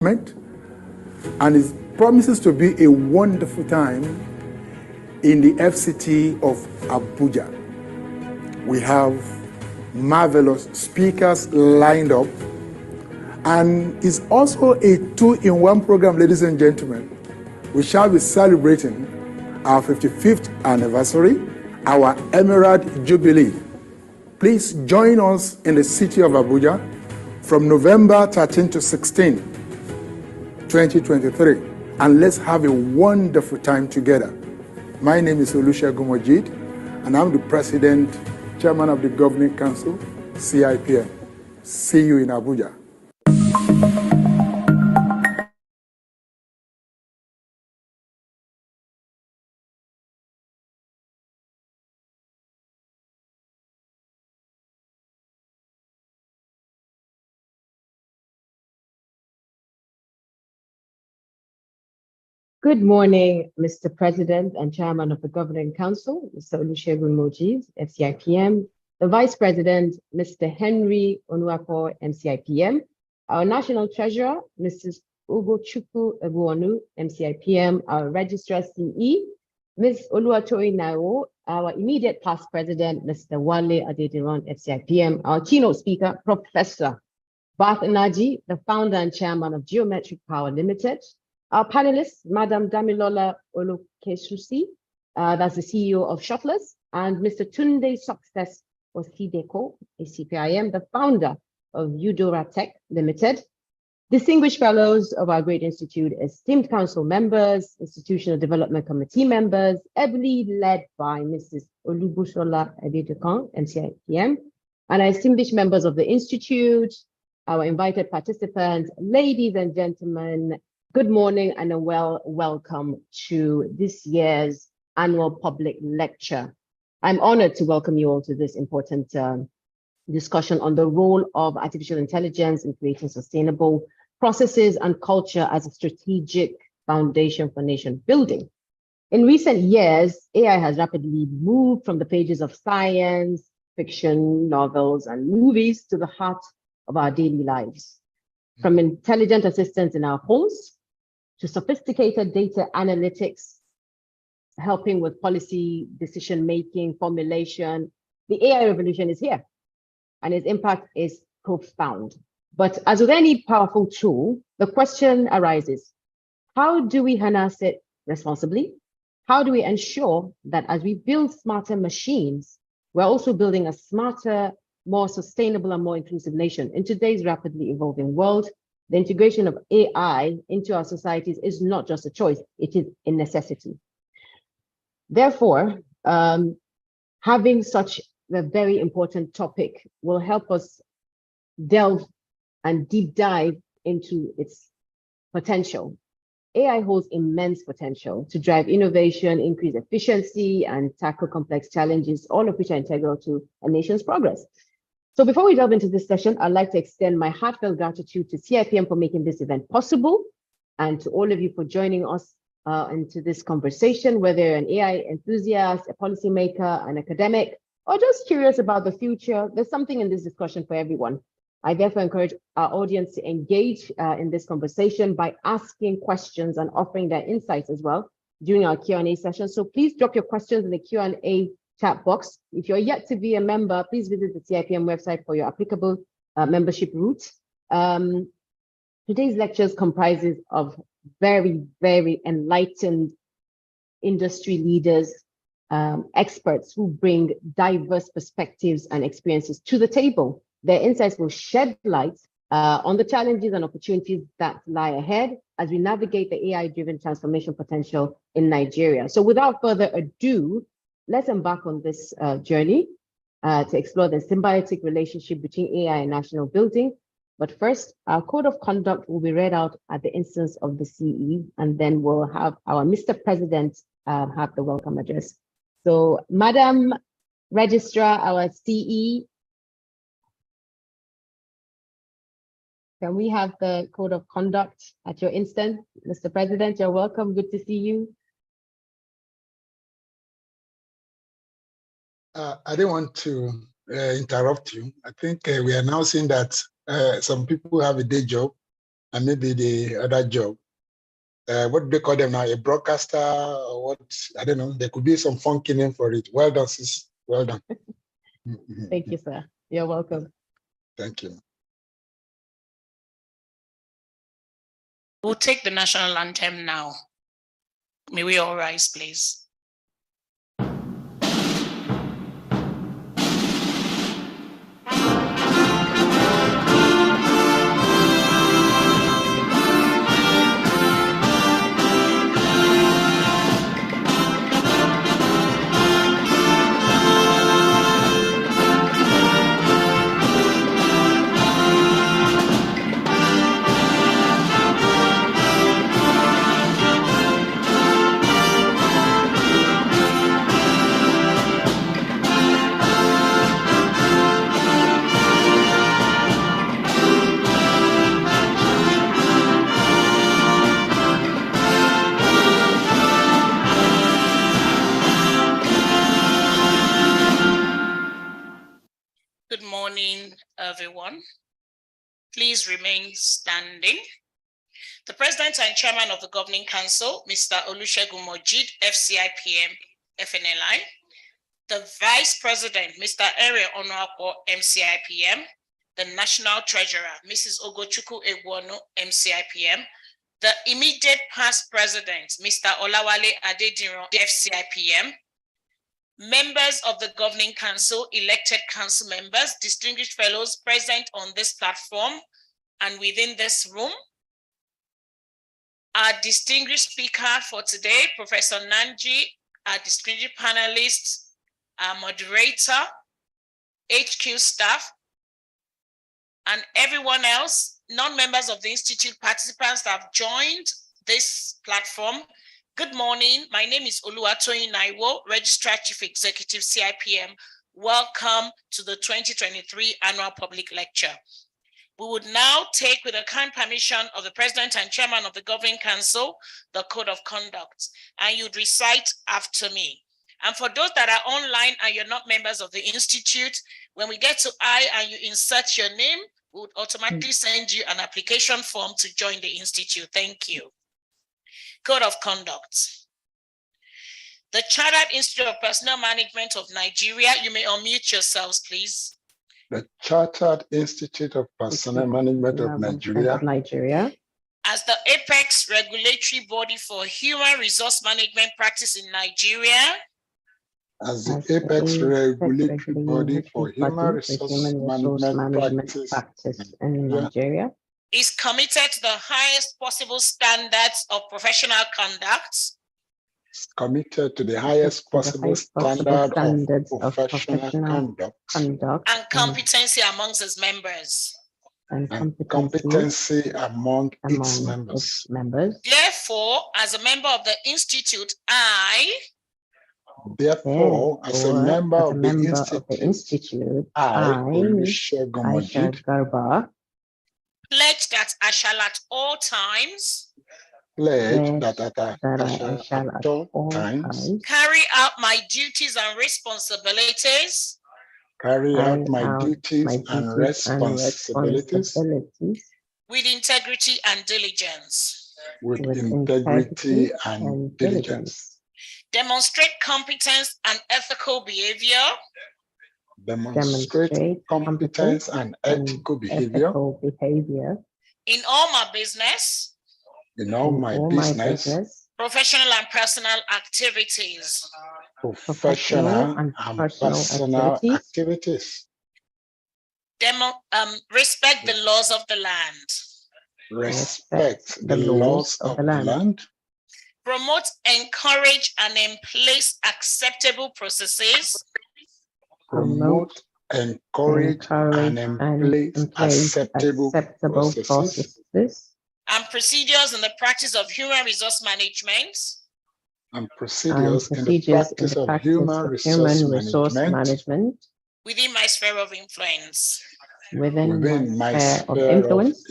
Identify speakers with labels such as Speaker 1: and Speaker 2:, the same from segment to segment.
Speaker 1: and it promises to be a wonderful time in the FCT of Abuja. We have marvelous speakers lined up, and it's also a two-in-one program, ladies and gentlemen. We shall be celebrating our 55th anniversary, our Emerald Jubilee. Please join us in the city of Abuja from November 13 to 16, 2023, and let's have a wonderful time together. My name is Olusegun Mojid, and I'm the President, Chairman of the Governing Council, CIPM. See you in Abuja.
Speaker 2: Good morning, Mr. President and Chairman of the Governing Council, Mr. Olusegun Mojid, FCIPM, the Vice President, Mr. Henry Onuapo, MCIPM, our National Treasurer, Mrs. Ugochukwu Ebuonu, MCIPM, our Registrar CE, Ms. Oluwatoyin Naiwo, our immediate past President, Mr. Wale Adediran, FCIPM, our keynote speaker, Professor Bath Naji, the founder and chairman of Geometric Power Limited, our panelists, Madam Damilola Olukesusi, that's the CEO of Shotless, and Mr. Tunde Success Osideko, a CPIM, the founder of Eudora Tech Limited, distinguished fellows of our great institute, esteemed council members, institutional development committee members, ably led by Mrs. Olubusola Adedekan, MCIPM, and our distinguished members of the institute, our invited participants, ladies and gentlemen, good morning and a welcome to this year's annual public lecture. I'm honored to welcome you all to this important discussion on the role of artificial intelligence in creating sustainable processes and culture as a strategic foundation for nation building. In recent years, AI has rapidly moved from the pages of science, fiction, novels, and movies to the heart of our daily lives. From intelligent assistants in our homes, to sophisticated data analytics, helping with policy decision-making, formulation, the AI revolution is here, and its impact is profound. But as with any powerful tool, the question arises, how do we harness it responsibly? How do we ensure that as we build smarter machines, we're also building a smarter, more sustainable and more inclusive nation? In today's rapidly evolving world, the integration of AI into our societies is not just a choice, it is a necessity. Therefore, having such a very important topic will help us delve and deep dive into its potential. AI holds immense potential to drive innovation, increase efficiency, and tackle complex challenges, all of which are integral to a nation's progress. So before we delve into this session, I'd like to extend my heartfelt gratitude to CIPM for making this event possible, and to all of you for joining us into this conversation, whether you're an AI enthusiast, a policymaker, an academic, or just curious about the future. There's something in this discussion for everyone. I therefore encourage our audience to engage in this conversation by asking questions and offering their insights as well during our Q&A session. So please drop your questions in the Q&A chat box. If you're yet to be a member, please visit the CIPM website for your applicable membership route. Today's lectures comprises of very, very enlightened industry leaders, experts who bring diverse perspectives and experiences to the table. Their insights will shed light on the challenges and opportunities that lie ahead as we navigate the AI-driven transformation potential in Nigeria. So without further ado, let's embark on this journey to explore the symbiotic relationship between AI and national building. But first, our code of conduct will be read out at the instance of the CE, and then we'll have our Mr. President have the welcome address. So, Madam Registrar, our CE, can we have the code of conduct at your instance? Mr. President, you're welcome. Good to see you.
Speaker 3: I didn't want to interrupt you. I think we are now seeing that some people have a day job
Speaker 1: and maybe the other job. What do they call them now? A broadcaster or what? I don't know. There could be some funky name for it. Well done, sis. Well done.
Speaker 2: Thank you, sir. You're welcome.
Speaker 1: Thank you.
Speaker 3: We'll take the national anthem now. May we all rise, please. Good morning, everyone. Please remain standing. The President and Chairman of the Governing Council, Mr. Olusegun Mojid, FCIPM, FNLI. The Vice President, Mr. Ere Onuapo, MCIPM. The National Treasurer, Mrs. Ogochukwu Egwonu, MCIPM. The immediate past President, Mr. Olawale Adediran, FCIPM. Members of the Governing Council, elected council members, distinguished fellows present on this platform and within this room. Our distinguished speaker for today, Professor Nanji, our distinguished panelists, our moderator, HQ staff, and everyone else, non-members of the Institute, participants that have joined this platform. Good morning. My name is Oluwatoyin Naiwo, Registrar Chief Executive, CIPM. Welcome to the 2023 Annual Public Lecture. We would now take, with the kind permission of the President and Chairman of the Governing Council, the Code of Conduct, and you'd recite after me. And for those that are online and you're not members of the Institute, when we get to I and you insert your name, we would automatically send you an application form to join the Institute. Thank you. Code of Conduct. The Chartered Institute of Personnel Management of Nigeria, you may unmute yourselves, please.
Speaker 1: The Chartered Institute of Personnel Management of Nigeria,
Speaker 3: as the apex regulatory body for human resource management practice in Nigeria,
Speaker 1: as the apex regulatory body for human resource management practice
Speaker 2: in Nigeria,
Speaker 3: is committed to the highest possible standards of professional conduct.
Speaker 1: Committed to the highest possible standard of professional conduct
Speaker 3: and competency amongst its members.
Speaker 1: And competency among its members.
Speaker 3: Therefore, as a member of the Institute,
Speaker 1: Therefore, as a member of the Institute, I, Olusegun Mojid,
Speaker 3: pledge that I shall at all times
Speaker 1: pledge that I shall at all times
Speaker 3: carry out my duties and responsibilities with integrity and diligence. Demonstrate competence and ethical behavior.
Speaker 1: Demonstrate competence and ethical behavior
Speaker 3: in all my business. Professional and personal activities. Respect the laws of the land.
Speaker 1: Respect the laws of the land.
Speaker 3: Promote, encourage, and place acceptable processes.
Speaker 1: Promote, encourage, and place acceptable processes
Speaker 3: and procedures in the practice of human resource management.
Speaker 1: And procedures in the practice of human resource management
Speaker 3: within my sphere of influence.
Speaker 1: Within my sphere of influence.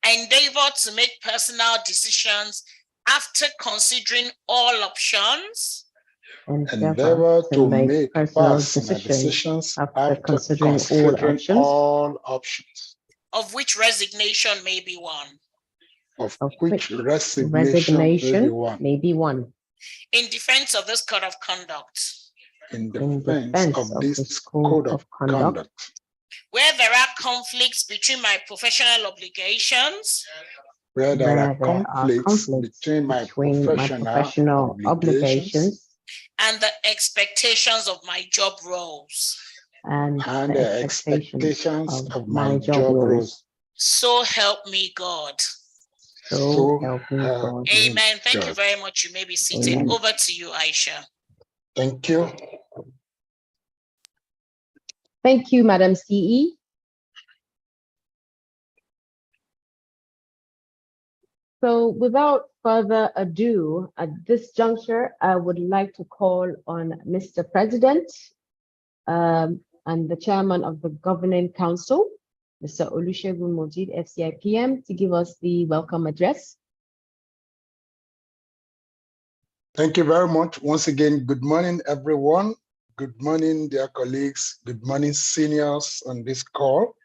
Speaker 3: Endeavor to make personal decisions after considering all options.
Speaker 1: Endeavor to make personal decisions after considering all options.
Speaker 3: of which resignation may be one.
Speaker 1: Of which resignation
Speaker 2: may be one.
Speaker 3: In defense of this code of conduct.
Speaker 1: In defense of this code of conduct.
Speaker 3: Where there are conflicts between my professional obligations.
Speaker 1: Where there are conflicts between my professional obligations
Speaker 3: and the expectations of my job roles.
Speaker 2: And the expectations of my job roles.
Speaker 3: So help me God.
Speaker 1: So help me God.
Speaker 3: Amen. Thank you very much. You may be seated. Amen. Over to you, Aisha.
Speaker 1: Thank you.
Speaker 2: Thank you, Madam CE. So without further ado, at this juncture, I would like to call on Mr. President and the Chairman of the Governing Council, Mr. Olusegun Mojeed, FCIPM, to give us the welcome address.
Speaker 1: Thank you very much. Once again, good morning, everyone. Good morning, dear colleagues. Good morning, seniors on this call.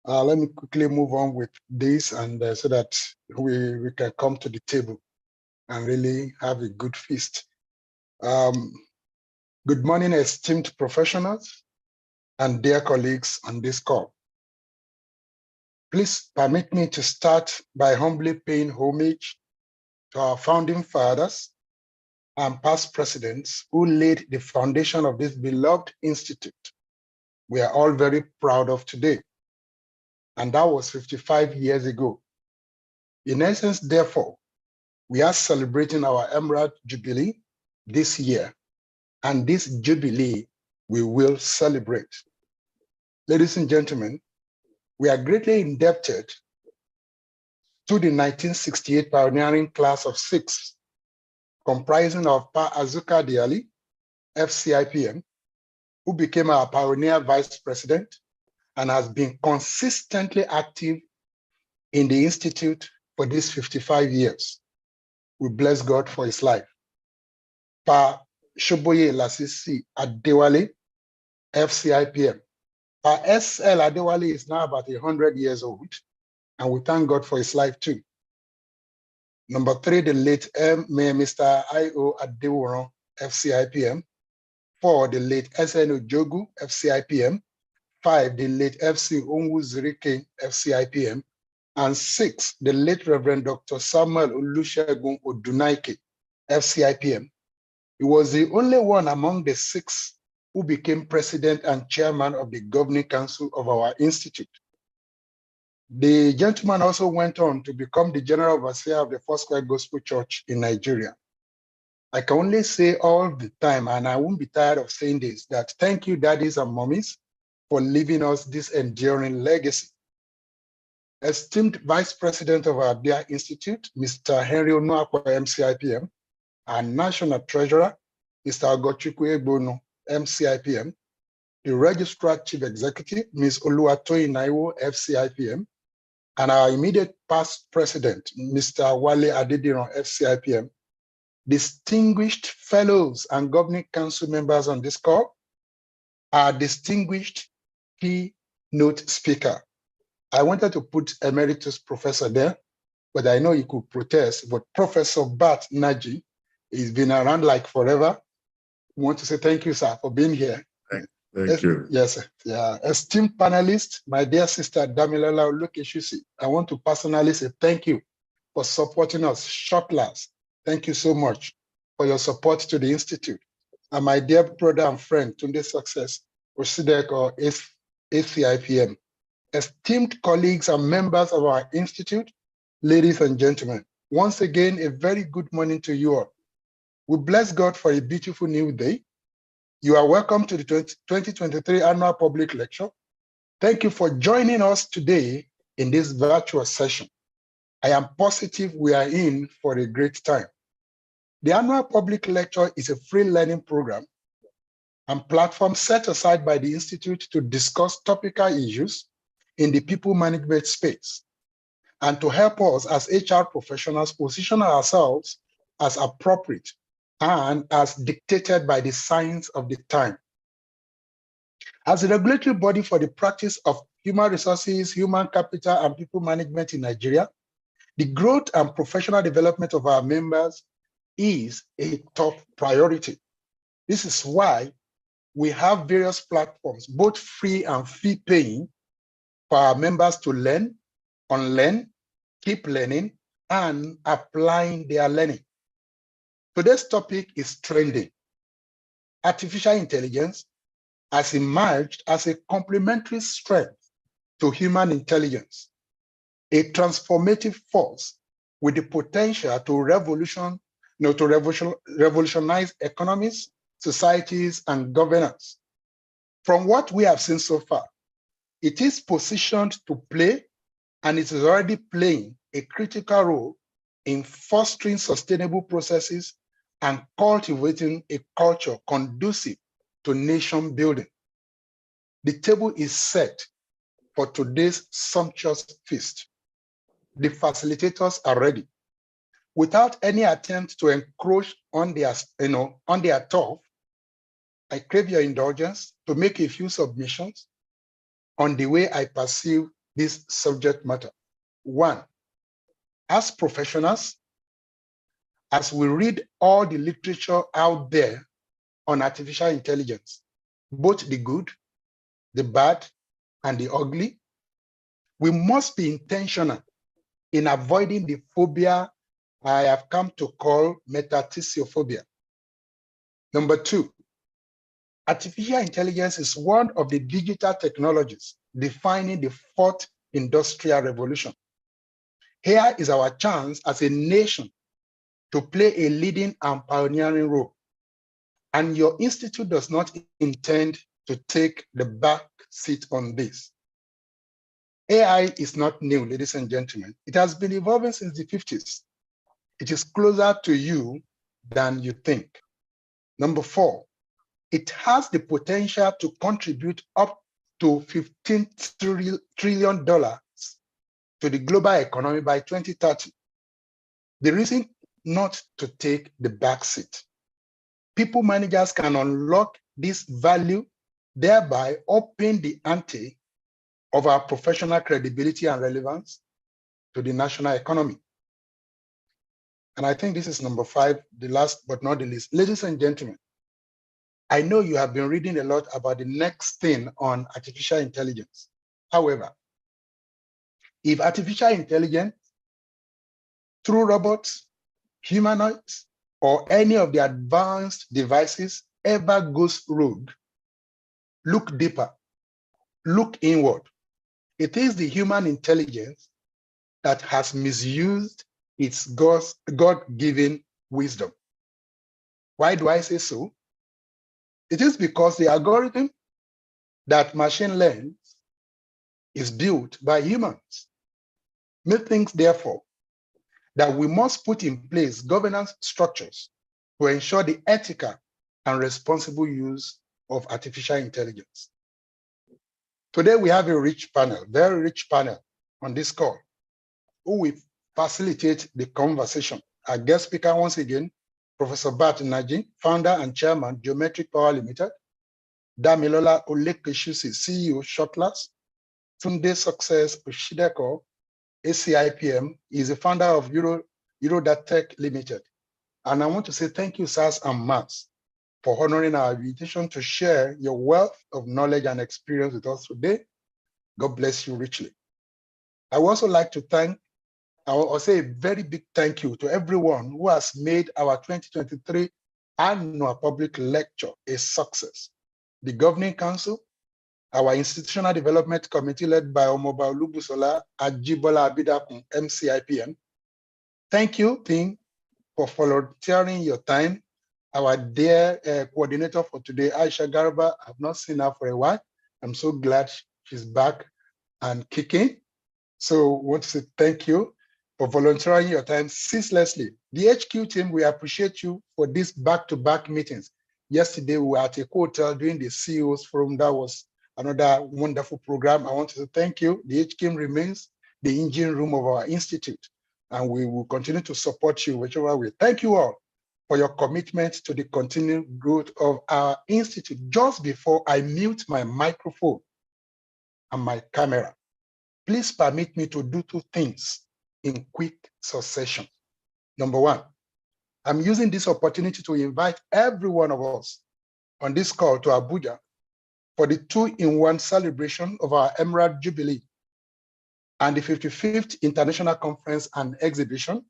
Speaker 1: Let me quickly move on with this and so that we can come to the table and really have a good feast. Good morning, esteemed professionals and dear colleagues on this call. Please permit me to start by humbly paying homage to our founding fathers and past presidents who laid the foundation of this beloved institute we are all very proud of today. And that was 55 years ago. In essence, therefore, we are celebrating our Emerald Jubilee this year, and this Jubilee we will celebrate. Ladies and gentlemen, we are greatly indebted to the 1968 pioneering class of 6, comprising of Pa Azuka Diali, FCIPM, who became our pioneer vice president and has been consistently active in the Institute for these 55 years. We bless God for his life. Pa Shoboye Lasisi Adewale, FCIPM. Pa SL Adewale is now about 100 years old, and we thank God for his life too. Number 3, the late Mr. I.O. Adeworan, FCIPM. 4, the late SN Ojogu, FCIPM. 5, the late FC Onwuzurike, FCIPM. And 6, the late Reverend Dr. Samuel Olusegun Odunaike, FCIPM. He was the only one among the 6 who became president and chairman of the governing council of our institute. The gentleman also went on to become the general overseer of the Foursquare Gospel Church in Nigeria. I can only say all the time, and I won't be tired of saying this, that thank you, daddies and mommies, for leaving us this enduring legacy. Esteemed Vice President of our dear Institute, Mr. Henry Onuakwa, MCIPM, and National Treasurer, Mr. Ogochukwu Egbono, MCIPM, the Registrar Chief Executive, Ms. Oluwatoyin Naiwo, FCIPM, and our immediate past President, Mr. Wale Adediran, FCIPM, distinguished fellows and governing council members on this call, our distinguished keynote speaker. I wanted to put emeritus professor there, but I know he could protest, but Professor Bart Naji, he's been around like forever. We want to say thank you, sir, for being here.
Speaker 4: Thank you.
Speaker 1: Yes, sir. Yeah. Esteemed panelist, my dear sister Damilola Olukeshusi, I want to personally say thank you for supporting us short last. Thank you so much for your support to the Institute. And my dear brother and friend, Tunde Success, Osideko, ACIPM, esteemed colleagues and members of our Institute, ladies and gentlemen, once again, a very good morning to you all. We bless God for a beautiful new day. You are welcome to the 2023 Annual Public Lecture. Thank you for joining us today in this virtual session. I am positive we are in for a great time. The Annual Public Lecture is a free learning program and platform set aside by the Institute to discuss topical issues in the people management space and to help us as HR professionals position ourselves as appropriate and as dictated by the science of the time. As a regulatory body for the practice of
Speaker 4: human resources, human capital, and people management in Nigeria, the growth and professional development of our members is a top priority. This is why we have various platforms, both free and fee-paying, for our members to learn, unlearn, keep learning, and applying their learning. Today's topic is trending. Artificial intelligence has emerged as a complementary strength to human intelligence, a transformative force with the potential to revolutionize economies, societies, and governance. From what we have seen so far, it is positioned to play, and it is already playing, a critical role in fostering sustainable processes and cultivating a culture conducive to nation building. The table is set for today's sumptuous feast. The facilitators are ready. Without any attempt to encroach on their turf, I crave your indulgence to make a few submissions on the way I perceive this subject matter. One, as professionals, as we read all the literature out there on artificial intelligence, both the good, the bad, and the ugly, we must be intentional in avoiding the phobia I have come to call metathesiophobia. Number two, artificial intelligence is one of the digital technologies defining the fourth industrial revolution. Here is our chance as a nation to play a leading and pioneering role. And your institute does not intend to take the back seat on this. AI is not new, ladies and gentlemen. It has been evolving since the 50s. It is closer to you than you think. Number four, it has the potential to contribute up to $15 trillion to the global economy by 2030. The reason not to take the back seat. People managers can unlock this value, thereby upping the ante of our professional credibility and relevance to the national economy. And I think this is number five, the last but not the least. Ladies and gentlemen, I know you have been reading a lot about the next thing on artificial intelligence. However, if artificial intelligence through robots, humanoids, or any of the advanced devices ever goes rogue, look deeper, look inward. It is the human intelligence that has misused its God-given wisdom. Why do I say so? It is because the algorithm that machine learns is built by humans. Methinks, therefore, that we must put in place governance structures to ensure the ethical and responsible use of artificial intelligence. Today, we have a rich panel, very rich panel on this call, who will facilitate the conversation. Our guest speaker, once again, Professor Bart Naji, founder and chairman, Geometric Power Limited, Damilola Olekeshusi, CEO, Shotlas, Tunde Success Oshideko, CIPM, is the founder of Eurodatech Limited. And I want to say thank you, sirs and Max, for honoring our invitation to share your wealth of knowledge and experience with us today. God bless you richly. I would also like to I'll say a very big thank you to everyone who has made our 2023 annual public lecture a success. The Governing Council, our Institutional Development Committee led by Omoba Olubusola Ajibola Abidakun, MCIPM. Thank you, team, for volunteering your time. Our dear coordinator for today, Aisha Garba, I've not seen her for a while. I'm so glad she's back and kicking. So I want to say thank you for volunteering your time ceaselessly. The HQ team, we appreciate you for these back-to-back meetings. Yesterday, we were at a hotel doing the CEOs Forum. That was another wonderful program. I want to say thank you. The HQ remains the engine room of our institute, and we will continue to support you whichever way. Thank you all for your commitment to the continued growth of our institute. Just before I mute my microphone, and my camera. Please permit me to do two things in quick succession. Number one, I'm using this opportunity to invite every one of us on this call to Abuja for the 2-in-1 celebration of our Emerald Jubilee and the 55th International Conference and Exhibition,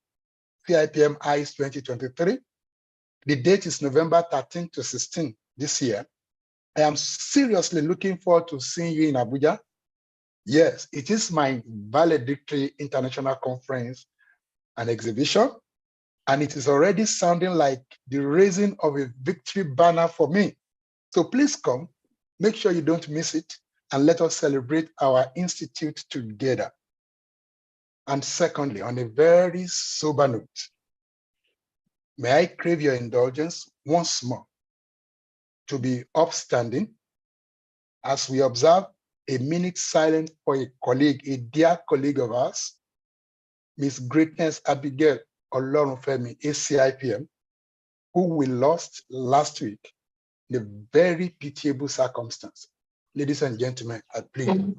Speaker 4: CIPM ICE 2023. The date is November 13 to 16 this year. I am seriously looking forward to seeing you in Abuja. Yes, it is my valedictory international conference and exhibition, and it is already sounding like the raising of a victory banner for me. So please come, make sure you don't miss it, and let us celebrate our institute together. And secondly, on a very sober note, may I crave your indulgence once more to be upstanding as we observe a minute silence for a colleague, a dear colleague of ours, Miss Greatness Abigail Olorunfemi, CIPM, who we lost last week in a very pitiable circumstance. Ladies and gentlemen, I plead.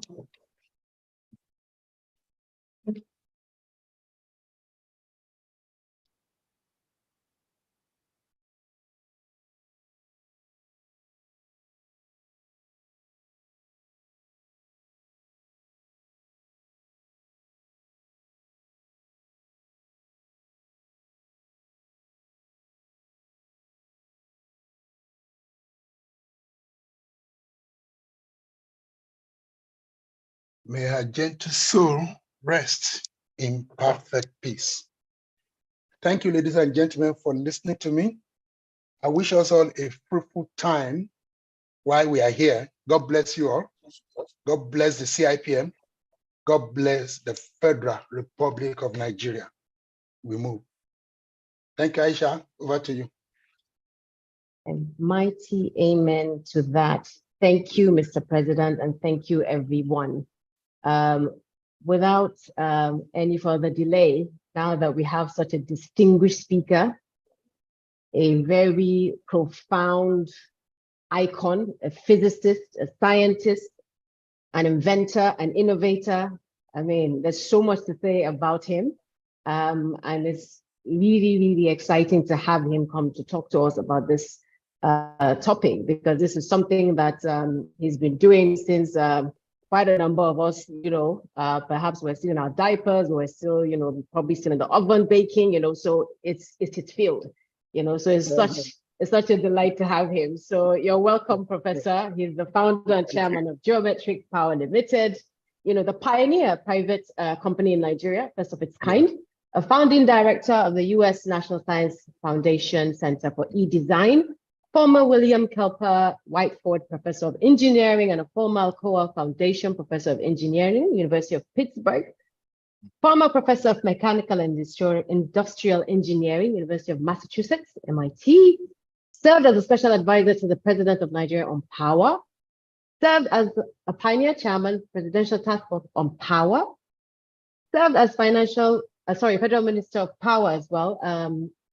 Speaker 4: May her gentle soul rest in perfect peace. Thank you, ladies and gentlemen, for listening to me. I wish us all a fruitful time while we are here. God bless you all. God bless the CIPM. God bless the Federal Republic of Nigeria. We move. Thank you, Aisha. Over to you.
Speaker 2: And mighty amen to that. Thank you, Mr. President, and thank you, everyone. Without any further delay, now that we have such a distinguished speaker, a very profound icon, a physicist, a scientist, an inventor, an innovator. I mean, there's so much to say about him. And it's really, really exciting to have him come to talk to us about this topic, because this is something that he's been doing since quite a number of us, perhaps we're still in our diapers, or we're still, probably still in the oven baking, so it's his field, so it's such a delight to have him. So you're welcome, Professor. He's the founder and chairman of Geometric Power Limited, the pioneer private company in Nigeria, first of its kind, a founding director of the U.S. National Science Foundation Center for E-Design, former William Kelper Whiteford Professor of Engineering and a former Alcoa Foundation Professor of Engineering, University of Pittsburgh, former Professor of Mechanical and Industrial Engineering, University of Massachusetts, MIT, served as a special advisor to the President of Nigeria on Power, served as a pioneer chairman, Presidential Task Force on Power, served as Federal Minister of Power as well,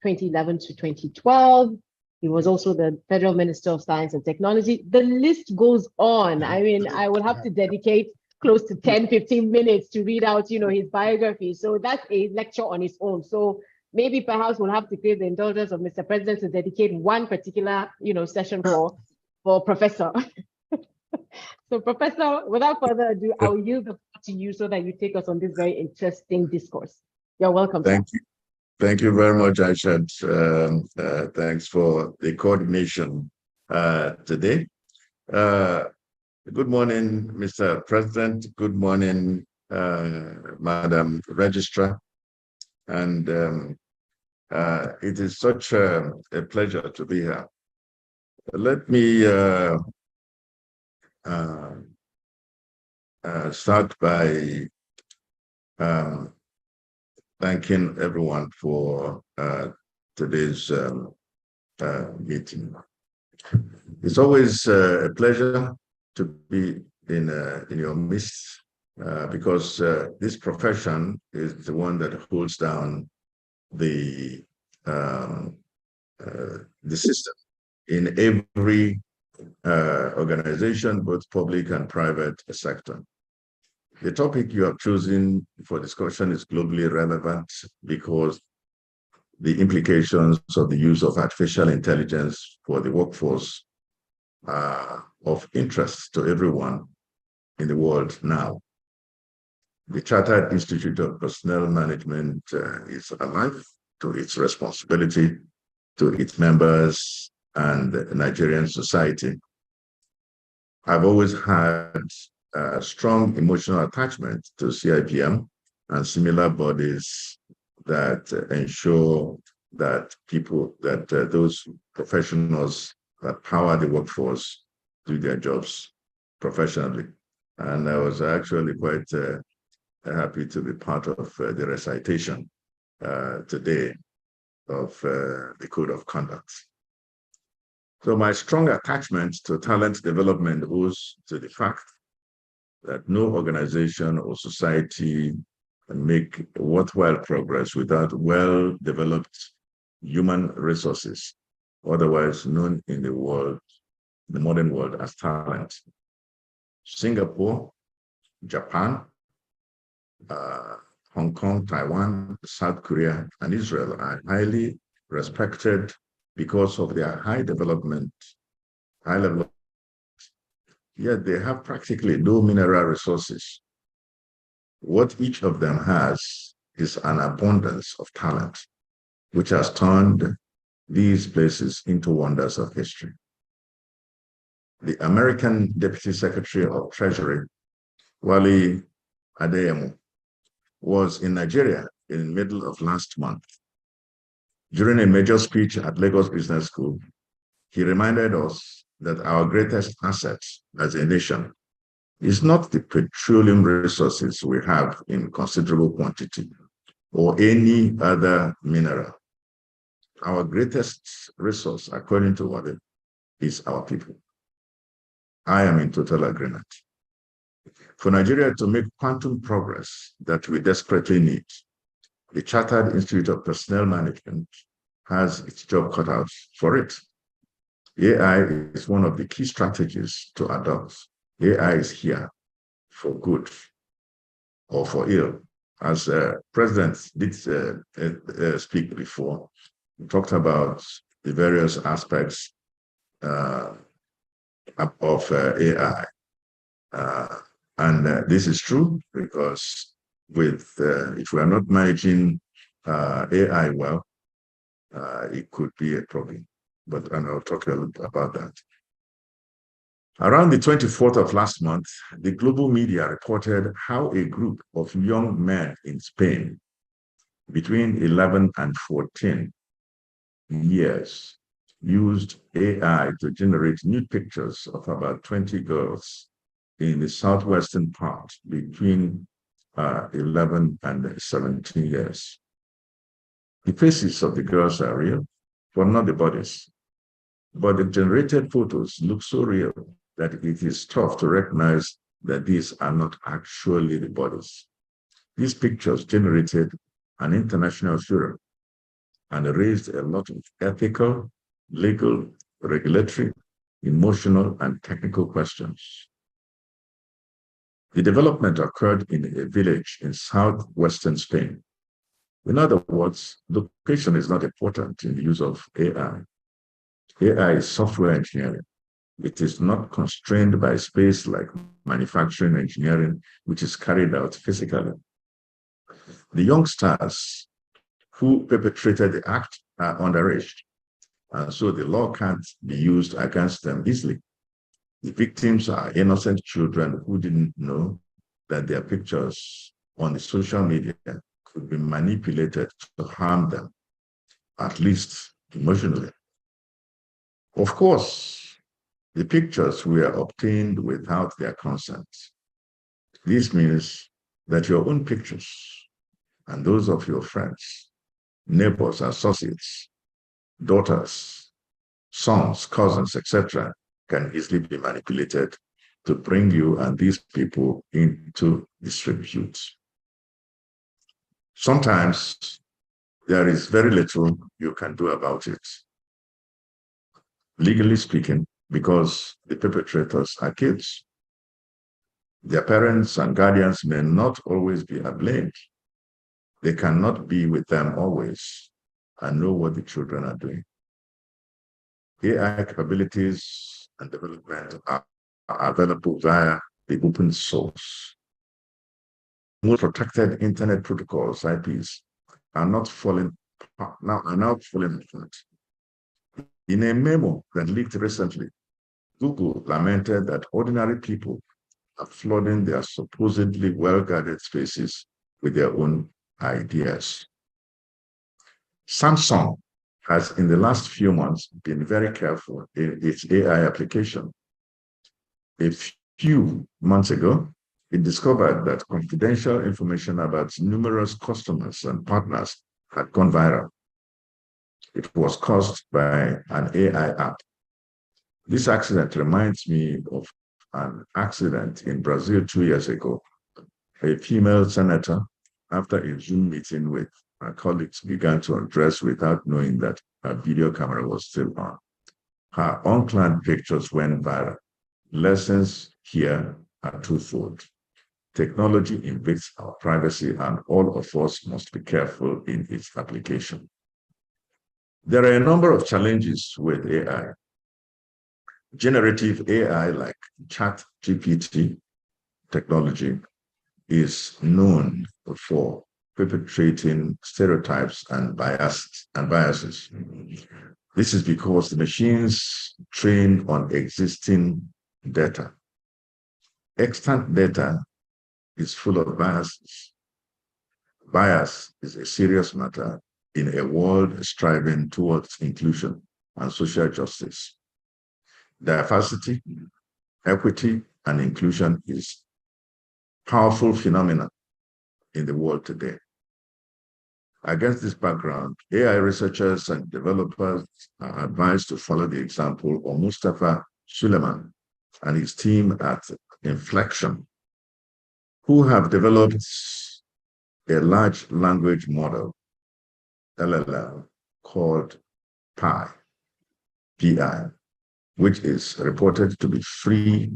Speaker 2: 2011 to 2012. He was also the Federal Minister of Science and Technology. The list goes on. I mean, I will have to dedicate close to 10, 15 minutes to read out, his biography. So that's a lecture on its own. So maybe perhaps we'll have to give the indulgence of Mr. President to dedicate one particular, session for Professor. So Professor, without further ado, I will yield the floor to you so that you take us on this very interesting discourse. You're welcome.
Speaker 5: Thank you. Thank you very much, Aisha. Thanks for the coordination today. Good morning, Mr. President. Good morning, Madam Registrar. And it is such a pleasure to be here. Let me start by thanking everyone for today's meeting. It's always a pleasure to be in your midst because this profession is the one that holds down the system in every organization, both public and private sector. The topic you have chosen for discussion is globally relevant because the implications of the use of artificial intelligence for the workforce are of interest to everyone in the world now. The Chartered Institute of Personnel Management is alive to its responsibility to its members and the Nigerian society. I've always had a strong emotional attachment to CIPM and similar bodies that ensure that those professionals that power the workforce do their jobs professionally. And I was actually quite happy to be part of the recitation today of the Code of Conduct. So my strong attachment to talent development owes to the fact that no organization or society can make worthwhile progress without well-developed human resources, otherwise known in the modern world as talent. Singapore, Japan, Hong Kong, Taiwan, South Korea, and Israel are highly respected because of their high level, yet they have practically no mineral resources. What each of them has is an abundance of talent, which has turned these places into wonders of history. The American Deputy Secretary of Treasury, Wale Adeyemo, was in Nigeria in the middle of last month. During a major speech at Lagos Business School, he reminded us that our greatest asset as a nation is not the petroleum resources we have in considerable quantity or any other mineral. Our greatest resource, according to Wale, is our people. I am in total agreement. For Nigeria to make quantum progress that we desperately need, the Chartered Institute of Personnel Management has its job cut out for it. AI is one of the key strategies to adopt. AI is here for good or for ill. As President did speak before, we talked about the various aspects of AI. And this is true because if we are not managing AI well, it could be a problem. And I'll talk a little bit about that. Around the 24th of last month, the global media reported how a group of young men in Spain between 11 and 14 years used AI to generate nude pictures of about 20 girls in the southwestern part between 11 and 17 years. The faces of the girls are real, but not the bodies. But the generated photos look so real that it is tough to recognize that these are not actually the bodies. These pictures generated an international furor and raised a lot of ethical, legal, regulatory, emotional, and technical questions. The development occurred in a village in southwestern Spain. In other words, location is not important in the use of AI. AI is software engineering. It is not constrained by space like manufacturing engineering, which is carried out physically. The youngsters who perpetrated the act are underage, and so the law can't be used against them easily. The victims are innocent children who didn't know that their pictures on the social media could be manipulated to harm them, at least emotionally. Of course, the pictures were obtained without their consent. This means that your own pictures and those of your friends, neighbors, associates, daughters, sons, cousins, etc., can easily be manipulated to bring you and these people into disrepute. Sometimes there is very little you can do about it, legally speaking, because the perpetrators are kids. Their parents and guardians may not always be at blame. They cannot be with them always and know what the children are doing. AI capabilities and development are available via the open source. Most protected internet protocols, IPs, are now falling apart. In a memo that leaked recently, Google lamented that ordinary people are flooding their supposedly well-guarded spaces with their own ideas. Samsung has, in the last few months, been very careful in its AI application. A few months ago, it discovered that confidential information about numerous customers and partners had gone viral. It was caused by an AI app. This accident reminds me of an accident in Brazil 2 years ago. A female senator, after a Zoom meeting with her colleagues, began to undress without knowing that her video camera was still on. Her unplanned pictures went viral. Lessons here are twofold. Technology invades our privacy, and all of us must be careful in its application. There are a number of challenges with AI. Generative AI, like ChatGPT technology, is known for perpetrating stereotypes and biases. This is because the machines train on existing data. Extant data is full of biases. Bias is a serious matter in a world striving towards inclusion and social justice. Diversity, equity, and inclusion is powerful phenomena in the world today. Against this background, AI researchers and developers are advised to follow the example of Mustafa Suleiman and his team at Inflection, who have developed a large language model, LLM, called PI, which is reported to be free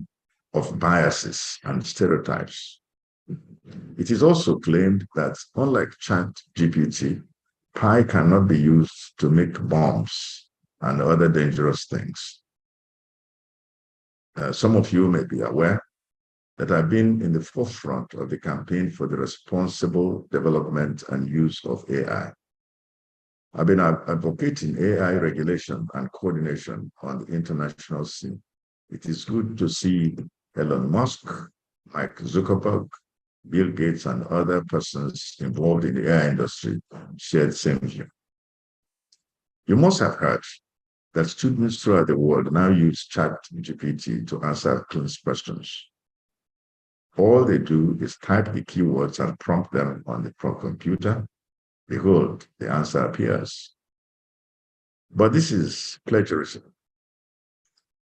Speaker 5: of biases and stereotypes. It is also claimed that, unlike ChatGPT, Pi cannot be used to make bombs and other dangerous things. Some of you may be aware that I've been in the forefront of the campaign for the responsible development and use of AI. I've been advocating AI regulation and coordination on the international scene. It is good to see Elon Musk, Mike Zuckerberg, Bill Gates, and other persons involved in the AI industry share the same view. You must have heard that students throughout the world now use ChatGPT to answer class questions. All they do is type the keywords and prompt them on the computer. Behold, the answer appears. But this is plagiarism.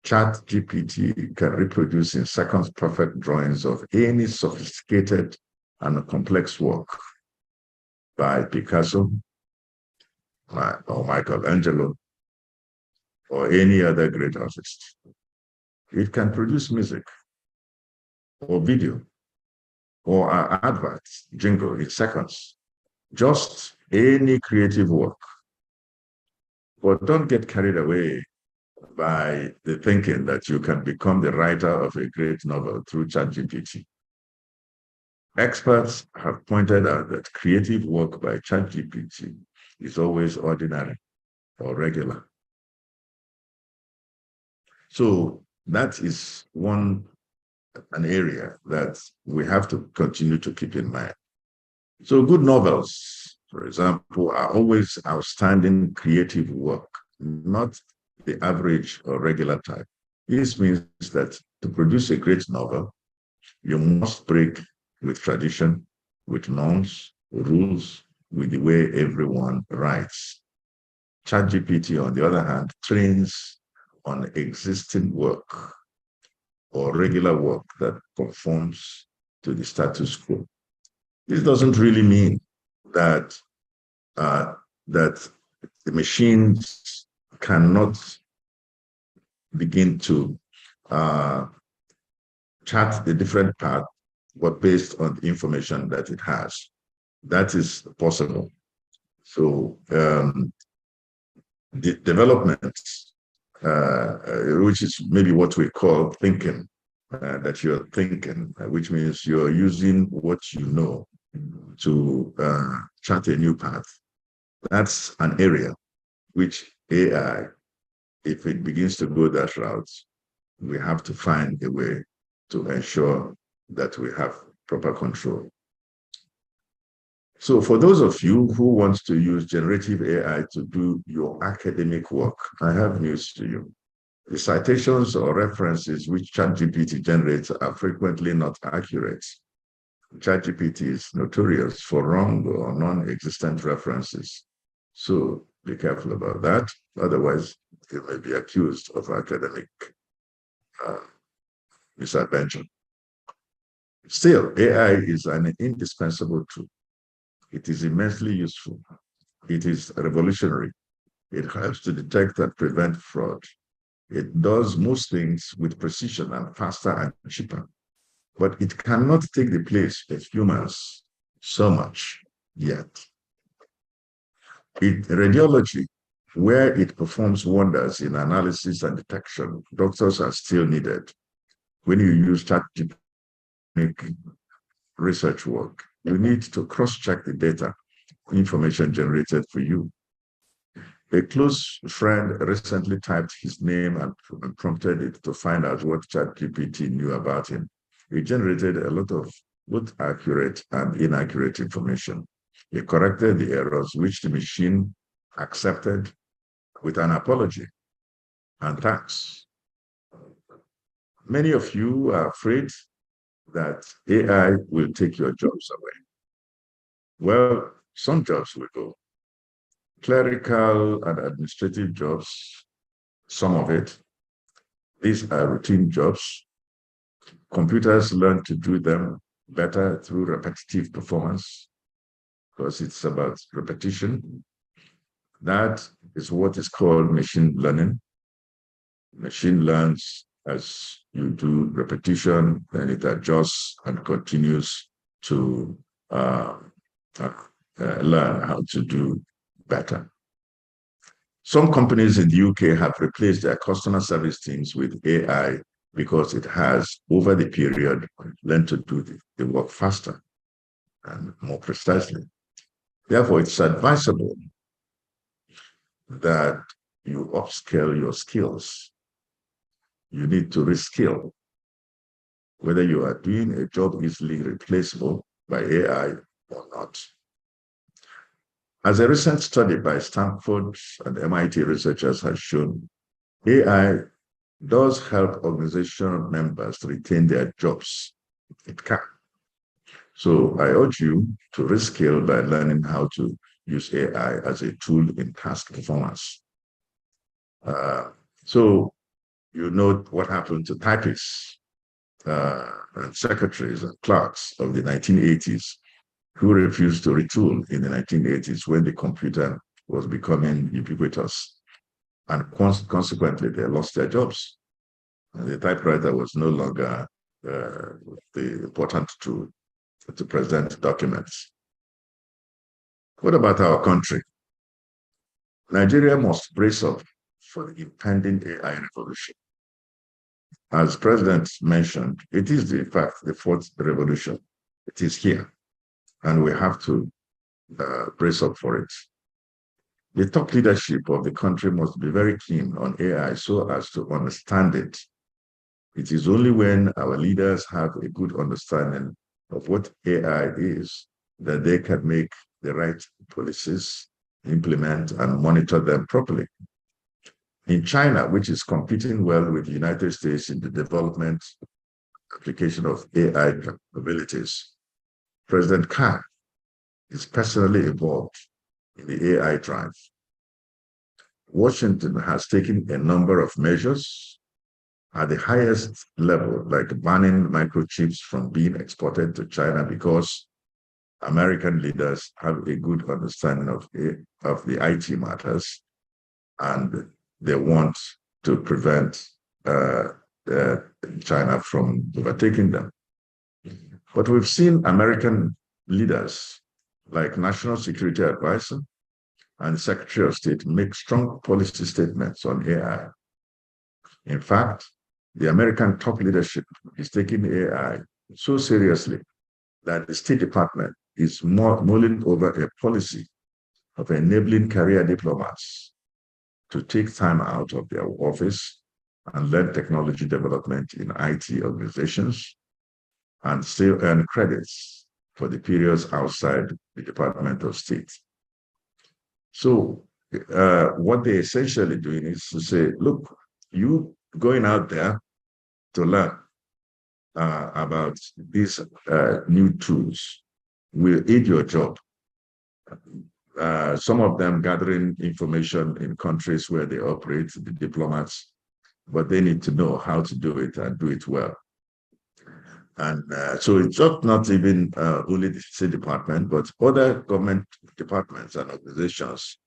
Speaker 5: ChatGPT can reproduce in seconds perfect drawings of any sophisticated and complex work by Picasso or Michelangelo or any other great artist. It can produce music or video or an advert, jingle in seconds. Just any creative work. But don't get carried away by the thinking that you can become the writer of a great novel through ChatGPT. Experts have pointed out that creative work by ChatGPT is always ordinary or regular. So that is an area that we have to continue to keep in mind. So good novels, for example, are always outstanding creative work, not the average or regular type. This means that to produce a great novel, you must break with tradition, with norms, rules, with the way everyone writes. ChatGPT, on the other hand, trains on existing work or regular work that conforms to the status quo. This doesn't really mean that that the machines cannot begin to chart a different path, but based on the information that it has. That is possible. So the development, which is maybe what we call thinking, that you're thinking, which means you're using what you know to chart a new path. That's an area which AI, if it begins to go that route, we have to find a way to ensure that we have proper control. So for those of you who want to use generative AI to do your academic work, I have news to you. The citations or references which ChatGPT generates are frequently not accurate. ChatGPT is notorious for wrong or non-existent references. So be careful about that. Otherwise, you may be accused of academic misadventure. Still, AI is an indispensable tool. It is immensely useful. It is revolutionary. It helps to detect and prevent fraud. It does most things with precision and faster and cheaper. But it cannot take the place of humans so much yet. In radiology, where it performs wonders in analysis and detection, doctors are still needed. When you use ChatGPT to make research work, you need to cross-check the data, information generated for you. A close friend recently typed his name and prompted it to find out what ChatGPT knew about him. It generated a lot of both accurate and inaccurate information. It corrected the errors, which the machine accepted with an apology and thanks. Many of you are afraid that AI will take your jobs away. Well, some jobs will go. Clerical and administrative jobs, some of it. These are routine jobs. Computers learn to do them better through repetitive performance because it's about repetition. That is what is called machine learning. Machine learns as you do repetition, then it adjusts and continues to learn how to do better. Some companies in the UK have replaced their customer service teams with AI because it has, over the period, learned to do the work faster and more precisely. Therefore, it's advisable that you upscale your skills. You need to reskill, whether you are doing a job easily replaceable by AI or not. As a recent study by Stanford and MIT researchers has shown, AI does help organizational members to retain their jobs. It can. So I urge you to reskill by learning how to use AI as a tool in task performance. So you note what happened to typists and secretaries and clerks of the 1980s who refused to retool in the 1980s when the computer was becoming ubiquitous. And consequently, they lost their jobs. And the typewriter was no longer the important tool to present documents. What about our country? Nigeria must brace up for the impending AI revolution. As President mentioned, it is, in fact, the fourth revolution. It is here, and we have to brace up for it. The top leadership of the country must be very keen on AI so as to understand it. It is only when our leaders have a good understanding of what AI is that they can make the right policies, implement and monitor them properly. In China, which is competing well with the United States in the development application of AI capabilities, President Khan is personally involved in the AI drive. Washington has taken a number of measures at the highest level, like banning microchips from being exported to China because American leaders have a good understanding of the IT matters, and they want to prevent the China from overtaking them. But we've seen American leaders like National Security Advisor and Secretary of State make strong policy statements on AI. In fact, the American top leadership is taking AI so seriously that the State Department is mulling over a policy of enabling career diplomats to take time out of their office and learn technology development in IT organizations and still earn credits for the periods outside the Department of State. So what they're essentially doing is to say, look, you going out there to learn about these new tools will aid your job. Some of them gathering information in countries where they operate, the diplomats, but they need to know how to do it and do it well. And so it's not even only the State Department, but other government departments and organizations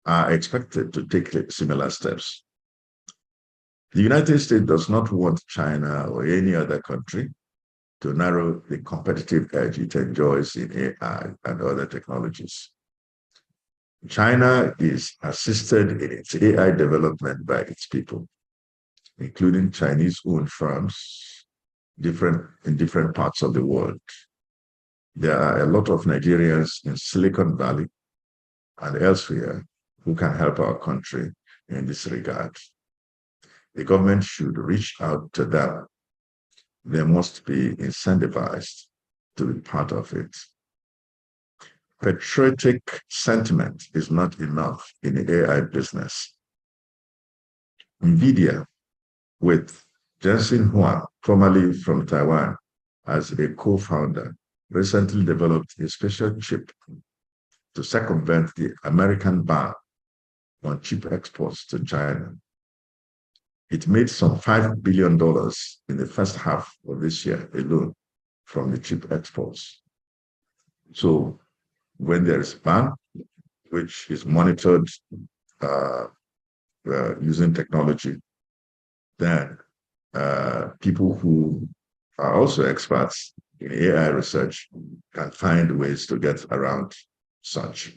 Speaker 5: are expected to take similar steps. The United States does not want China or any other country to narrow the competitive edge it enjoys in AI and other technologies. China is assisted in its AI development by its people, including Chinese-owned firms in different parts of the world. There are a lot of Nigerians in Silicon Valley and elsewhere who can help our country in this regard. The government should reach out to them. They must be incentivized to be part of it. Patriotic sentiment is not enough in the AI business. NVIDIA, with Jensen Huang, formerly from Taiwan, as a co-founder, recently developed a special chip to circumvent the American ban on chip exports to China. It made some $5 billion in the first half of this year alone from the chip exports. So when there is a ban, which is monitored using technology, then people who are also experts in AI research can find ways to get around such.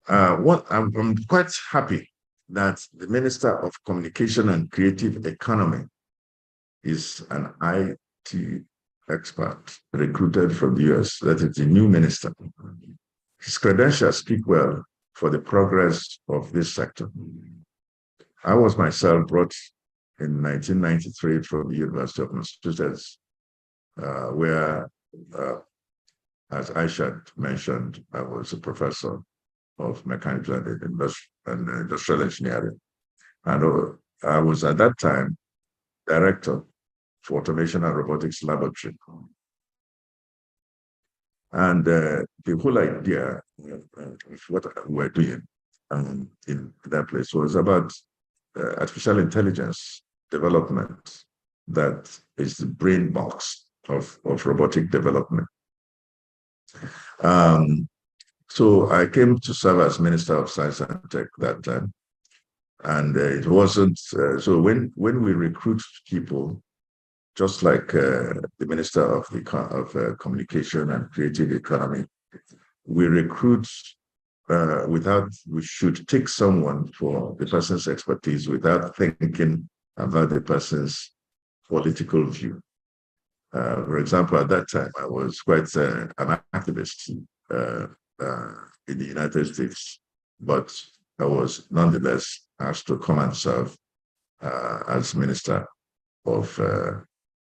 Speaker 5: I'm quite happy that the Minister of Communication and Creative Economy is an IT expert recruited from the US. That is the new minister. His credentials speak well for the progress of this sector. I was myself brought in 1993 from the University of Massachusetts, where, as Aisha mentioned, I was a professor of mechanical and industrial engineering. And I was at that time director for automation and robotics laboratory. And the whole idea of what we're doing in that place was about artificial intelligence development that is the brain box of robotic development. So I came to serve as Minister of Science and Tech that time. And it wasn't, so when we recruit people, just like the Minister of Communication and Creative Economy, we recruit we should take someone for the person's expertise without thinking about the person's political view. For example, at that time, I was quite an activist in the United States, but I was nonetheless asked to come and serve as Minister of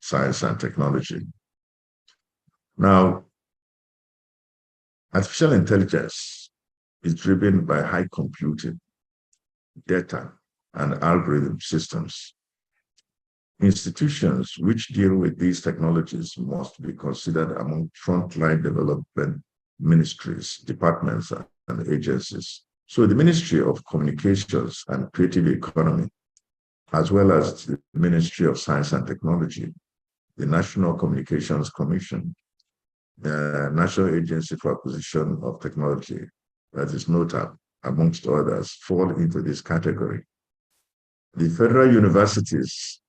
Speaker 5: Science and Technology. Now, artificial intelligence is driven by high computing, data, and algorithm systems. Institutions which deal with these technologies must be considered among frontline development ministries, departments, and agencies. So the Ministry of Communications and Creative Economy, as well as the Ministry of Science and Technology, the National Communications Commission, the National Agency for Acquisition of Technology, that is NOTAP, amongst others, fall into this category. The federal universities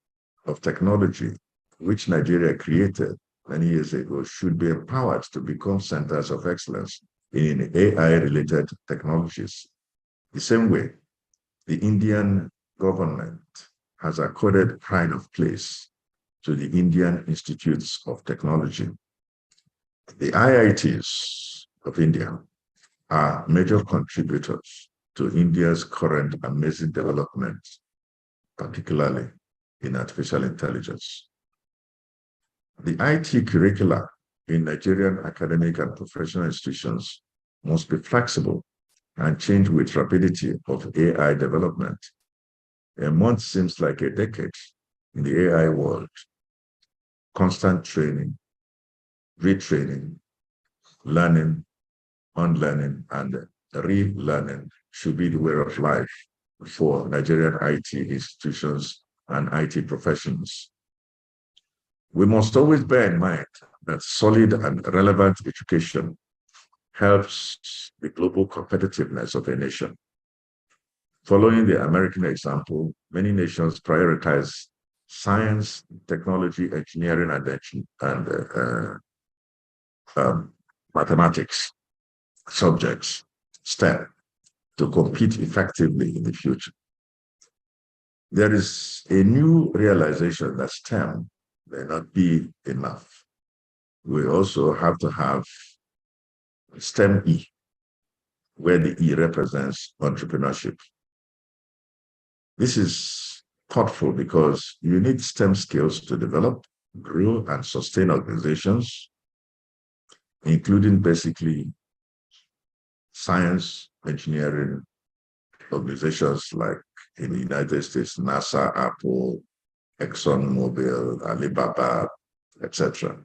Speaker 5: of technology, which Nigeria created many years ago, should be empowered to become centers of excellence in AI-related technologies. The same way, the Indian government has accorded pride of place to the Indian Institutes of Technology. The IITs of India are major contributors to India's current amazing development, particularly in artificial intelligence. The IT curricula in Nigerian academic and professional institutions must be flexible and change with rapidity of AI development. A month seems like a decade in the AI world. Constant training, retraining, learning, unlearning, and relearning should be the way of life for Nigerian IT institutions and IT professionals. We must always bear in mind that solid and relevant education helps the global competitiveness of a nation. Following the American example, many nations prioritize science, technology, engineering, and mathematics subjects, STEM, to compete effectively in the future. There is a new realization that STEM may not be enough. We also have to have STEM E, where the E represents entrepreneurship. This is thoughtful because you need STEM skills to develop, grow, and sustain organizations, including basically science, engineering organizations like in the United States, NASA, Apple, ExxonMobil, Alibaba, etc.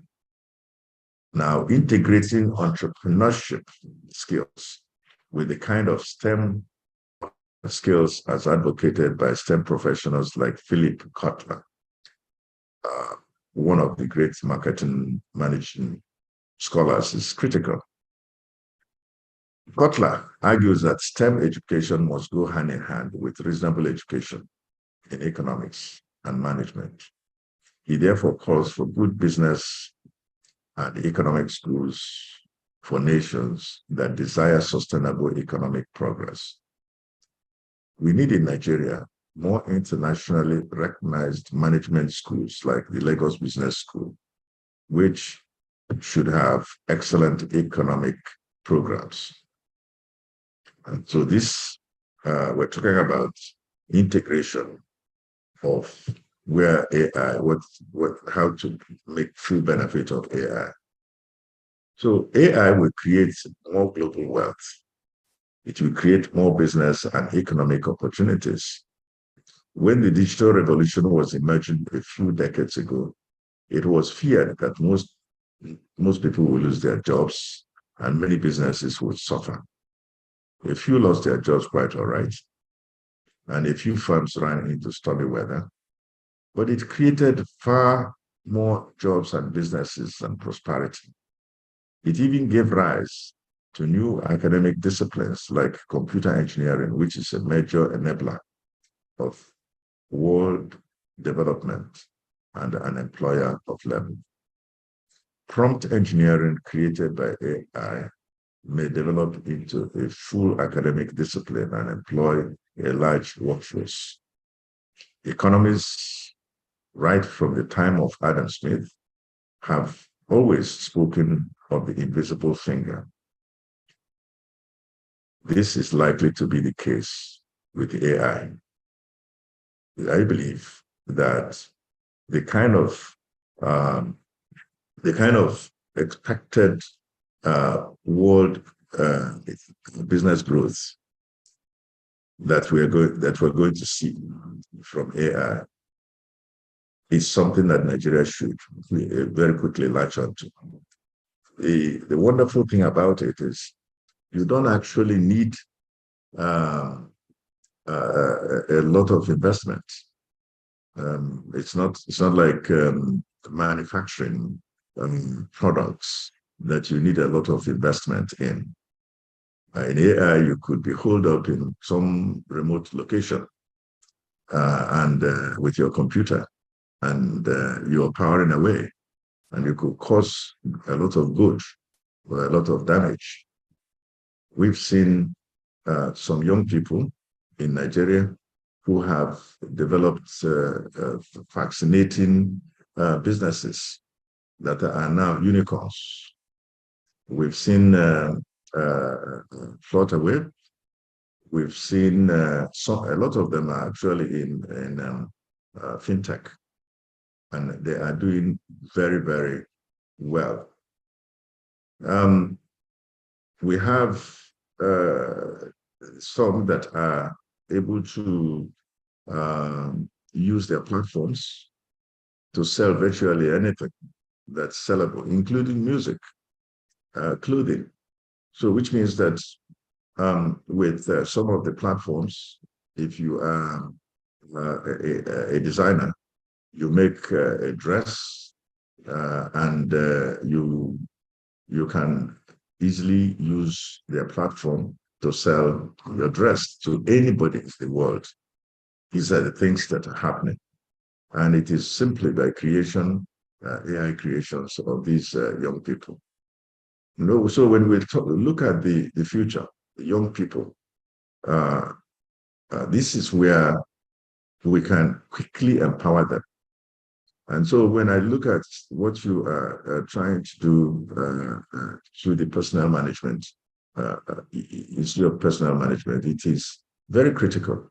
Speaker 5: Now, integrating entrepreneurship skills with the kind of STEM skills as advocated by STEM professionals like Philip Kotler, one of the great marketing managing scholars, is critical. Kotler argues that STEM education must go hand in hand with reasonable education in economics and management. He therefore calls for good business and economic schools for nations that desire sustainable economic progress. We need in Nigeria more internationally recognized management schools like the Lagos Business School, which should have excellent economic programs. And so this, we're talking about integration of where AI, how to make full benefit of AI. So AI will create more global wealth. It will create more business and economic opportunities. When the digital revolution was emerging a few decades ago, it was feared that most people will lose their jobs and many businesses would suffer. A few lost their jobs quite all right, and a few firms ran into stormy weather, but it created far more jobs and businesses and prosperity. It even gave rise to new academic disciplines like computer engineering, which is a major enabler of world development and an employer of learning. Prompt engineering created by AI may develop into a full academic discipline and employ a large workforce. Economists, right from the time of Adam Smith, have always spoken of the invisible finger. This is likely to be the case with AI. I believe that the kind of expected world business growth that we're going to see from AI is something that Nigeria should very quickly latch onto. The wonderful thing about it is you don't actually need a lot of investment. It's not like manufacturing products that you need a lot of investment in. In AI, you could be holed up in some remote location and with your computer, and you're powering away, and you could cause a lot of good or a lot of damage. We've seen some young people in Nigeria who have developed fascinating businesses that are now unicorns. We've seen Flutterwave. We've seen a lot of them are actually in fintech, and they are doing very, very well. We have some that are able to use their platforms to sell virtually anything that's sellable, including music, clothing. So, which means that with some of the platforms, if you are a designer, you make a dress, and you can easily use their platform to sell your dress to anybody in the world. These are the things that are happening. And it is simply by creation, AI creations of these young people. So when we look at the future, the young people, this is where we can quickly empower them. And so when I look at what you are trying to do through the personnel management, issue of personnel management, it is very critical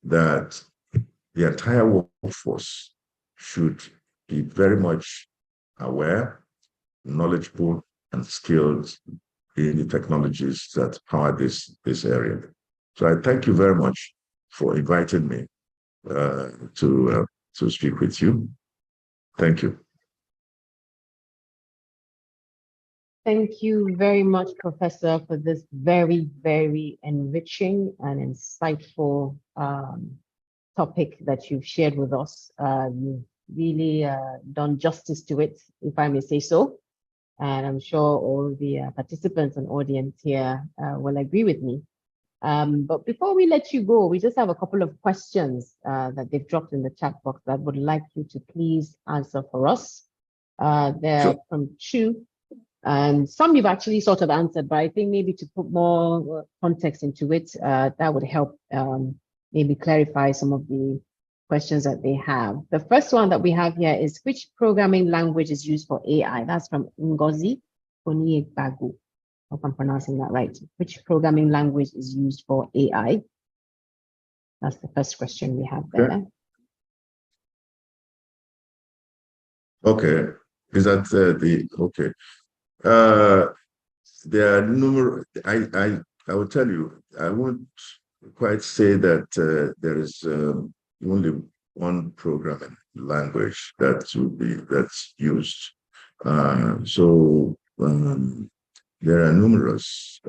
Speaker 5: that the entire workforce should be very much aware, knowledgeable, and skilled in the technologies that power this area. So I thank you very much for inviting me to speak with you. Thank you.
Speaker 2: Thank you very much, Professor, for this very, very enriching and insightful topic that you've shared with us. You've really done justice to it, if I may say so. And I'm sure all the participants and audience here will agree with me. But before we let you go, we just have a couple of questions that they've dropped in the chat box that I would like you to please answer for us. They're from Chu, and some you've actually sort of answered, but I think maybe to put more context into it, that would help maybe clarify some of the questions that they have. The first one that we have here is, which programming language is used for AI? That's from Ngozi Oniegbagu. Hope I'm pronouncing that right. Which programming language is used for AI? That's the first question we have there.
Speaker 5: Okay. Is that okay? There are numerous. I will tell you. I won't quite say that there is only one programming language that's used. There are numerous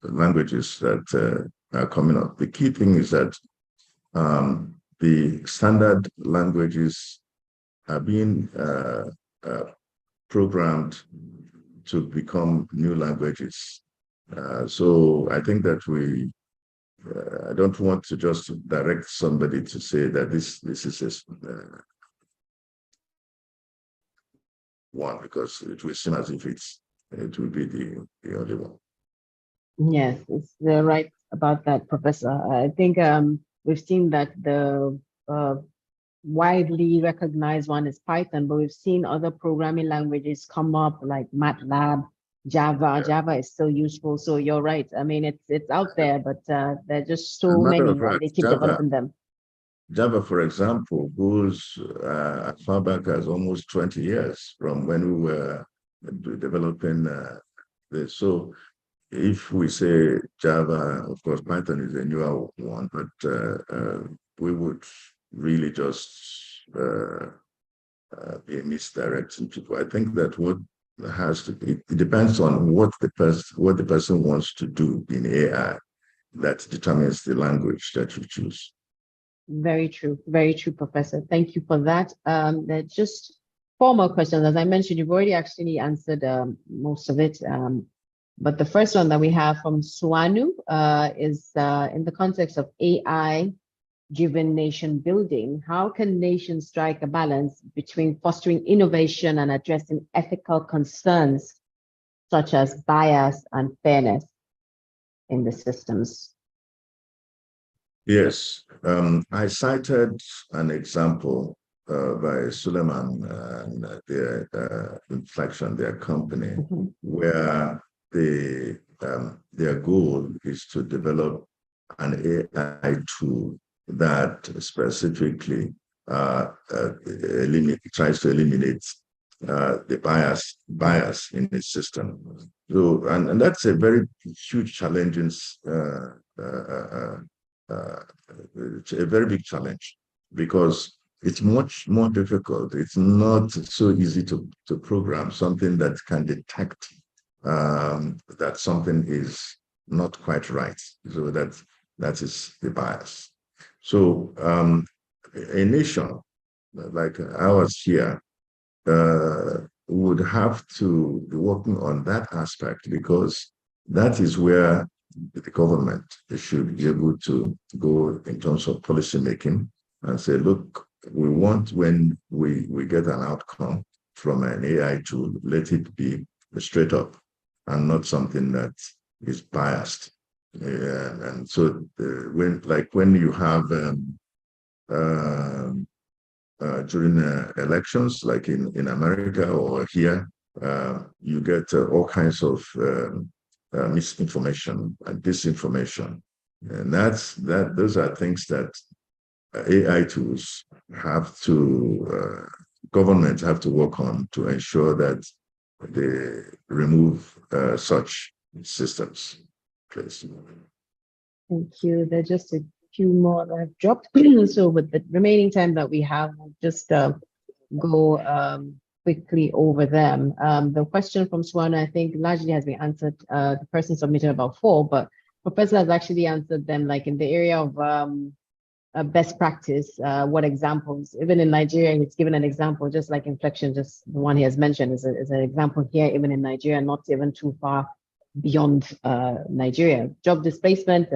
Speaker 5: languages that are coming up. The key thing is that the standard languages are being programmed to become new languages. So I think that I don't want to just direct somebody to say that this is one, because it will seem as if it will be the only one.
Speaker 2: Yes, it's right about that, Professor. I think we've seen that the widely recognized one is Python, but we've seen other programming languages come up like MATLAB, Java. Yeah. Java is still useful. So you're right. I mean, it's out there, but there are just so many, and they keep developing them.
Speaker 5: Java, for example, goes as far back as almost 20 years from when we were developing this. So if we say Java, of course, Python is a newer one, but we would really just be misdirecting people. I think that what has to be, it depends on what the person wants to do in AI that determines the language that you choose.
Speaker 2: Very true, Professor. Thank you for that. There are just 4 more questions. As I mentioned, you've already actually answered most of it. But the first one that we have from Suanu is in the context of AI driven nation building, how can nations strike a balance between fostering innovation and addressing ethical concerns such as bias and fairness in the systems?
Speaker 5: Yes, I cited an example by Suleiman and their Inflection, their company, where their goal is to develop an AI tool that specifically tries to eliminate the bias in the system. So, and that's a very huge challenge. It's a very big challenge because it's much more difficult. It's not so easy to program something that can detect that something is not quite right. So that is the bias. So a nation like ours here would have to be working on that aspect, because that is where the government should be able to go in terms of policy making and say, look, we want, when we get an outcome from an AI tool, let it be straight up and not something that is biased. And so when you have during elections, like in America or here, you get all kinds of misinformation and disinformation, and those are things that AI tools have to governments have to work on to ensure that they remove such systems. Please.
Speaker 2: Thank you. There's just a few more that have dropped. So with the remaining time that we have, we'll just go quickly over them. The question from Swana, I think, largely has been answered. The person submitted about 4, but Professor has actually answered them, like in the area of best practice. What examples? Even in Nigeria, he's given an example, just like Inflection, just the one he has mentioned is an example here, even in Nigeria, not even too far beyond Nigeria. Job displacement,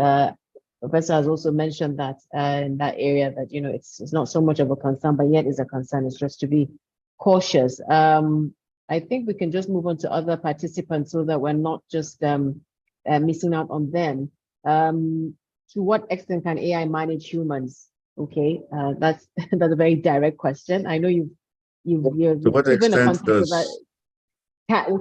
Speaker 2: Professor has also mentioned that in that area that, it's not so much of a concern, but yet is a concern. It's just to be cautious. I think we can just move on to other participants so that we're not just missing out on them. To what extent can AI manage humans? Okay, that's a very direct question. I know you've given a context of that.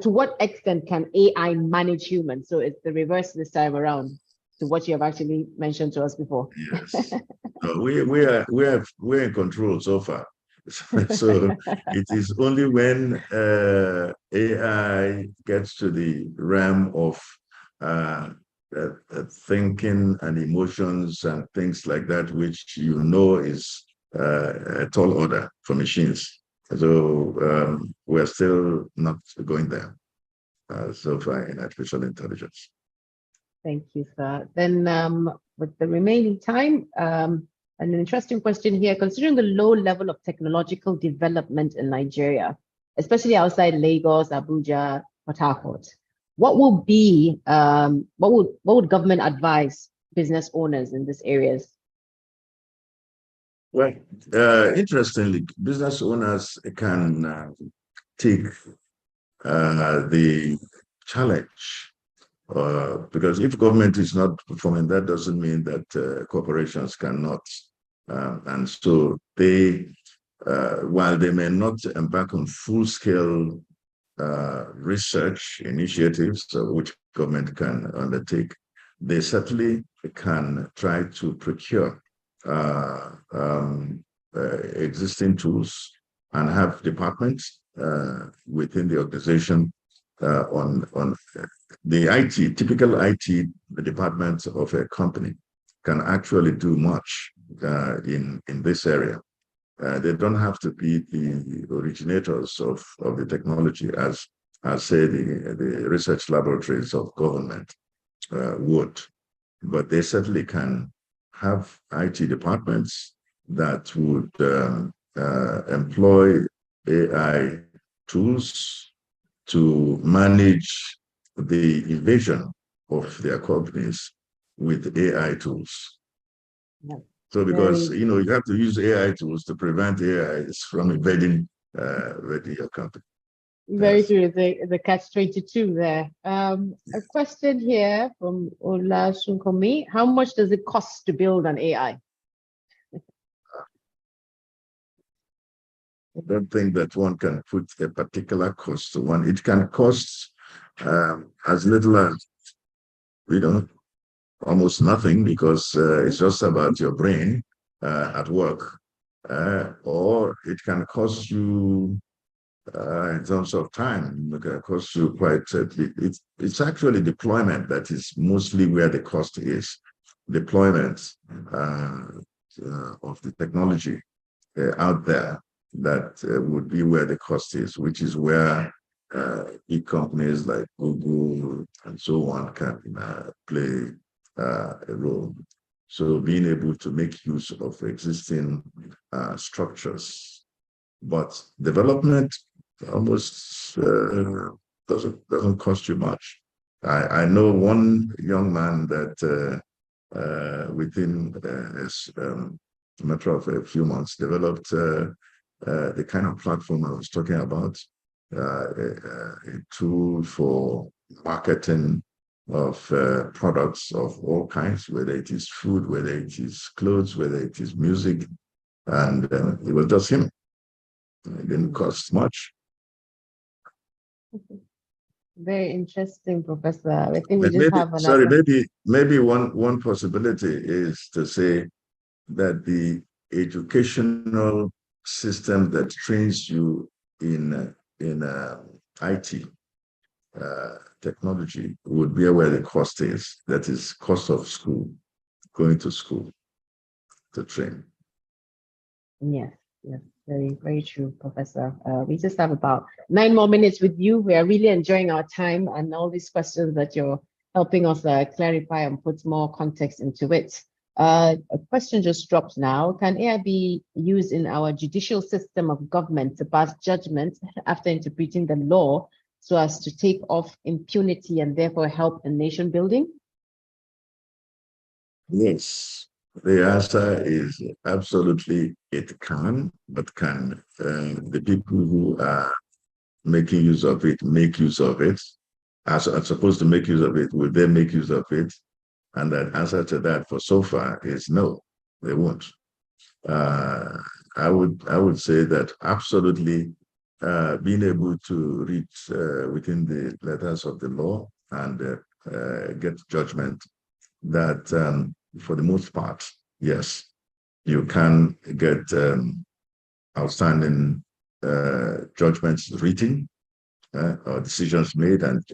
Speaker 2: To what extent can AI manage humans? So it's the reverse this time around to what you have actually mentioned to us before.
Speaker 5: Yes, we're in control so far. So it is only when AI gets to the realm of thinking and emotions and things like that, which is a tall order for machines. So we're still not going there so far in artificial intelligence.
Speaker 2: Thank you, sir. Then with the remaining time, an interesting question here, considering the low level of technological development in Nigeria, especially outside Lagos, Abuja, Port Harcourt, what would government advise business owners in these areas?
Speaker 5: Well, interestingly, business owners can take the challenge, because if government is not performing, that doesn't mean that corporations cannot. And so they, while they may not embark on full-scale research initiatives, which government can undertake, they certainly can try to procure existing tools and have departments within the organization on the IT. Typical IT departments of a company can actually do much in this area. They don't have to be the originators of the technology as say the research laboratories of government would, but they certainly can have IT departments that would employ AI tools to manage the invasion of their companies with AI tools.
Speaker 2: Yeah.
Speaker 5: So because you have to use AI tools to prevent AI from invading your company.
Speaker 2: Very true. The catch-22 there. A question here from Ola Sunkomi. How much does it cost to build an AI?
Speaker 5: I don't think that one can put a particular cost to one. It can cost as little as, almost nothing, because it's just about your brain at work. Or it can cost you, in terms of time, it can cost you quite a bit. It's actually deployment that is mostly where the cost is. Deployment of the technology out there, that would be where the cost is, which is where big companies like Google and so on can play a role. So being able to make use of existing structures, but development almost doesn't cost you much. I know one young man that within a matter of a few months developed the kind of platform I was talking about, a tool for marketing of products of all kinds, whether it is food, whether it is clothes, whether it is music, and it was just him. It didn't cost much.
Speaker 2: Very interesting, Professor. I think we
Speaker 5: But
Speaker 2: just have another.
Speaker 5: maybe one possibility is to say that the educational system that trains you in IT technology would be where the cost is. That is cost of school, going to school to train.
Speaker 2: Yes, yes, very, very true, Professor. We just have about 9 more minutes with you. We are really enjoying our time and all these questions that you're helping us clarify and put more context into it. A question just dropped now. Can AI be used in our judicial system of government to pass judgment after interpreting the law so as to take off impunity and therefore help in nation building?
Speaker 5: Yes. The answer is absolutely it can, but can the people who are making use of it make use of it? As supposed to make use of it, will they make use of it? And the answer to that for so far is no, they won't. I would say that absolutely being able to read within the letters of the law and get judgment that for the most part, yes, you can get outstanding judgments written or decisions made and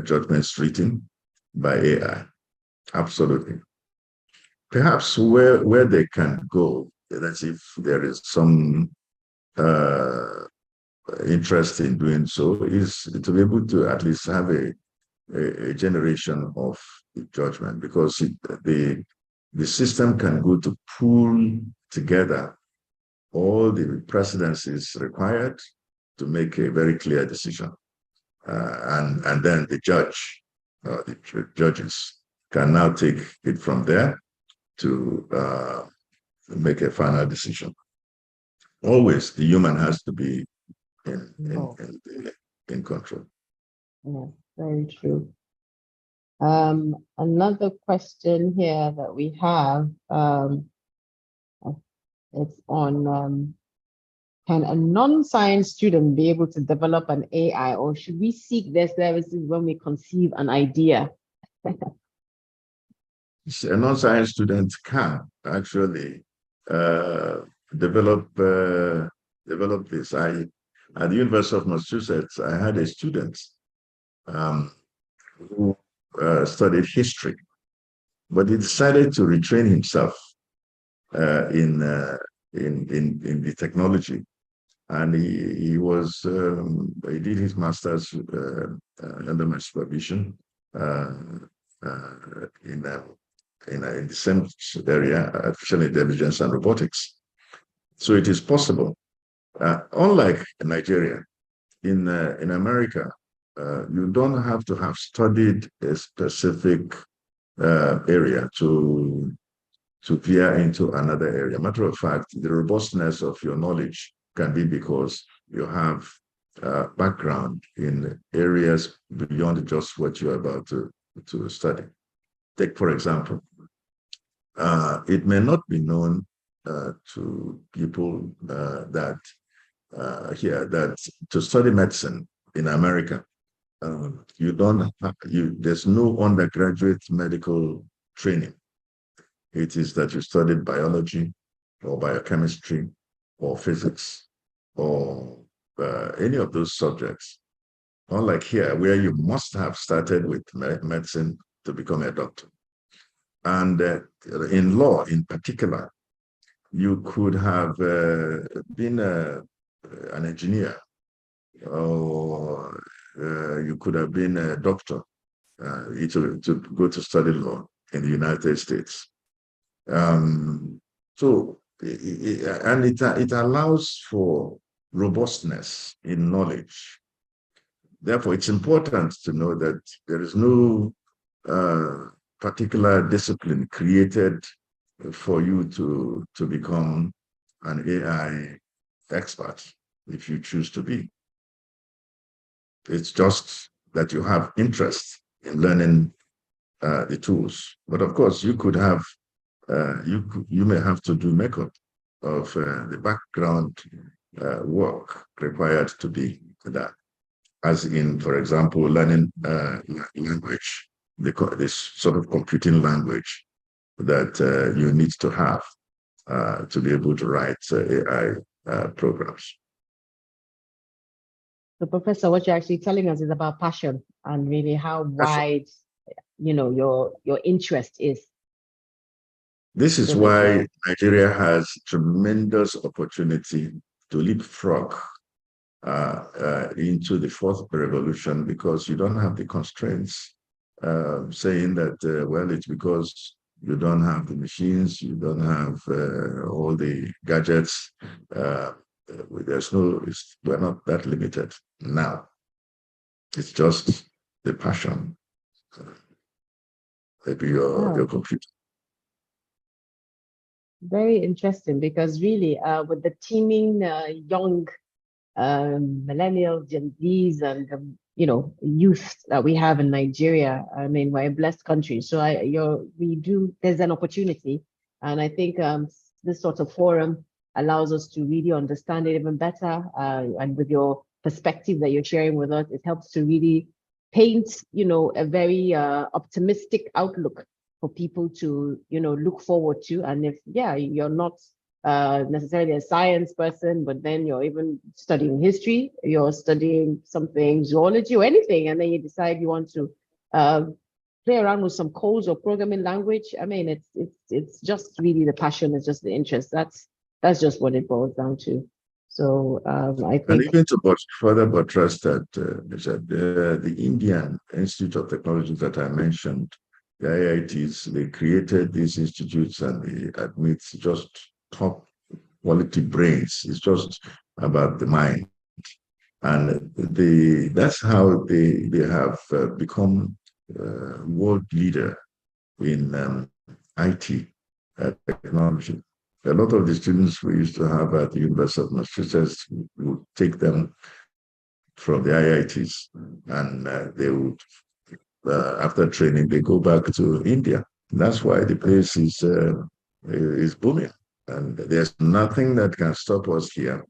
Speaker 5: judgments written by AI. Absolutely. Perhaps where they can go, that's if there is some interest in doing so, is to be able to at least have a generation of judgment, because the system can go to pull together all the precedences required to make a very clear decision. And then the judges can now take it from there to make a final decision. Always the human has to be in control.
Speaker 2: Yeah, very true. Another question here that we have, it's on can a non-science student be able to develop an AI, or should we seek their services when we conceive an idea?
Speaker 5: A non-science student can actually develop this. At the University of Massachusetts, I had a student who studied history, but he decided to retrain himself in the technology, and he did his master's under my supervision in the same area, artificial intelligence and robotics. So it is possible. Unlike Nigeria, in America, you don't have to have studied a specific area to to veer into another area. Matter of fact, the robustness of your knowledge can be because you have background in areas beyond just what you're about to study. Take, for example, it may not be known to people that here that to study medicine in America, there's no undergraduate medical training. It is that you studied biology or biochemistry or physics or any of those subjects. Unlike here, where you must have started with medicine to become a doctor. And in law, in particular, you could have been an engineer, or you could have been a doctor to go to study law in the United States. It allows for robustness in knowledge. Therefore, it's important to know that there is no particular discipline created for you to become an AI expert if you choose to be. It's just that you have interest in learning the tools. But of course, you could have, you may have to do makeup of the background work required to be that. As in, for example, learning language, this sort of computing language that you need to have to be able to write AI programs.
Speaker 2: So, Professor, what you're actually telling us is about passion and really how wide, your interest is.
Speaker 5: This is why Nigeria has tremendous opportunity to leapfrog into the fourth revolution, because you don't have the constraints saying that, well, it's because you don't have the machines, you don't have all the gadgets. We're not that limited now. It's just the passion. Maybe your computer.
Speaker 2: Very interesting, because really with the teeming young millennials, Gen Zs, and youth that we have in Nigeria, I mean, we're a blessed country. So there's an opportunity, and I think this sort of forum allows us to really understand it even better. And with your perspective that you're sharing with us, it helps to really paint, a very optimistic outlook for people to, look forward to. And if, you're not necessarily a science person, but then you're even studying history, you're studying something, zoology or anything, and then you decide you want to play around with some codes or programming language. I mean, it's just really the passion, it's just the interest. That's just what it boils down to. So I think,
Speaker 5: and even to further buttress that, the Indian Institute of Technology that I mentioned, the IITs, they created these institutes and they admit just top quality brains. It's just about the mind, and that's how they have become world leader in IT technology. A lot of the students we used to have at the University of Massachusetts would take them from the IITs, and they would, after training, they go back to India. That's why the place is booming, and there's nothing that can stop us here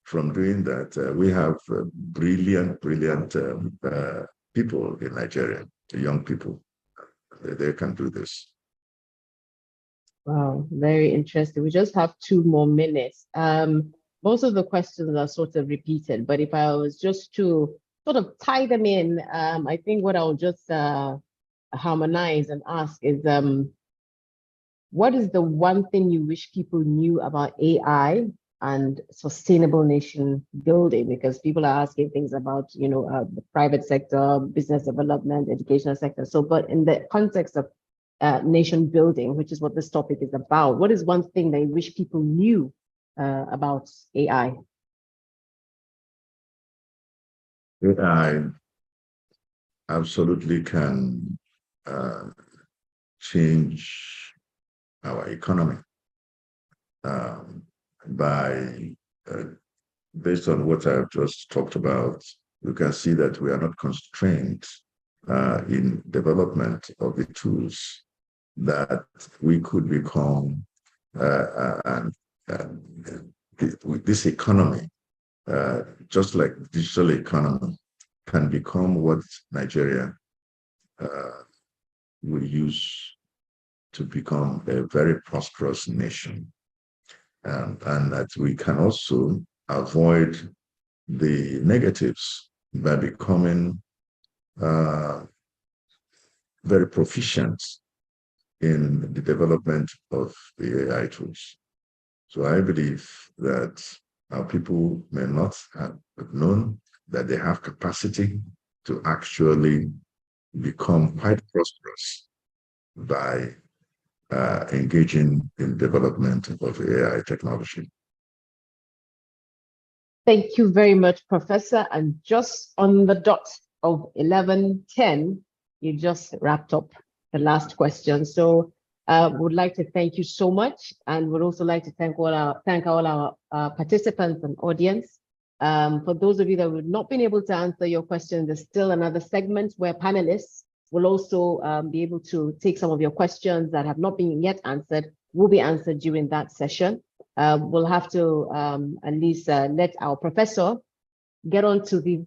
Speaker 5: from doing that. We have brilliant people in Nigeria, young people. They can do this.
Speaker 2: wow, very interesting. We just have 2 more minutes. Most of the questions are sort of repeated, but if I was just to sort of tie them in, I think what I'll just harmonize and ask is, what is the one thing you wish people knew about AI and sustainable nation building? Because people are asking things about, the private sector, business development, educational sector. So, but in the context of nation building, which is what this topic is about, what is one thing that you wish people knew about AI?
Speaker 5: AI absolutely can change our economy. Based on what I've just talked about, you can see that we are not constrained in development of the tools that we could become this economy, just like the digital economy, can become what Nigeria will use to become a very prosperous nation. And that we can also avoid the negatives by becoming very proficient in the development of the AI tools. So I believe that our people may not have known that they have capacity to actually become quite prosperous by engaging in development of AI technology.
Speaker 2: Thank you very much, Professor. And just on the dot of 11:10, you just wrapped up the last question. So would like to thank you so much, and would also like to thank all our participants and audience. For those of you that would not been able to answer your question, there's still another segment where panelists will also be able to take some of your questions that have not been yet answered, will be answered during that session. We'll have to at least let our professor get on to the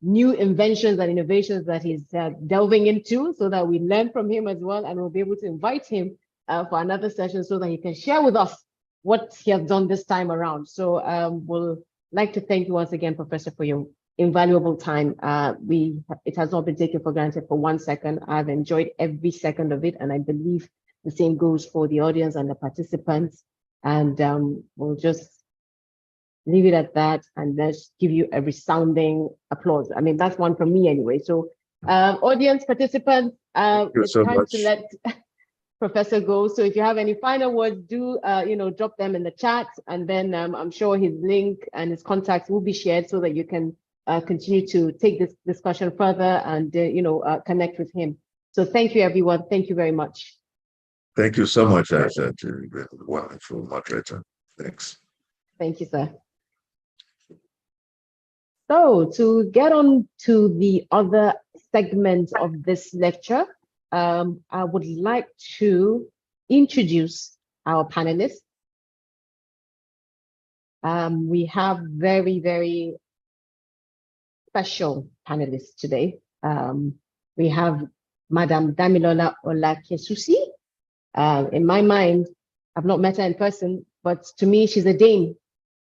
Speaker 2: new inventions and innovations that he's delving into, so that we learn from him as well, and we'll be able to invite him for another session so that he can share with us what he has done this time around. So we'll like to thank you once again, Professor, for your invaluable time. It has not been taken for granted for 1 second. I've enjoyed every second of it, and I believe the same goes for the audience and the participants. And we'll just leave it at that, and let's give you a resounding applause. I mean, that's one from me anyway. So audience participants, it's
Speaker 5: so
Speaker 2: time
Speaker 5: much.
Speaker 2: to let Professor go. So if you have any final words, do drop them in the chat, and then I'm sure his link and his contacts will be shared so that you can continue to take this discussion further and connect with him. So thank you, everyone. Thank you very much.
Speaker 5: Thank you so much, Asha, wonderful moderator. Thanks.
Speaker 2: Thank you, sir. So to get on to the other segment of this lecture, I would like to introduce our panelists. We have very, very special panelists today. We have Madam Damilola Olakesusi. In my mind, I've not met her in person, but to me, she's a dame.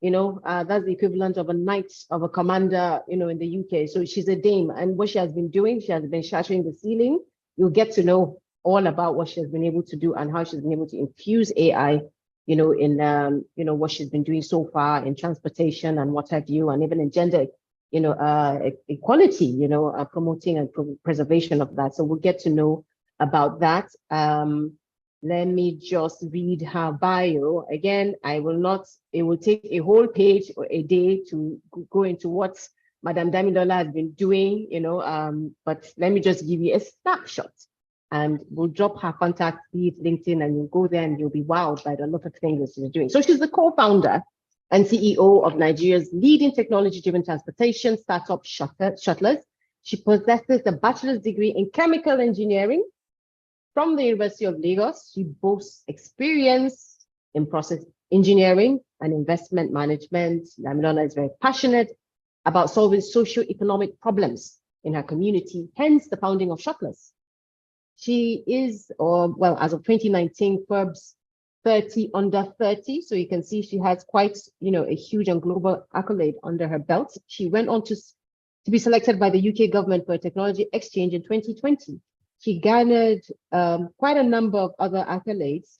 Speaker 2: That's the equivalent of a knight, of a commander, in the UK. So she's a dame, and what she has been doing, she has been shattering the ceiling. You'll get to know all about what she has been able to do and how she's been able to infuse AI, in what she's been doing so far in transportation and what have you, and even in gender, equality, promoting and preservation of that. So we'll get to know about that. Let me just read her bio. Again, it will take a whole page or a day to go into what Madam Damilola has been doing, but let me just give you a snapshot, and we'll drop her contact, be it LinkedIn, and you'll go there and you'll be wowed by the lot of things that she's doing. So she's the co-founder and CEO of Nigeria's leading technology-driven transportation startup Shuttlers. She possesses a bachelor's degree in chemical engineering from the University of Lagos. She boasts experience in process engineering and investment management. Damilola is very passionate about solving socio-economic problems in her community, hence the founding of Shuttlers. She is, as of 2019, Forbes 30 under 30. So you can see she has quite, a huge and global accolade under her belt. She went on to be selected by the UK government for a technology exchange in 2020. She garnered quite a number of other accolades,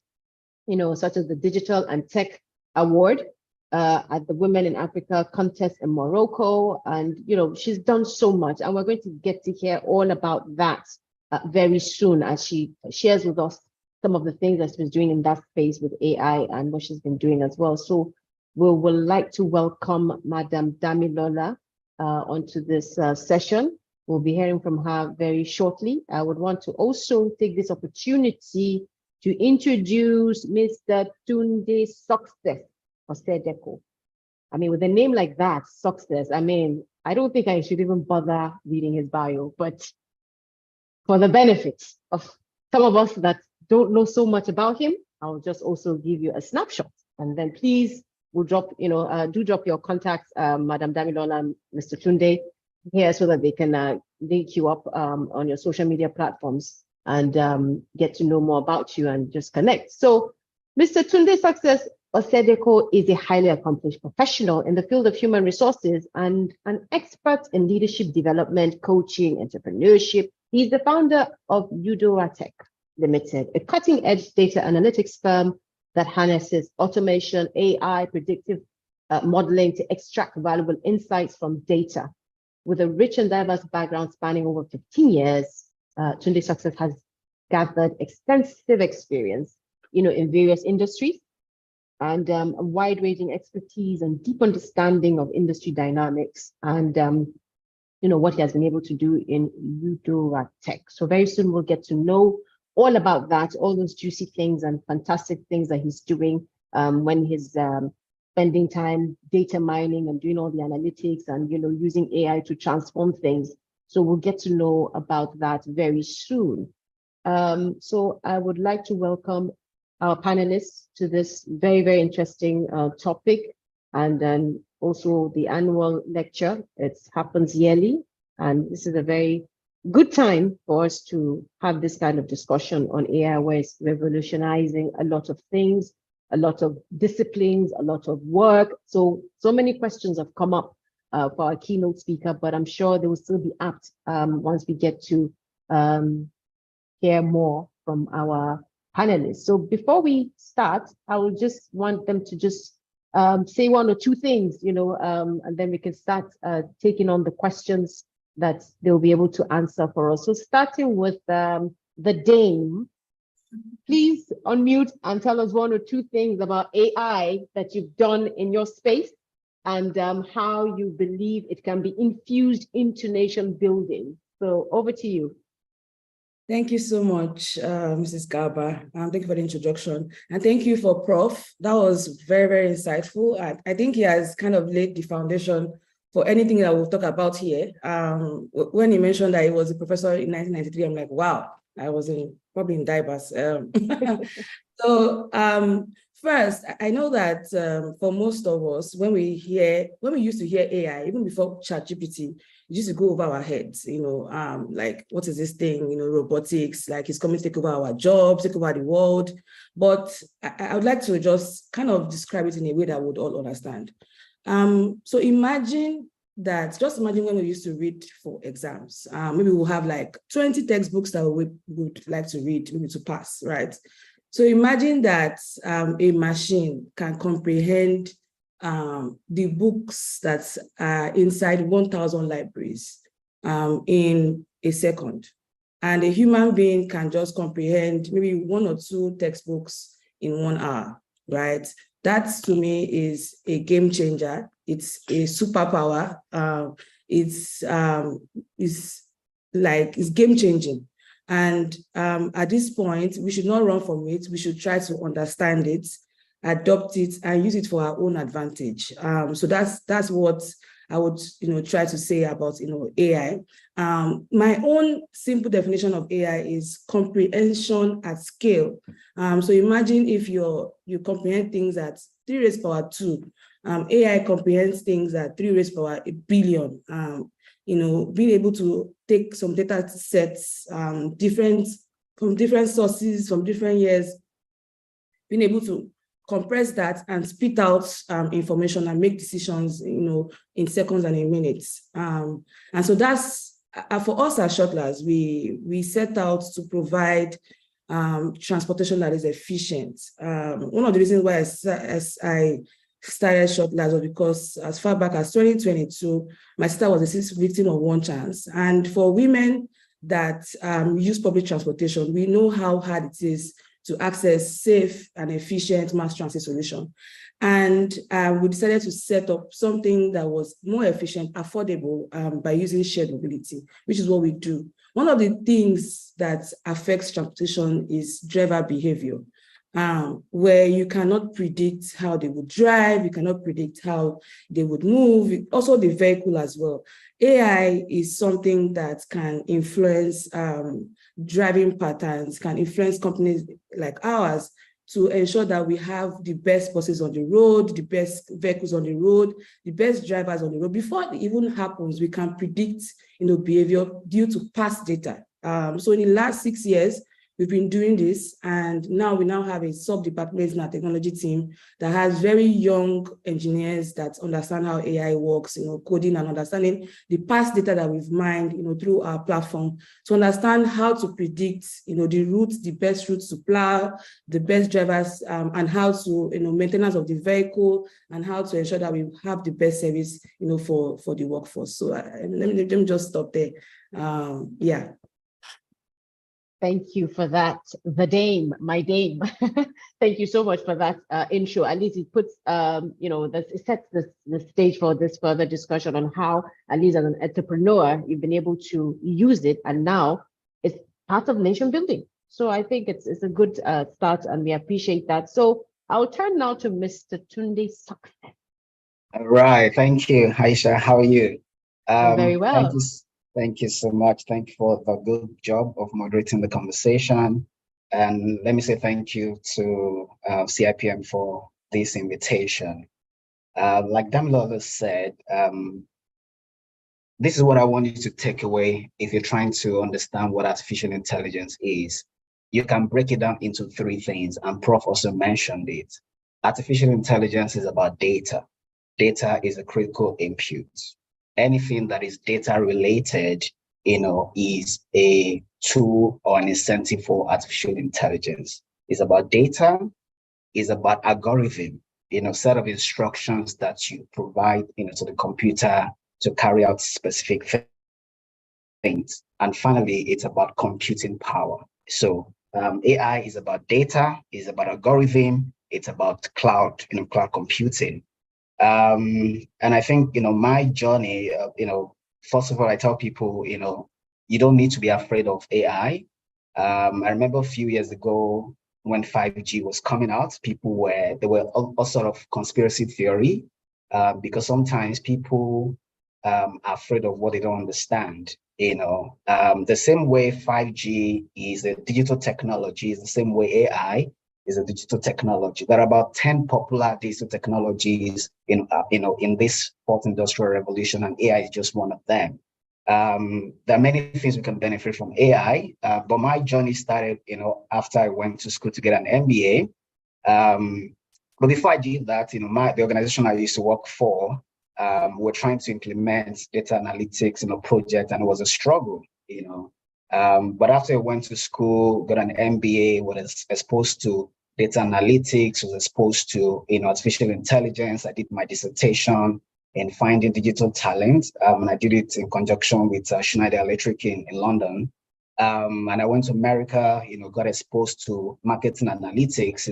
Speaker 2: such as the Digital and Tech Award at the Women in Africa contest in Morocco. And, she's done so much. And we're going to get to hear all about that very soon as she shares with us some of the things that she's doing in that space with AI and what she's been doing as well. So we would like to welcome Madam Damilola onto this session. We'll be hearing from her very shortly. I would want to also take this opportunity to introduce Mr. Tunde Success Osedeko. I mean, with a name like that, Success, I mean, I don't think I should even bother reading his bio, but for the benefit of some of us that don't know so much about him, I'll just also give you a snapshot. And then please, we'll drop, do drop your contacts, Madam Damilola and Mr. Tunde here so that they can link you up on your social media platforms and get to know more about you and just connect. So Mr. Tunde Success Osedeko is a highly accomplished professional in the field of human resources and an expert in leadership development, coaching, entrepreneurship. He's the founder of Udora Limited, a cutting-edge data analytics firm that harnesses automation, AI, predictive modeling to extract valuable insights from data. With a rich and diverse background spanning over 15 years, Tunde Success has gathered extensive experience, in various industries and a wide-ranging expertise and deep understanding of industry dynamics and, what he has been able to do in Udora Tech. So very soon we'll get to know all about that, all those juicy things and fantastic things that he's doing when he's spending time data mining and doing all the analytics and, using AI to transform things. So we'll get to know about that very soon. So I would like to welcome our panelists to this very, very interesting topic. And then also the annual lecture. It happens yearly. And this is a very good time for us to have this kind of discussion on AI, where it's revolutionizing a lot of things, a lot of disciplines, a lot of work. So many questions have come up for our keynote speaker, but I'm sure they will still be apt once we get to hear more from our panelists. So before we start, I will just want them to just say one or two things, and then we can start taking on the questions that they'll be able to answer for us. So starting with the Dame, please unmute and tell us one or two things about AI that you've done in your space and how you believe it can be infused into nation building. So over to you.
Speaker 6: Thank you so much, Mrs. Garba. Thank you for the introduction. And thank you for Prof. That was very, very insightful. I think he has kind of laid the foundation for anything that we'll talk about here. When he mentioned that he was a professor in 1993, I'm like, wow, I was probably in diapers. So first, I know that for most of us, when we used to hear AI, even before ChatGPT, it used to go over our heads, like, what is this thing, robotics, like it's coming to take over our jobs, take over the world. But I would like to just kind of describe it in a way that would all understand. So just imagine when we used to read for exams, maybe we'll have like 20 textbooks that we would like to read, maybe to pass, right? So imagine that a machine can comprehend the books that are inside 1,000 libraries in a second. And a human being can just comprehend maybe 1 or 2 textbooks in 1 hour, right? That to me is a game changer. It's a superpower. It's game changing. And at this point, we should not run from it. We should try to understand it, adopt it, and use it for our own advantage. So that's what I would try to say about AI. My own simple definition of AI is comprehension at scale. So imagine if you comprehend things at 3 raised to power 2. AI comprehends things at 3 raised to power 1 billion. Being able to take some data sets from different sources, from different years, being able to compress that and spit out information and make decisions, in seconds and in minutes. And so that's, for us as shuttlers, we set out to provide transportation that is efficient. One of the reasons why I started shuttlers was because as far back as 2022, my sister was a victim of one chance. And for women that use public transportation, we know how hard it is to access safe and efficient mass transit solution. And we decided to set up something that was more efficient, affordable by using shared mobility, which is what we do. One of the things that affects transportation is driver behavior, where you cannot predict how they would drive, you cannot predict how they would move, also the vehicle as well. AI is something that can influence driving patterns, can influence companies like ours to ensure that we have the best buses on the road, the best vehicles on the road, the best drivers on the road. Before it even happens, we can predict, behavior due to past data. So in the last 6 years, we've been doing this, and now we have a sub-department in our technology team that has very young engineers that understand how AI works, coding and understanding the past data that we've mined, through our platform to understand how to predict, the routes, the best routes to plow, the best drivers, and how to, maintenance of the vehicle, and how to ensure that we have the best service, for the workforce. So let me just stop there. Yeah.
Speaker 2: Thank you for that, my dame. Thank you so much for that intro. At least it puts, it sets the stage for this further discussion on how, at least as an entrepreneur, you've been able to use it, and now it's part of nation building. So I think it's a good start, and we appreciate that. So I'll turn now to Mr. Tunde Success.
Speaker 7: All right, thank you, Aisha. How are you?
Speaker 2: Very well.
Speaker 7: Thank you so much. Thank you for the good job of moderating the conversation. And let me say thank you to CIPM for this invitation. Like Damilala said, this is what I want you to take away if you're trying to understand what artificial intelligence is. You can break it down into 3 things, and Prof also mentioned it. Artificial intelligence is about data. Data is a critical input. Anything that is data related, is a tool or an incentive for artificial intelligence. It's about data, it's about algorithm, set of instructions that you provide, to the computer to carry out specific things. And finally, it's about computing power. So AI is about data, is about algorithm, it's about cloud, cloud computing. And I think, my journey, first of all, I tell people, you don't need to be afraid of AI. I remember a few years ago when 5G was coming out, there were all sort of conspiracy theory, because sometimes people are afraid of what they don't understand. The same way 5G is a digital technology is the same way AI is a digital technology. There are about 10 popular digital technologies in this 4th industrial revolution, and AI is just one of them. There are many things we can benefit from AI, but my journey started, after I went to school to get an MBA. But before I did that, the organization I used to work for, we're trying to implement data analytics, project, and it was a struggle, But after I went to school, got an MBA, was exposed to data analytics, was exposed to artificial intelligence. I did my dissertation in finding digital talent, and I did it in conjunction with Schneider Electric in London. And I went to America, got exposed to marketing analytics.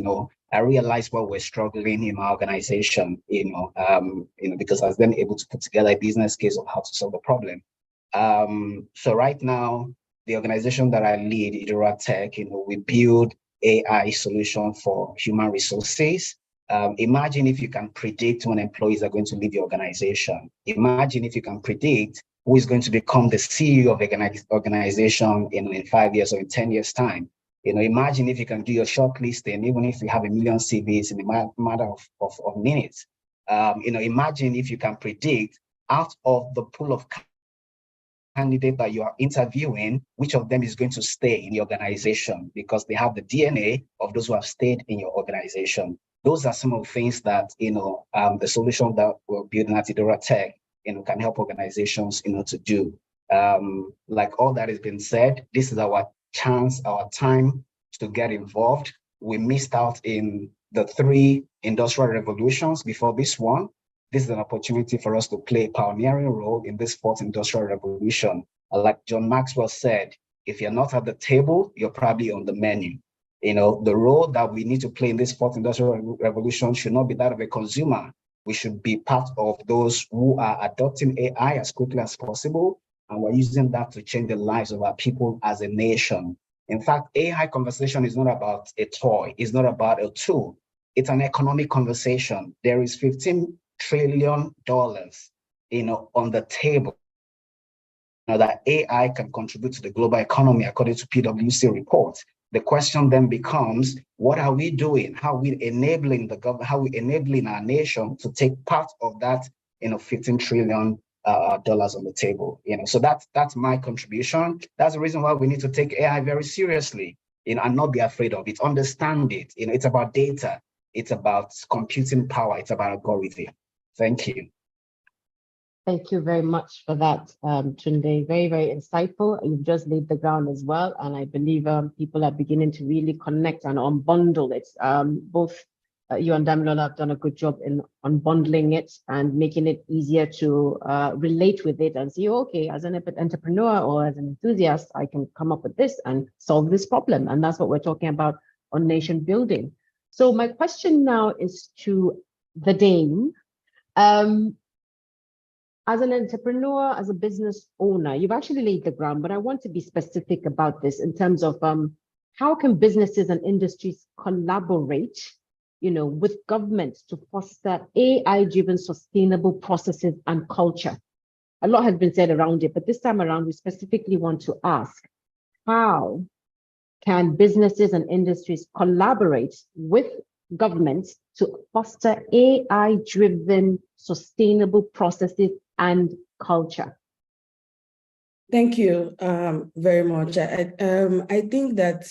Speaker 7: I realized what we're struggling in my organization, because I was then able to put together a business case of how to solve the problem. So right now, the organization that I lead, Idora Tech, we build AI solution for human resources. Imagine if you can predict when employees are going to leave your organization. Imagine if you can predict who is going to become the CEO of the organization in 5 years or in 10 years time. Imagine if you can do your shortlisting, even if you have 1 million CVs in a matter of minutes. Imagine if you can predict out of the pool of candidate that you are interviewing, which of them is going to stay in the organization because they have the DNA of those who have stayed in your organization. Those are some of the things that, the solution that we're building at Idora Tech, can help organizations, to do. Like all that has been said, this is our chance, our time to get involved. We missed out in the 3 industrial revolutions before this one. This is an opportunity for us to play a pioneering role in this 4th industrial revolution. Like John Maxwell said, if you're not at the table, you're probably on the menu. The role that we need to play in this 4th industrial revolution should not be that of a consumer. We should be part of those who are adopting AI as quickly as possible and we're using that to change the lives of our people as a nation. In fact, AI conversation is not about a toy, it's not about a tool, it's an economic conversation. There is $15 trillion, on the table that AI can contribute to the global economy, according to PwC reports. The question then becomes, what are we doing? How are we enabling the government? How are we enabling our nation to take part of that, $15 trillion dollars on the table? So that's my contribution. That's the reason why we need to take AI very seriously, and not be afraid of it. Understand it. It's about data. It's about computing power. It's about algorithm. Thank you.
Speaker 2: Thank you very much for that, Tunde. Very, very insightful. You've just laid the ground as well. And I believe people are beginning to really connect and unbundle it. Both you and Damilola have done a good job in unbundling it and making it easier to relate with it and see, okay, as an entrepreneur or as an enthusiast, I can come up with this and solve this problem. And that's what we're talking about on nation building. So my question now is to the Dame. As an entrepreneur, as a business owner, you've actually laid the ground, but I want to be specific about this in terms of how can businesses and industries collaborate, with governments to foster AI-driven sustainable processes and culture? A lot has been said around it, but this time around, we specifically want to ask, how can businesses and industries collaborate with governments to foster AI-driven sustainable processes and culture?
Speaker 6: Thank you very much. I think that,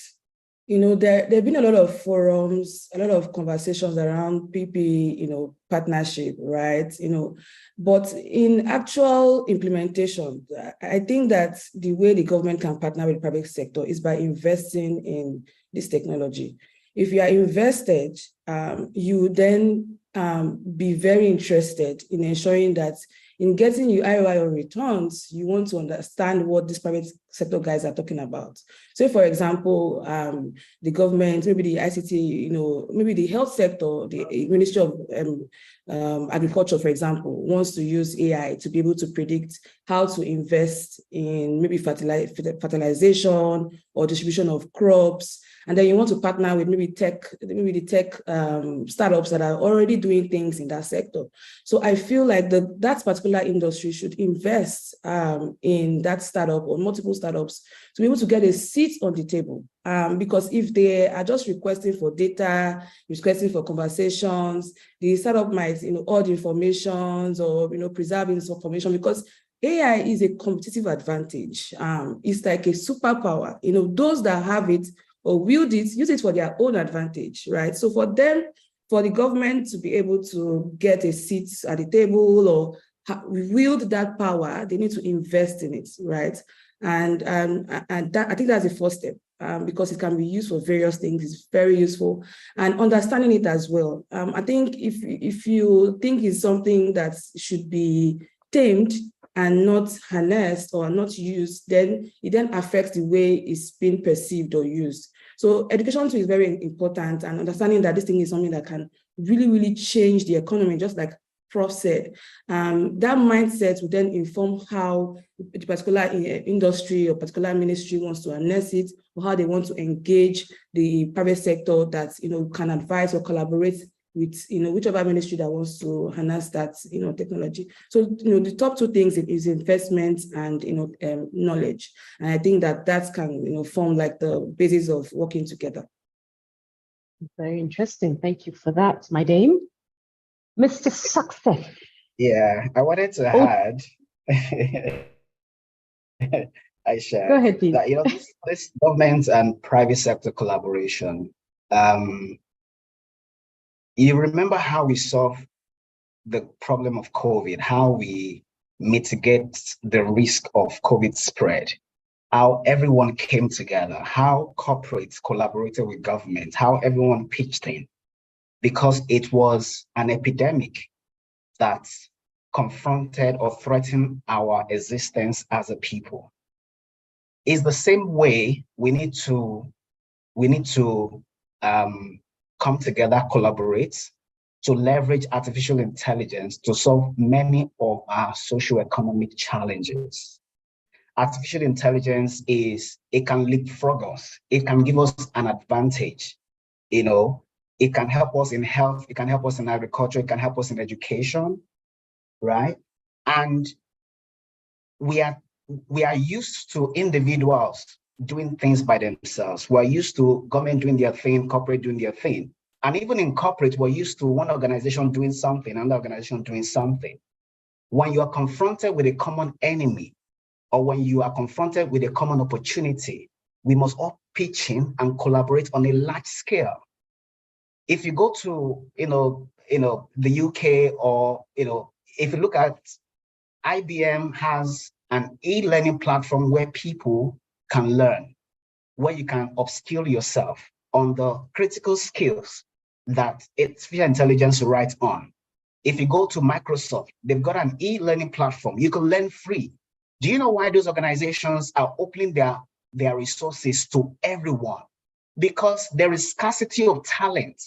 Speaker 6: there have been a lot of forums, a lot of conversations around PP, partnership, right? But in actual implementation, I think that the way the government can partner with the private sector is by investing in this technology. If you are invested, you then be very interested in ensuring that in getting you ROI on returns, you want to understand what these private sector guys are talking about. So, for example, the government, maybe the ICT, maybe the health sector, the Ministry of Agriculture, for example, wants to use AI to be able to predict how to invest in maybe fertilization or distribution of crops. And then you want to partner with maybe the tech startups that are already doing things in that sector. So I feel like that particular industry should invest in that startup or multiple startups to be able to get a seat on the table. Because if they are just requesting for data, requesting for conversations, the startup might, hoard information or, preserve information, because AI is a competitive advantage. It's like a superpower. Those that have it or wield it, use it for their own advantage, right? So for the government to be able to get a seat at the table or wield that power, they need to invest in it, right? And that, I think that's the first step, because it can be used for various things. It's very useful, and understanding it as well. I think if you think it's something that should be tamed and not harnessed or not used, then it then affects the way it's being perceived or used. So education too is very important, and understanding that this thing is something that can really, really change the economy, just like Prof said. That mindset will then inform how the particular industry or particular ministry wants to harness it, or how they want to engage the private sector that can advise or collaborate with whichever ministry that wants to harness that technology. So the top two things is investment and knowledge, and I think that can form like the basis of working together.
Speaker 2: Very interesting. Thank you for that, my Dame. Mr. Success.
Speaker 7: Yeah, I wanted to add. Aisha,
Speaker 2: go ahead, please.
Speaker 7: That, this government and private sector collaboration. You remember how we solved the problem of COVID, how we mitigate the risk of COVID spread, how everyone came together, how corporates collaborated with government, how everyone pitched in, because it was an epidemic that confronted or threatened our existence as a people. It's the same way we need to come together, collaborate, to leverage artificial intelligence to solve many of our socioeconomic challenges. artificial intelligence is it can leapfrog us. It can give us an advantage. You know, it can help us in health. It can help us in agriculture. It can help us in education, right? And we are used to individuals doing things by themselves. We're used to government doing their thing, corporate doing their thing. And even in corporate, we're used to one organization doing something, another organization doing something. When you are confronted with a common enemy, or when you are confronted with a common opportunity, we must all pitch in and collaborate on a large scale. If you go to, the UK, or, if you look at IBM has an e-learning platform where people can learn, where you can upskill yourself on the critical skills that artificial intelligence writes on. If you go to Microsoft, they've got an e-learning platform. You can learn free. Do you know why those organizations are opening their resources to everyone? Because there is scarcity of talent.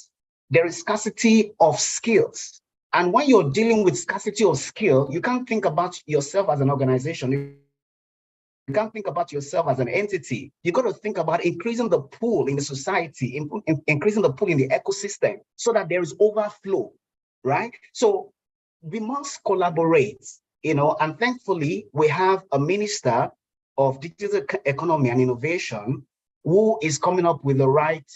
Speaker 7: There is scarcity of skills. And when you're dealing with scarcity of skill, you can't think about yourself as an organization. You can't think about yourself as an entity. You got to think about increasing the pool in the society, increasing the pool in the ecosystem so that there is overflow, right? So we must collaborate, and thankfully we have a minister of digital economy and innovation who is coming up with the right,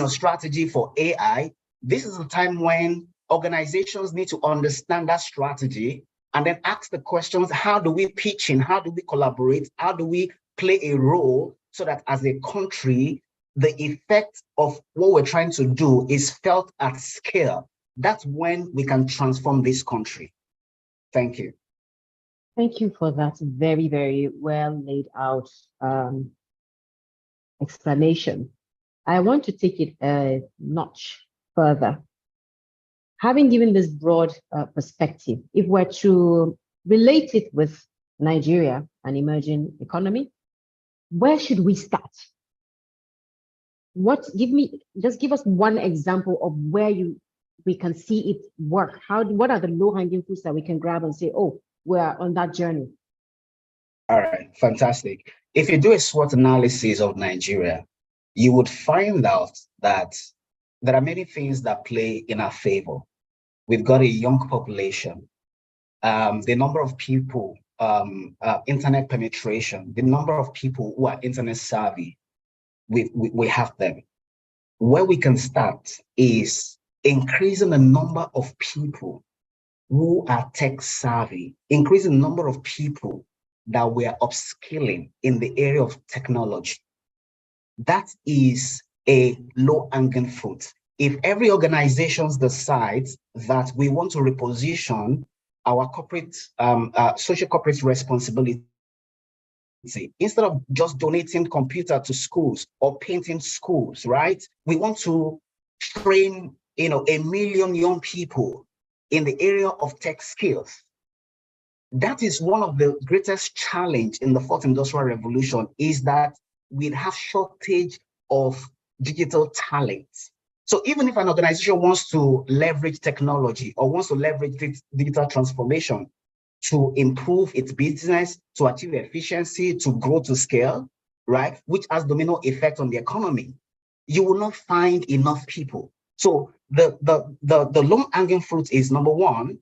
Speaker 7: strategy for AI. This is a time when organizations need to understand that strategy and then ask the questions: how do we pitch in? How do we collaborate? How do we play a role so that as a country, the effect of what we're trying to do is felt at scale? That's when we can transform this country. Thank you.
Speaker 2: Thank you for that very, very well laid out explanation. I want to take it a notch further. Having given this broad perspective, if we're to relate it with Nigeria, an emerging economy, where should we start? Just give us one example of where we can see it work. What are the low-hanging fruits that we can grab and say, oh, we're on that journey?
Speaker 7: All right, fantastic. If you do a SWOT analysis of Nigeria, you would find out that there are many things that play in our favor. We've got a young population. The number of people, internet penetration, the number of people who are internet savvy, we have them. Where we can start is increasing the number of people who are tech savvy, increasing the number of people that we are upskilling in the area of technology. That is a low-hanging fruit. If every organization decides that we want to reposition our corporate, social corporate responsibility, instead of just donating computer to schools or painting schools, right? We want to train, 1 million young people in the area of tech skills. That is one of the greatest challenge in the fourth industrial revolution, is that we have shortage of digital talent. So even if an organization wants to leverage technology or wants to leverage digital transformation to improve its business, to achieve efficiency, to grow to scale, right, which has domino effect on the economy, you will not find enough people. So the long-hanging fruit is, number one,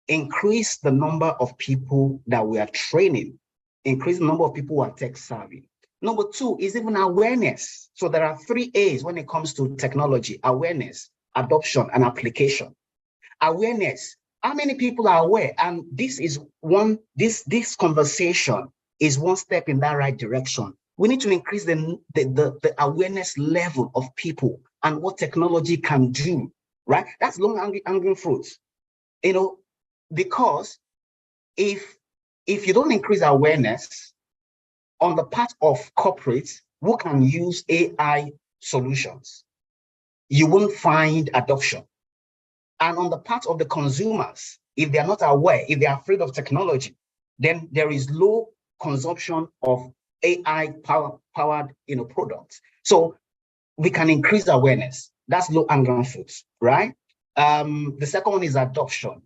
Speaker 7: increase the number of people that we are training, increase the number of people who are tech savvy. Number two is even awareness. So there are 3 A's when it comes to technology: awareness, adoption, and application. Awareness. How many people are aware? And this conversation is one step in that right direction. We need to increase the awareness level of people and what technology can do, right? That's long-hanging fruit. Because if you don't increase awareness on the part of corporates who can use AI solutions, you won't find adoption. And on the part of the consumers, if they are not aware, if they are afraid of technology, then there is low consumption of AI powered products. So we can increase awareness. That's low-hanging fruit, right? The second one is adoption.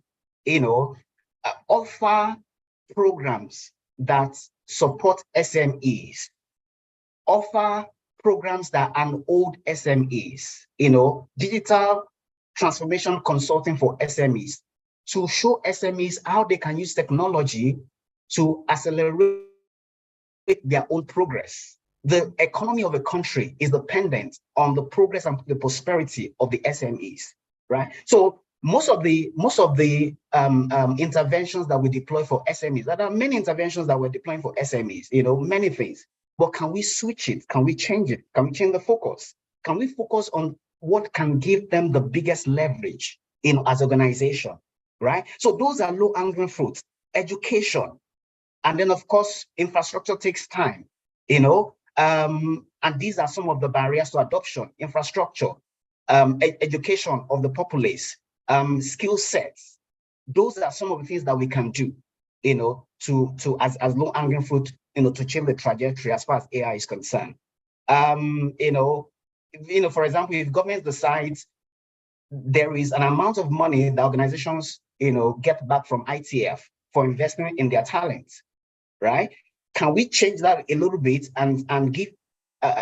Speaker 7: Offer programs that support SMEs, offer programs that are old SMEs, digital transformation consulting for SMEs, to show SMEs how they can use technology to accelerate their own progress. The economy of a country is dependent on the progress and the prosperity of the SMEs, right? So most of the interventions that we deploy for SMEs, there are many interventions that we're deploying for SMEs, many things. But can we switch it? Can we change it? Can we change the focus? Can we focus on what can give them the biggest leverage as organization, right? So those are low-hanging fruits. Education, and then of course infrastructure takes time, and these are some of the barriers to adoption: infrastructure, education of the populace, skill sets. Those are some of the things that we can do, as low-hanging fruit, to change the trajectory as far as AI is concerned. For example, if government decides there is an amount of money that organizations, get back from ITF for investing in their talents, right? Can we change that a little bit and give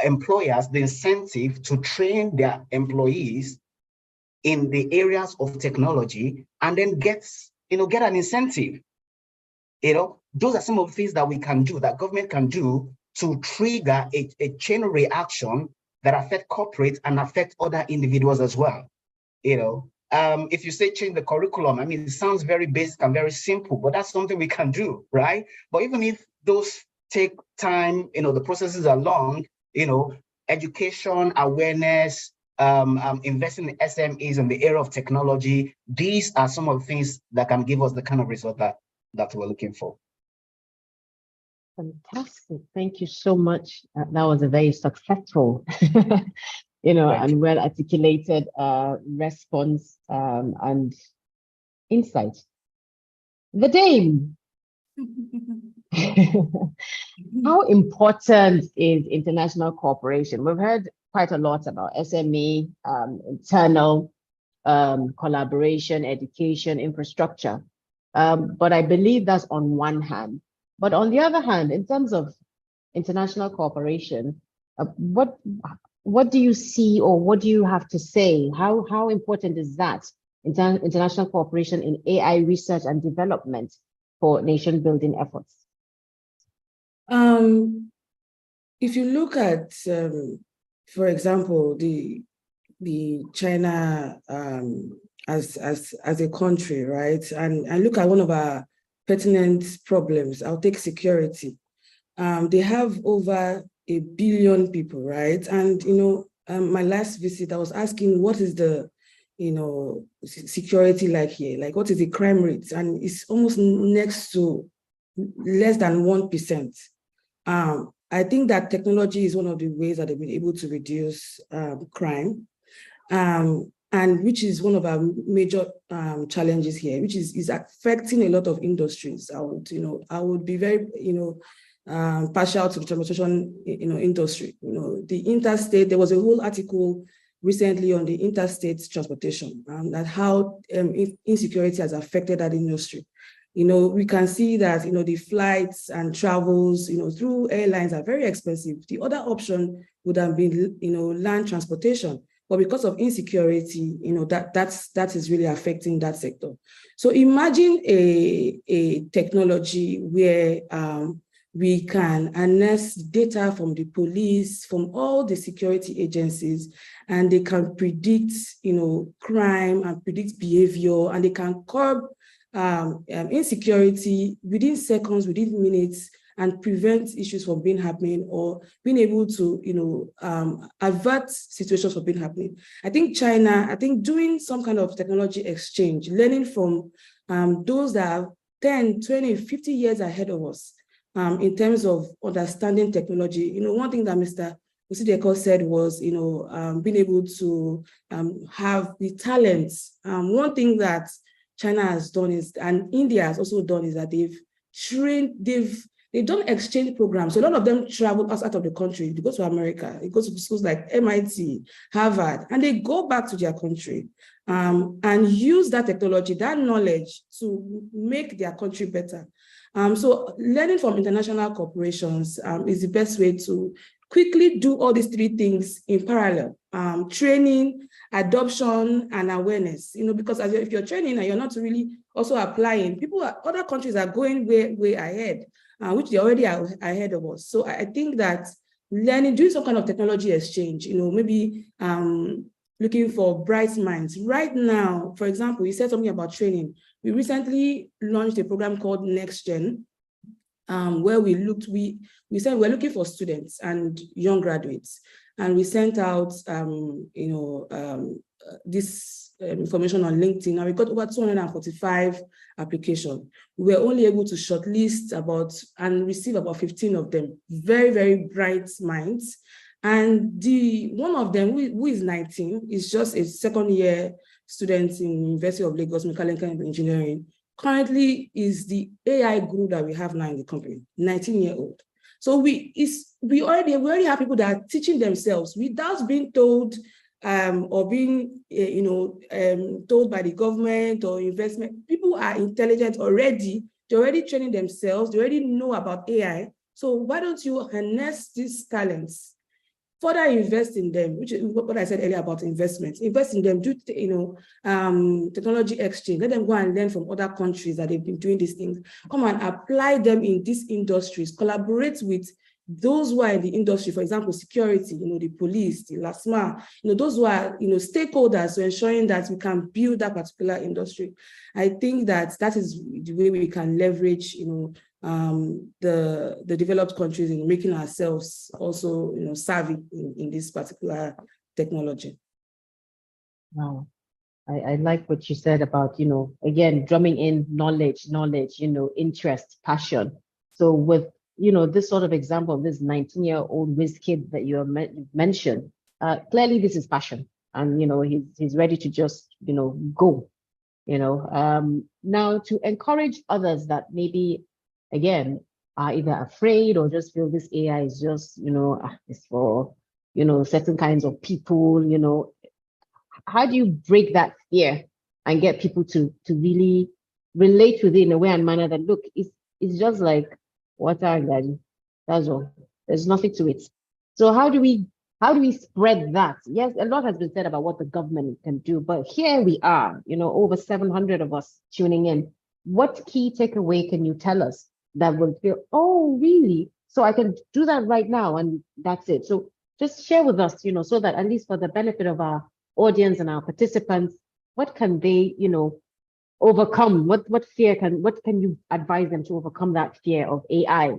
Speaker 7: employers the incentive to train their employees in the areas of technology, and then get an incentive? Those are some of the things that we can do, that government can do, to trigger a chain reaction that affect corporate and affect other individuals as well. If you say change the curriculum, I mean, it sounds very basic and very simple, but that's something we can do, right? But even if those take time, the processes are long, education, awareness, investing in SMEs in the area of technology, these are some of the things that can give us the kind of result that we're looking for.
Speaker 2: Fantastic. Thank you so much. That was a very successful, and well articulated response and insight. The Dame. How important is international cooperation? We've heard quite a lot about SME, internal collaboration, education, infrastructure. But I believe that's on one hand. But on the other hand, in terms of international cooperation, what do you see, or what do you have to say? How important is that, international cooperation in AI research and development for nation building efforts?
Speaker 6: If you look at, for example, the China as a country, right? And look at one of our pertinent problems. I'll take security. They have over 1 billion people, right? And my last visit, I was asking, what is the security like here? Like, what is the crime rate? And it's almost next to less than 1%. I think that technology is one of the ways that they've been able to reduce crime, and which is one of our major challenges here, which is affecting a lot of industries. I would be very, partial to the transportation, industry. The interstate. There was a whole article recently on the interstate transportation, and how insecurity has affected that industry. We can see that, the flights and travels, through airlines are very expensive. The other option would have been, land transportation. But because of insecurity, that is really affecting that sector. So imagine a technology where we can harness data from the police, from all the security agencies, and they can predict, crime and predict behavior, and they can curb insecurity within seconds, within minutes, and prevent issues from being happening, or being able to, avert situations from being happening. I think China, doing some kind of technology exchange, learning from those that are 10, 20, 50 years ahead of us in terms of understanding technology. One thing that Mr. Usideko said was, being able to have the talents. One thing that China has done is, and India has also done, is that they've trained, they've done exchange programs. So a lot of them travel outside of the country. They go to America, they go to schools like MIT, Harvard, and they go back to their country and use that technology, that knowledge, to make their country better. So learning from international corporations is the best way to quickly do all these three things in parallel: training, adoption, and awareness. Because if you're training and you're not really also applying, other countries are going way ahead, which they already are ahead of us. So I think that doing some kind of technology exchange, maybe looking for bright minds. Right now, for example, you said something about training. We recently launched a program called Next Gen, where we said we're looking for students and young graduates, and we sent out this information on LinkedIn, and we got over 245 applications. We were only able to shortlist and receive about 15 of them. Very, very bright minds. And one of them, who is 19, is just a second-year student in University of Lagos, Mechanical Engineering. Currently is the AI guru that we have now in the company, 19-year-old. So we already have people that are teaching themselves without being told or being told by the government or investment. People are intelligent already. They're already training themselves. They already know about AI. So why don't you harness these talents, further invest in them, which is what I said earlier about investments. Invest in them, do technology exchange. Let them go and learn from other countries that they've been doing these things. Come and apply them in these industries. Collaborate with those who are in the industry, for example, security, the police, the LASMA, those who are, stakeholders, so ensuring that we can build that particular industry. I think that is the way we can leverage, the developed countries in making ourselves also, savvy in this particular technology.
Speaker 2: Wow. I like what you said about, again, drumming in knowledge, interest, passion. So with, this sort of example, this 19-year-old whiz kid that you mentioned, clearly this is passion, and, he's ready to just, go, now to encourage others that maybe, again, are either afraid or just feel this AI is just, it's for, certain kinds of people, how do you break that fear and get people to really relate with it in a way and manner that, look, it's just like water and garden. That's all. There's nothing to it. So how do we spread that? Yes, a lot has been said about what the government can do, but here we are, over 700 of us tuning in. What key takeaway can you tell us that will feel, oh, really? So I can do that right now, and that's it. So just share with us, so that at least for the benefit of our audience and our participants, what can they, overcome? What can you advise them to overcome that fear of AI,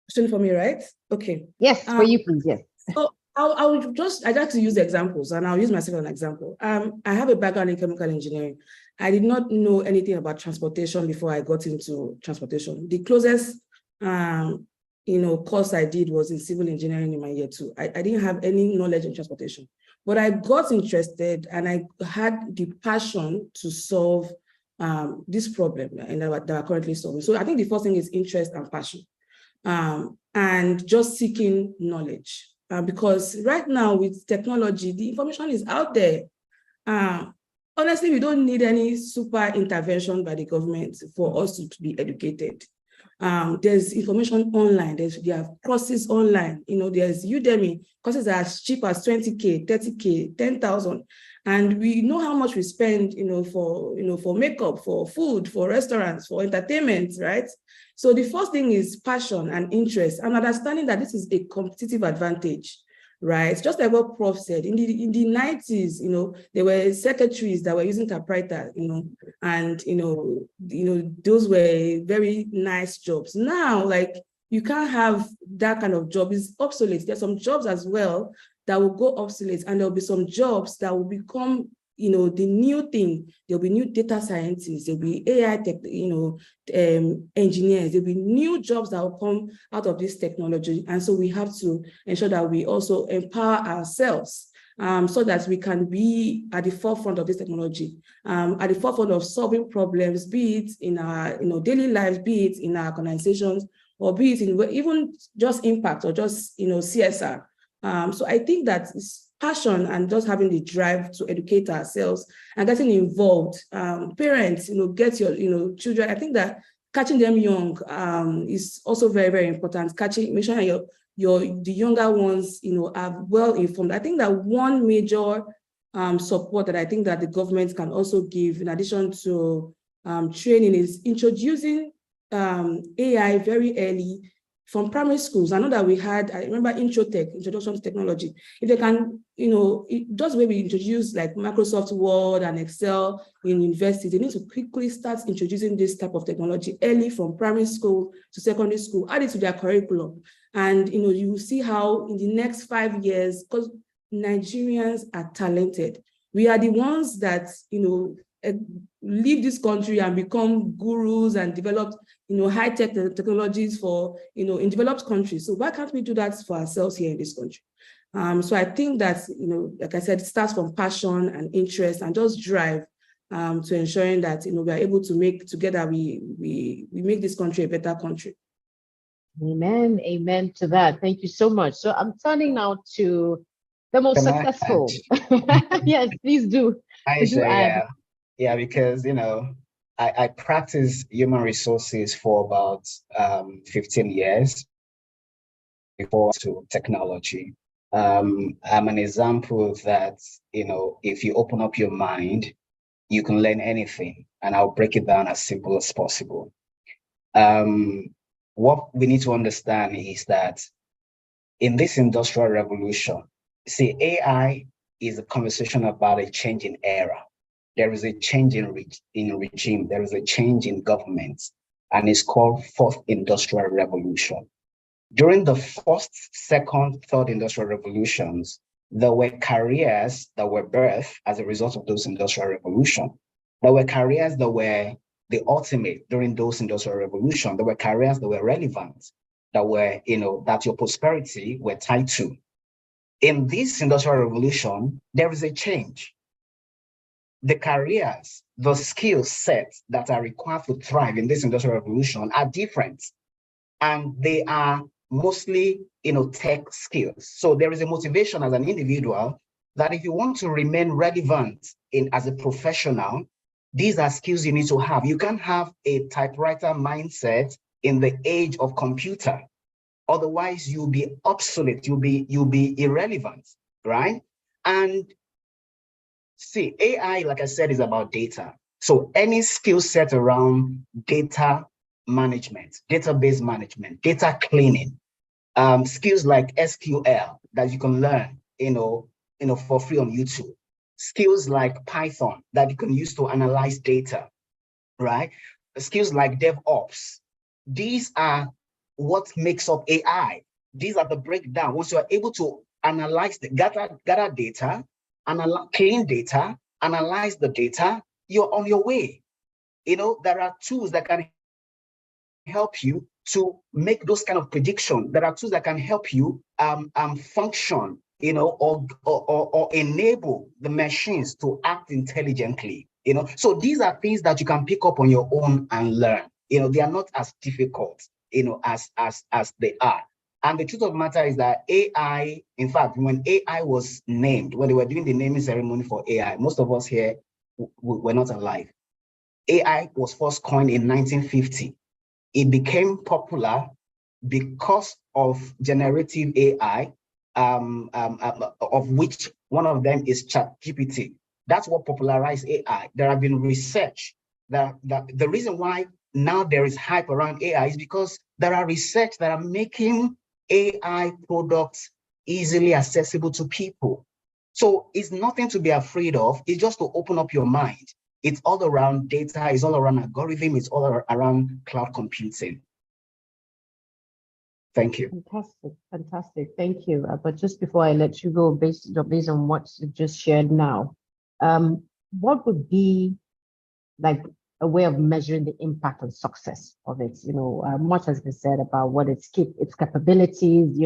Speaker 6: Question for me, right? Okay.
Speaker 2: Yes, for you, please, yes.
Speaker 6: So I'd like to use examples, and I'll use myself as an example. I have a background in chemical engineering. I did not know anything about transportation before I got into transportation. The closest, course I did was in civil engineering in my year 2. I didn't have any knowledge in transportation, but I got interested and I had the passion to solve this problem and that are currently solving. So I think the first thing is interest and passion, and just seeking knowledge. Because right now with technology, the information is out there. Honestly, we don't need any super intervention by the government for us to be educated. There's information online, there are courses online, there's Udemy, courses are as cheap as 20K, 30K, 10,000. And we know how much we spend, for makeup, for food, for restaurants, for entertainment, right? So the first thing is passion and interest and understanding that this is a competitive advantage, right? Just like what Prof said, in the 90s, there were secretaries that were using typewriter, and, those were very nice jobs. Now, like, you can't have that kind of job. It's obsolete. There's some jobs as well that will go obsolete, and there'll be some jobs that will become, the new thing. There'll be new data scientists, there'll be AI tech, engineers, there'll be new jobs that will come out of this technology. And so we have to ensure that we also empower ourselves so that we can be at the forefront of this technology, at the forefront of solving problems, be it in our daily lives, be it in our organizations, or be it in even just impact or just CSR. So I think that it's passion and just having the drive to educate ourselves and getting involved. Parents, get your, children. I think that catching them young is also very, very important. Make sure that the younger ones, are well informed. I think that one major support that I think that the government can also give, in addition to training, is introducing AI very early from primary schools. I know that I remember Introduction to Technology. If they can, just the way we introduce like Microsoft Word and Excel in universities, they need to quickly start introducing this type of technology early from primary school to secondary school, add it to their curriculum. And, you will see how in the next 5 years, because Nigerians are talented. We are the ones that, leave this country and become gurus and develop, high-tech technologies for, in developed countries. So why can't we do that for ourselves here in this country? So I think that, like I said, it starts from passion and interest and just drive to ensuring that, we are able to make together, we make this country a better country.
Speaker 2: Amen. Amen to that. Thank you so much. So I'm turning now to the most successful. Yes, please do.
Speaker 7: Yeah, because, I practice human resources for about 15 years before to technology. I'm an example that, if you open up your mind, you can learn anything. And I'll break it down as simple as possible. What we need to understand is that in this industrial revolution, see, AI is a conversation about a change in era. There is a change in regime. There is a change in government, and it's called Fourth Industrial Revolution. During the first, second, third industrial revolutions, there were careers that were birthed as a result of those industrial revolutions. There were careers that were the ultimate during those industrial revolutions. There were careers that were relevant, that were, that your prosperity were tied to. In this industrial revolution, there is a change. The careers, the skill sets that are required to thrive in this industrial revolution are different. And they are mostly, tech skills. So there is a motivation as an individual that if you want to remain relevant as a professional, these are skills you need to have. You can't have a typewriter mindset in the age of computer. Otherwise, you'll be obsolete, you'll be irrelevant, right? And see, AI, like I said, is about data. So any skill set around data management, database management, data cleaning, skills like SQL that you can learn, for free on YouTube, skills like Python that you can use to analyze data, right? Skills like DevOps. These are what makes up AI. These are the breakdown. Once you are able to analyze gather data, clean data, analyze the data, you're on your way. There are tools that can help you to make those kind of predictions. There are tools that can help you function, or enable the machines to act intelligently. So these are things that you can pick up on your own and learn. They are not as difficult, as they are. And the truth of the matter is that AI, in fact, when AI was named, when they were doing the naming ceremony for AI, most of us here were not alive. AI was first coined in 1950. It became popular because of generative AI, of which one of them is ChatGPT. That's what popularized AI. There have been research that the reason why now there is hype around AI is because there are research that are making AI products easily accessible to people. So it's nothing to be afraid of. It's just to open up your mind. It's all around data. It's all around algorithm. It's all around cloud computing. Thank you.
Speaker 2: Fantastic. Thank you. But just before I let you go, based on what you just shared now, what would be like a way of measuring the impact and success of it? Much has been said about what its capabilities,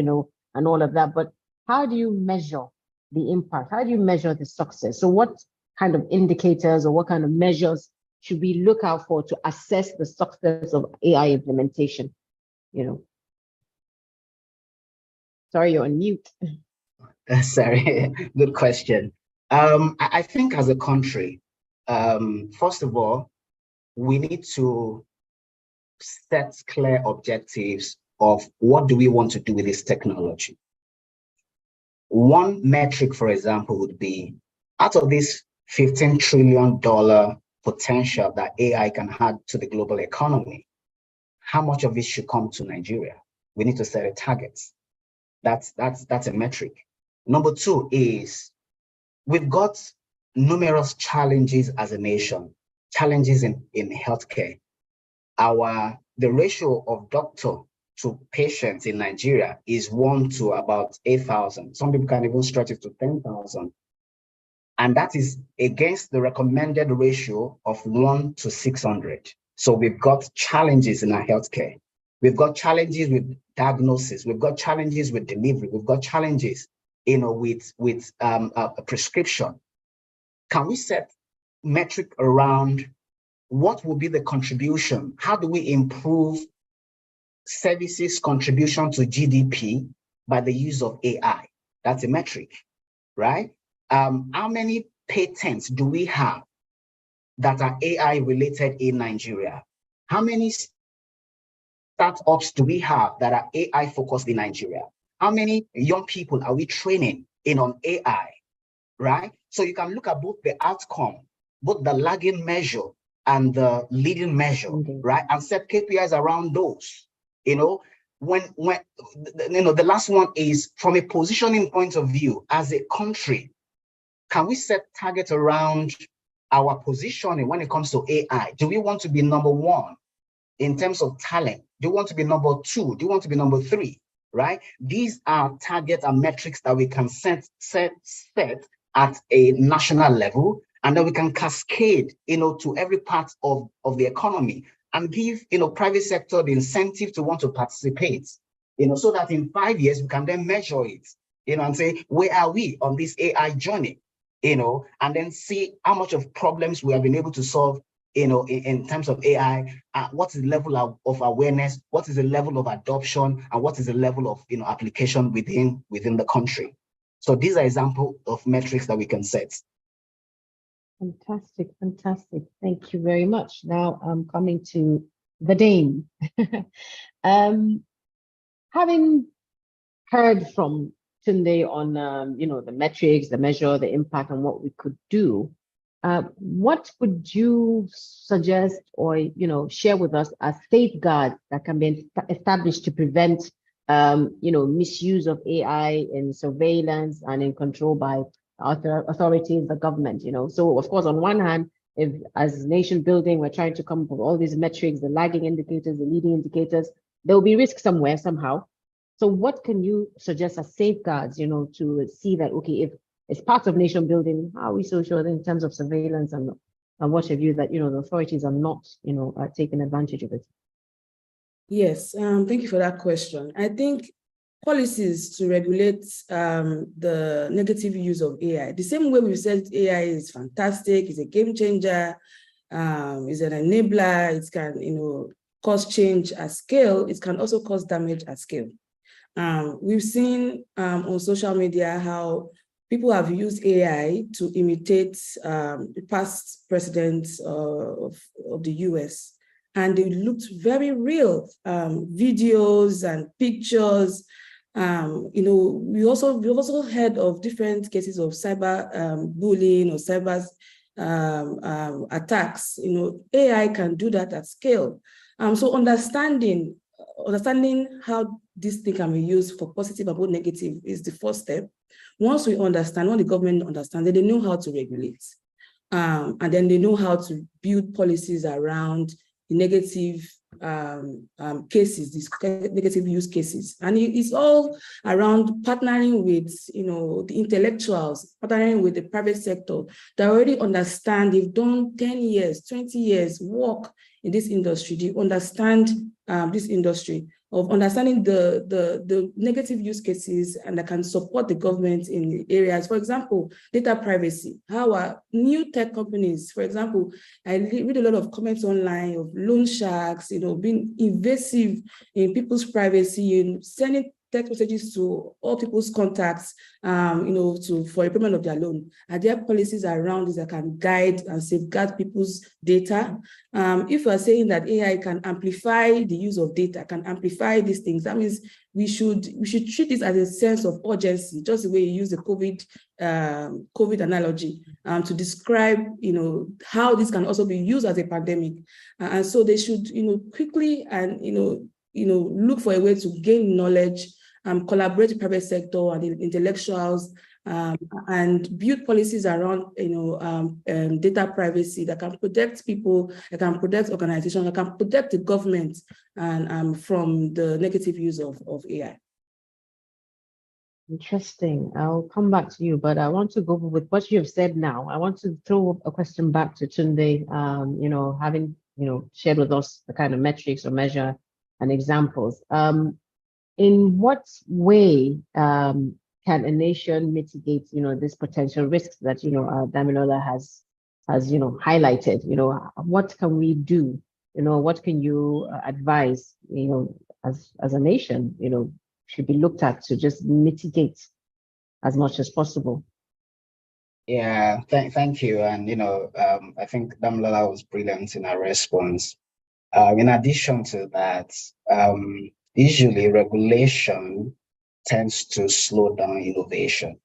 Speaker 2: and all of that. But how do you measure the impact? How do you measure the success? So what kind of indicators or what kind of measures should we look out for to assess the success of AI implementation? Sorry, you're on mute.
Speaker 7: Sorry, good question. I think as a country, first of all, we need to set clear objectives of what do we want to do with this technology. One metric, for example, would be out of this $15 trillion potential that AI can add to the global economy, how much of it should come to Nigeria? We need to set a target. That's a metric. Number two is we've got numerous challenges as a nation, challenges in healthcare. The ratio of doctor to patients in Nigeria is 1 to about 8,000. Some people can even stretch it to 10,000. And that is against the recommended ratio of 1 to 600. So we've got challenges in our healthcare. We've got challenges with diagnosis. We've got challenges with delivery. We've got challenges, with a prescription. Can we set metric around what will be the contribution? How do we improve services contribution to GDP by the use of AI? That's a metric, right? How many patents do we have that are AI related in Nigeria? How many startups do we have that are AI focused in Nigeria? How many young people are we training on AI, right? So you can look at both the outcome, both the lagging measure and the leading measure, right? And set KPIs around those. When the last one is from a positioning point of view as a country, can we set targets around our positioning when it comes to AI? Do we want to be number one in terms of talent? Do you want to be number two? Do you want to be number three? Right? These are targets and metrics that we can set at a national level, and then we can cascade, to every part of the economy and give, private sector the incentive to want to participate, so that in 5 years we can then measure it, and say, where are we on this AI journey, and then see how much of problems we have been able to solve, in terms of AI, what is the level of awareness, what is the level of adoption, and what is the level of, application within the country. So these are examples of metrics that we can set.
Speaker 2: Fantastic, fantastic. Thank you very much. Now I'm coming to the Dame. Having heard from Tunde on, the metrics, the measure, the impact, and what we could do, what would you suggest or, share with us as safeguards that can be established to prevent, misuse of AI in surveillance and in control by authorities, the government, So of course, on one hand, if as nation building, we're trying to come up with all these metrics, the lagging indicators, the leading indicators, there will be risk somewhere, somehow. So what can you suggest as safeguards, to see that, okay, if it's part of nation building, how are we so sure in terms of surveillance and what have you, that, the authorities are not, taking advantage of it?
Speaker 6: Yes, thank you for that question. I think policies to regulate the negative use of AI, the same way we said AI is fantastic, is a game changer, is an enabler, it can, cause change at scale, it can also cause damage at scale. We've seen on social media how people have used AI to imitate the past presidents of the US, and they looked very real, videos and pictures. We've also heard of different cases of cyber bullying or cyber attacks. AI can do that at scale. So understanding how this thing can be used for positive and negative is the first step. Once we understand, when the government understands, then they know how to regulate. And then they know how to build policies around the negative cases, these negative use cases. And it's all around partnering with, the intellectuals, partnering with the private sector that already understand, they've done 10 years, 20 years work in this industry. They understand this industry of understanding the negative use cases, and that can support the government in areas. For example, data privacy. How are new tech companies, for example, I read a lot of comments online of loan sharks, being invasive in people's privacy and sending text messages to all people's contacts, for repayment of their loan? Are there policies around this that can guide and safeguard people's data? If we are saying that AI can amplify the use of data, can amplify these things, that means we should treat this as a sense of urgency, just the way you use the COVID analogy to describe, how this can also be used as a pandemic. And so they should, quickly and, look for a way to gain knowledge, collaborate with the private sector and the intellectuals, and build policies around, data privacy that can protect people, that can protect organizations, that can protect the government and from the negative use of AI.
Speaker 2: Interesting. I'll come back to you, but I want to go with what you have said now. I want to throw a question back to Tunde, having, shared with us the kind of metrics or measure and examples. In what way can a nation mitigate, this potential risks that, Damilola has highlighted? What can we do? What can you advise, as a nation, should be looked at to just mitigate as much as possible?
Speaker 7: Yeah, thank you. And, I think Damilola was brilliant in her response. In addition to that, usually regulation tends to slow down innovation.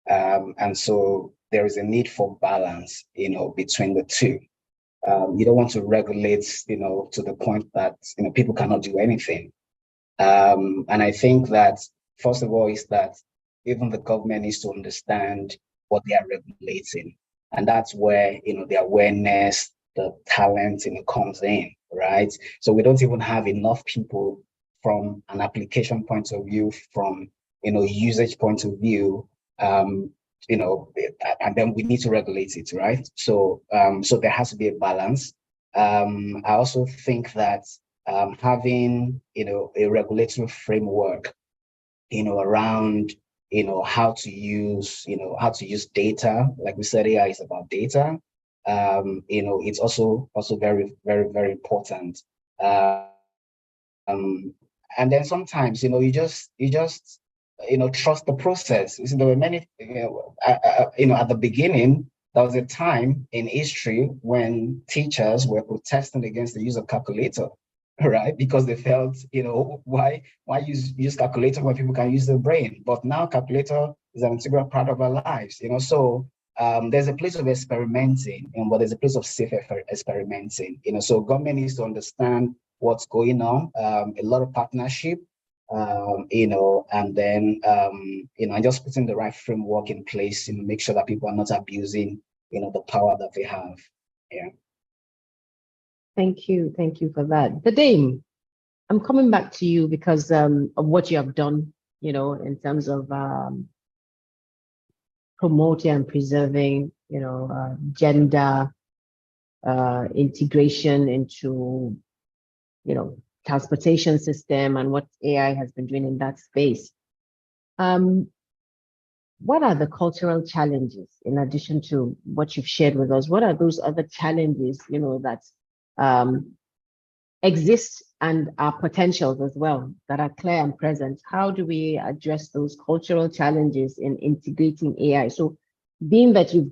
Speaker 7: And so there is a need for balance, between the two. You don't want to regulate, to the point that, people cannot do anything. And I think that, first of all, is that even the government needs to understand what they are regulating. And that's where, the awareness, the talent, comes in, right? So we don't even have enough people from an application point of view, from, usage point of view, and then we need to regulate it, right? So, so there has to be a balance. I also think that having, a regulatory framework, around, how to use data. Like we said, AI is about data. It's also very, very, very important. And then sometimes, you just trust the process. There were many, at the beginning, there was a time in history when teachers were protesting against the use of calculator, right? Because they felt, why use calculator when people can use their brain? But now calculator is an integral part of our lives, So there's a place of experimenting, but there's a place of safe experimenting, So government needs to understand what's going on, a lot of partnership, and then, and just putting the right framework in place, make sure that people are not abusing, the power that they have. Yeah.
Speaker 2: Thank you for that. The Dame, I'm coming back to you because of what you have done, in terms of promoting and preserving, gender integration into, transportation system and what AI has been doing in that space. What are the cultural challenges, in addition to what you've shared with us? What are those other challenges, that exist and are potentials as well, that are clear and present? How do we address those cultural challenges in integrating AI? So being that you've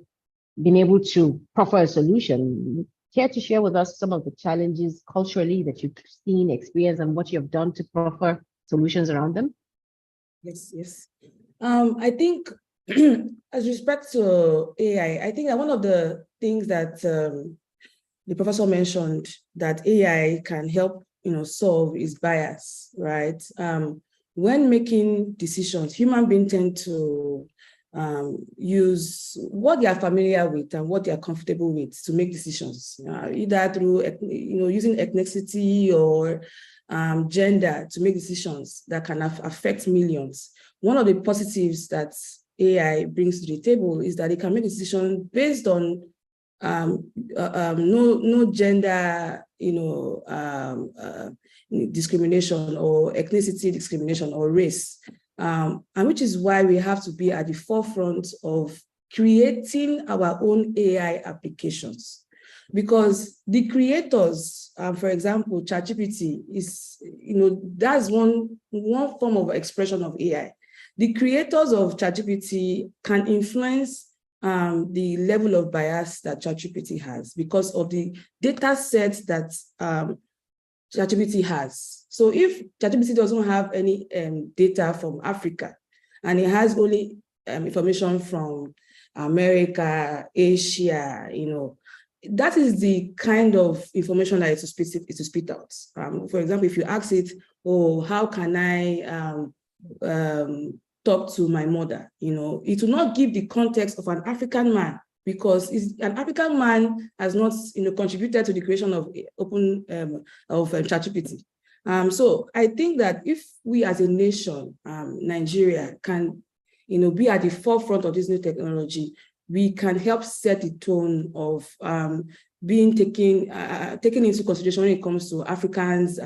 Speaker 2: been able to proffer a solution, care to share with us some of the challenges culturally that you've seen, experienced, and what you have done to proffer solutions around them?
Speaker 6: Yes. I think as respect to AI, I think that one of the things that the professor mentioned that AI can help, solve is bias, right? When making decisions, human beings tend to use what they are familiar with and what they are comfortable with to make decisions, either through, using ethnicity or gender to make decisions that can affect millions. One of the positives that AI brings to the table is that it can make decisions based on no gender, discrimination or ethnicity discrimination or race, and which is why we have to be at the forefront of creating our own AI applications. because the creators, for example, ChatGPT is, that's one form of expression of AI. The creators of ChatGPT can influence the level of bias that ChatGPT has because of the data sets that ChatGPT has. So if ChatGPT doesn't have any data from Africa, and it has only information from America, Asia, that is the kind of information that it will spit out. For example, if you ask it, oh, how can I talk to my mother? It will not give the context of an African man, because an African man has not contributed to the creation of ChatGPT. So I think that if we as a nation, Nigeria, can be at the forefront of this new technology, we can help set the tone of being taken into consideration when it comes to Africans,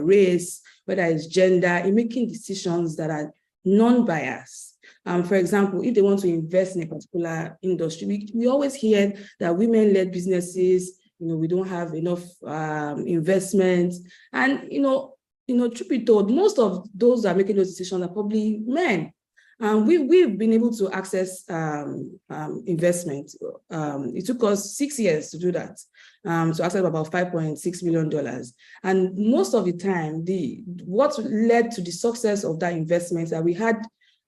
Speaker 6: race, whether it's gender, in making decisions that are non-biased. For example, if they want to invest in a particular industry, we always hear that women-led businesses, we don't have enough investment. And, truth be told, most of those that are making those decisions are probably men. We've been able to access investment. It took us 6 years to do that, to access about $5.6 million. And most of the time, what led to the success of that investment is that we had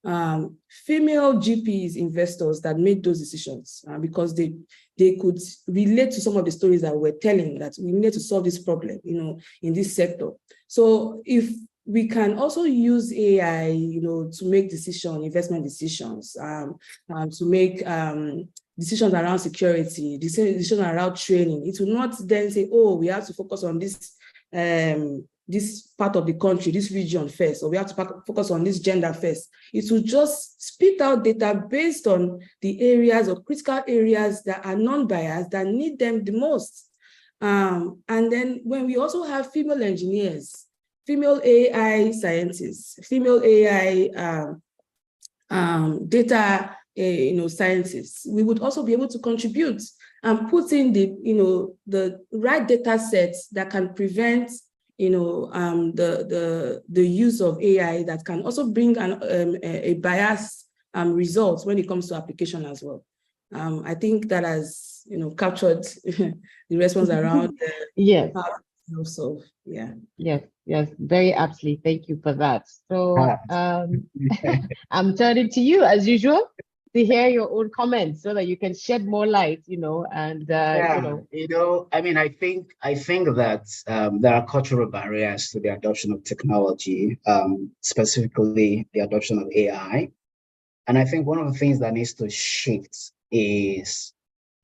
Speaker 6: female GPs investors that made those decisions because they could relate to some of the stories that we're telling, that we need to solve this problem, in this sector. So if we can also use AI, to make investment decisions, to make decisions around security, decisions around training. It will not then say, oh, we have to focus on this this part of the country, this region first, or we have to focus on this gender first. It will just spit out data based on the areas or critical areas that are non-biased, that need them the most. And then when we also have female engineers, female AI scientists, female AI data scientists, we would also be able to contribute and put in the right data sets that can prevent the use of AI that can also bring a biased result when it comes to application as well. I think that has captured the response around
Speaker 2: yes.
Speaker 6: So yeah.
Speaker 2: Yes, very aptly. Thank you for that. So I'm turning to you as usual to hear your own comments so that you can shed more light, and
Speaker 7: I mean, I think that there are cultural barriers to the adoption of technology, specifically the adoption of AI. And I think one of the things that needs to shift is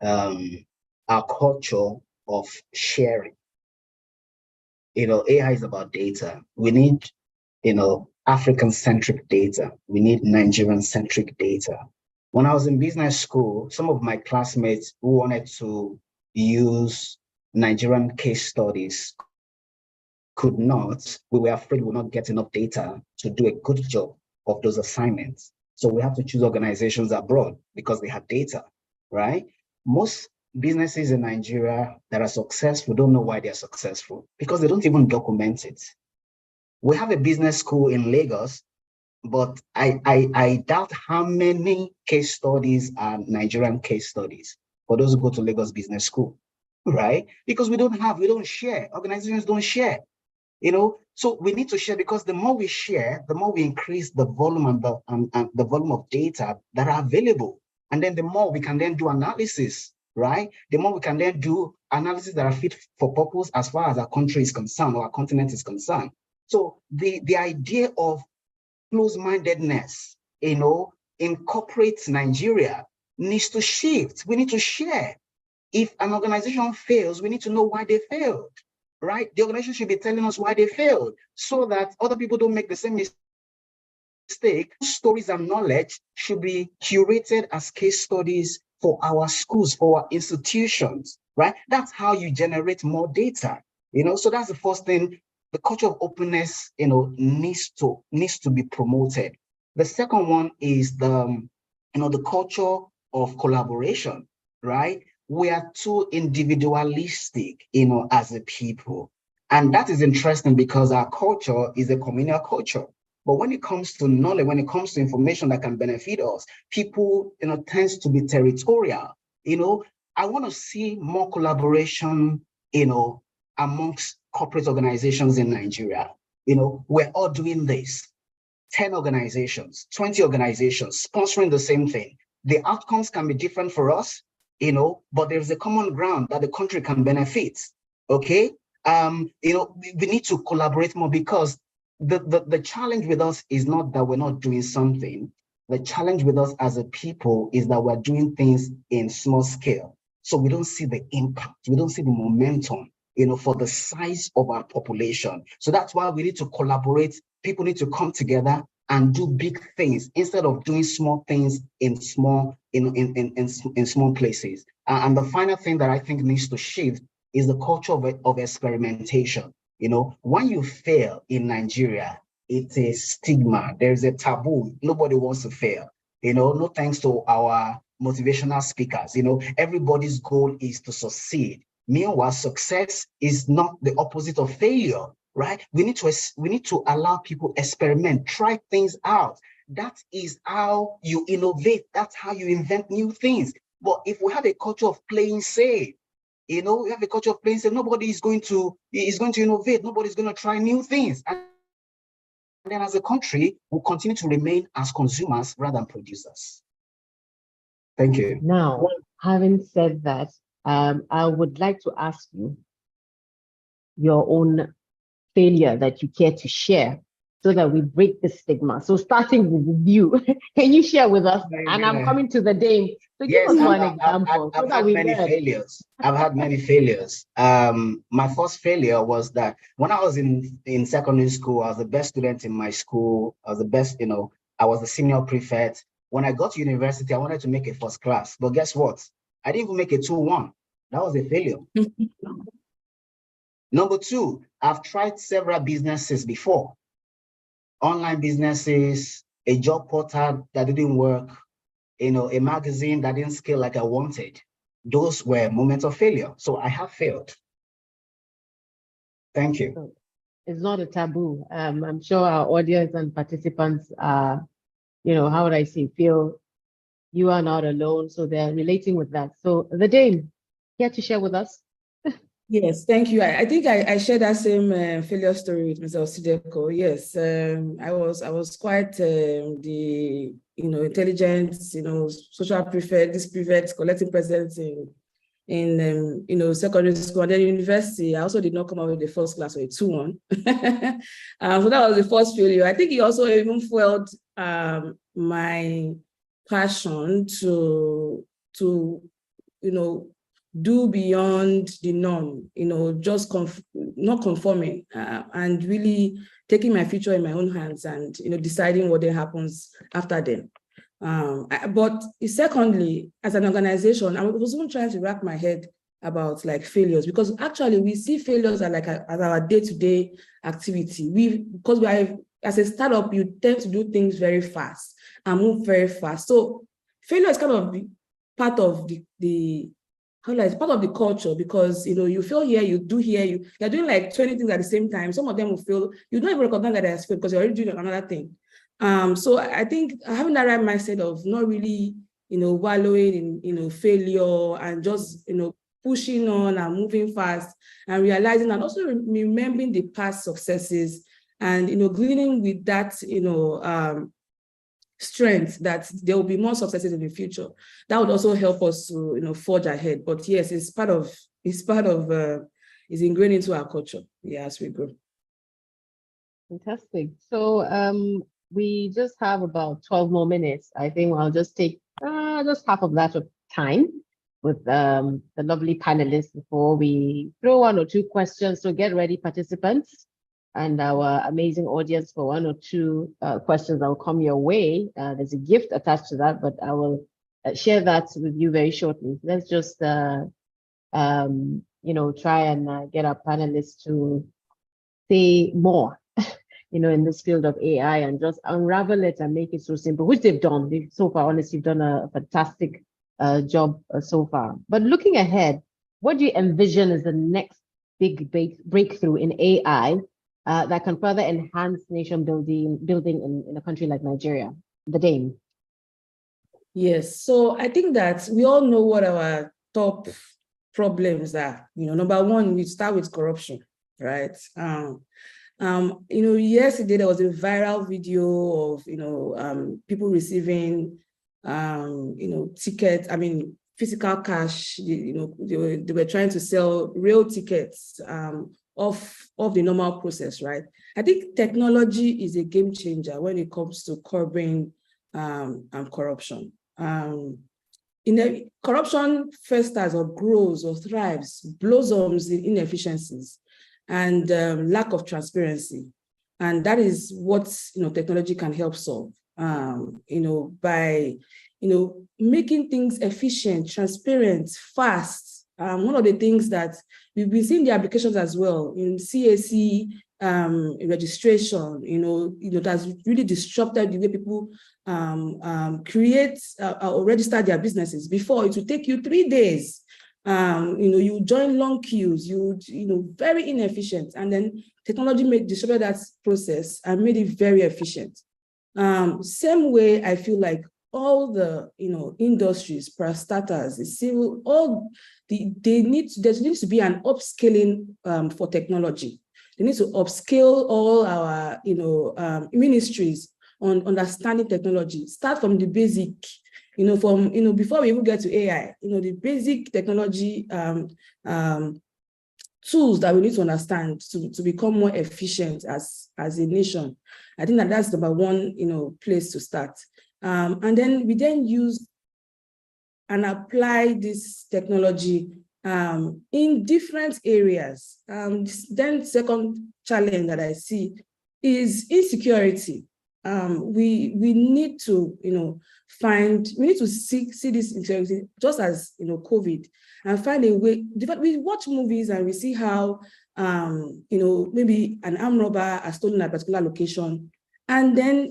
Speaker 7: our culture of sharing. AI is about data. We need, African-centric data. We need Nigerian-centric data. When I was in business school, some of my classmates who wanted to use Nigerian case studies could not. We were afraid we would not get enough data to do a good job of those assignments. So we have to choose organizations abroad because they have data, right? Most businesses in Nigeria that are successful don't know why they're successful because they don't even document it. We have a business school in Lagos, but I doubt how many case studies are Nigerian case studies for those who go to Lagos Business School, right? Because we don't share. Organizations don't share, So we need to share, because the more we share, the more we increase the volume and the volume of data that are available. And then the more we can then do analysis, right? The more we can then do analysis that are fit for purpose as far as our country is concerned or our continent is concerned. So the idea of close-mindedness, in corporate Nigeria needs to shift. We need to share. If an organization fails, we need to know why they failed, right? The organization should be telling us why they failed so that other people don't make the same mistake. Stories and knowledge should be curated as case studies for our schools, for our institutions, right? That's how you generate more data, So that's the first thing. The culture of openness, needs to be promoted. The second one is the culture of collaboration, right? we are too individualistic, as a people. And that is interesting because our culture is a communal culture. But when it comes to knowledge, when it comes to information that can benefit us, people, tends to be territorial. I want to see more collaboration, amongst corporate organizations in Nigeria. We're all doing this. 10 organizations, 20 organizations sponsoring the same thing. The outcomes can be different for us, but there's a common ground that the country can benefit. Okay. We need to collaborate more, because the challenge with us is not that we're not doing something. The challenge with us as a people is that we're doing things in small scale. So we don't see the impact, we don't see the momentum, for the size of our population. So that's why we need to collaborate. People need to come together and do big things instead of doing small things in small, in small places. And the final thing that I think needs to shift is the culture of experimentation. When you fail in Nigeria, it's a stigma. There's a taboo. Nobody wants to fail. No thanks to our motivational speakers. Everybody's goal is to succeed. Meanwhile, success is not the opposite of failure, right? We need to allow people experiment, try things out. That is how you innovate. That's how you invent new things. But if we have a culture of playing safe, we have a culture of playing safe, nobody is going to innovate. Nobody's going to try new things. And then as a country, we'll continue to remain as consumers rather than producers. Thank you.
Speaker 2: Now, having said that, I would like to ask you your own failure that you care to share so that we break the stigma. So starting with you, can you share with us? And I'm coming to the Dame. So give us one example.
Speaker 7: I've had many failures. I've had many failures. My first failure was that when I was in secondary school, I was the best student in my school. I was the best, I was the senior prefect. When I got to university, I wanted to make a first class. But guess what? I didn't even make a 2-1. That was a failure. Number two, I've tried several businesses before. Online businesses, a job portal that didn't work, a magazine that didn't scale like I wanted. Those were moments of failure. So I have failed. Thank you.
Speaker 2: It's not a taboo. I'm sure our audience and participants are, how would I say, feel you are not alone. So they're relating with that. So the Dame, care to share with us?
Speaker 6: Yes, thank you. I think I shared that same failure story with Mr. Osideko. Yes, I was quite the intelligent, social prefect, this prefect collecting presents in secondary school, and then university. I also did not come out with the first class or a 2-1. So that was the first failure. I think it also even fueled my passion to do beyond the norm, just not conforming and really taking my future in my own hands and, deciding what then happens after them. But secondly, as an organization, I was even trying to wrap my head about failures, because actually we see failures as our day-to-day activity. Because we are, as a startup, you tend to do things very fast and move very fast. So failure is kind of part of part of the culture, because you fail here, you do here, you're doing 20 things at the same time. Some of them will fail. You don't even recognize that as failed because you're already doing another thing. So I think having that right mindset of not really, wallowing in failure and just pushing on and moving fast and realizing and also remembering the past successes and gleaning with that strength that there will be more successes in the future. That would also help us to forge ahead. But yes, it's ingrained into our culture, as we grow.
Speaker 2: Fantastic. So we just have about 12 more minutes. I think I'll just take just half of that of time with the lovely panelists before we throw 1 or 2 questions. So get ready, participants, and our amazing audience, for 1 or 2 questions that will come your way. There's a gift attached to that, but I will share that with you very shortly. Let's just, try and get our panelists to say more, in this field of AI, and just unravel it and make it so simple, which they've done. So far, honestly, done a fantastic job so far. But looking ahead, what do you envision as the next big breakthrough in AI that can further enhance nation building in a country like Nigeria, the Dame?
Speaker 6: Yes, so I think that we all know what our top problems are. Number one, we start with corruption, right? Yesterday there was a viral video of people receiving tickets. I mean, physical cash. They were trying to sell real tickets of the normal process, right? I think technology is a game changer when it comes to curbing corruption. Corruption festers or grows or thrives, blossoms in inefficiencies and lack of transparency. And that is what technology can help solve, by making things efficient, transparent, fast. One of the things that we've been seeing the applications as well in CAC registration, that's really disrupted the way people create or register their businesses. Before, it would take you 3 days. You join long queues, very inefficient. And then technology disrupted that process and made it very efficient. Same way, I feel like all the industries, starters, the civil, there needs to be an upscaling for technology. They need to upscale all our ministries on understanding technology. Start from the basic, before we even get to AI, the basic technology tools that we need to understand to become more efficient as a nation. I think that's number one, place to start. And then we then use and apply this technology in different areas. Then second challenge that I see is insecurity. We need to, see this insecurity just as, COVID, and find a way. We watch movies and we see how, maybe an armed robber has stolen a particular location. And then,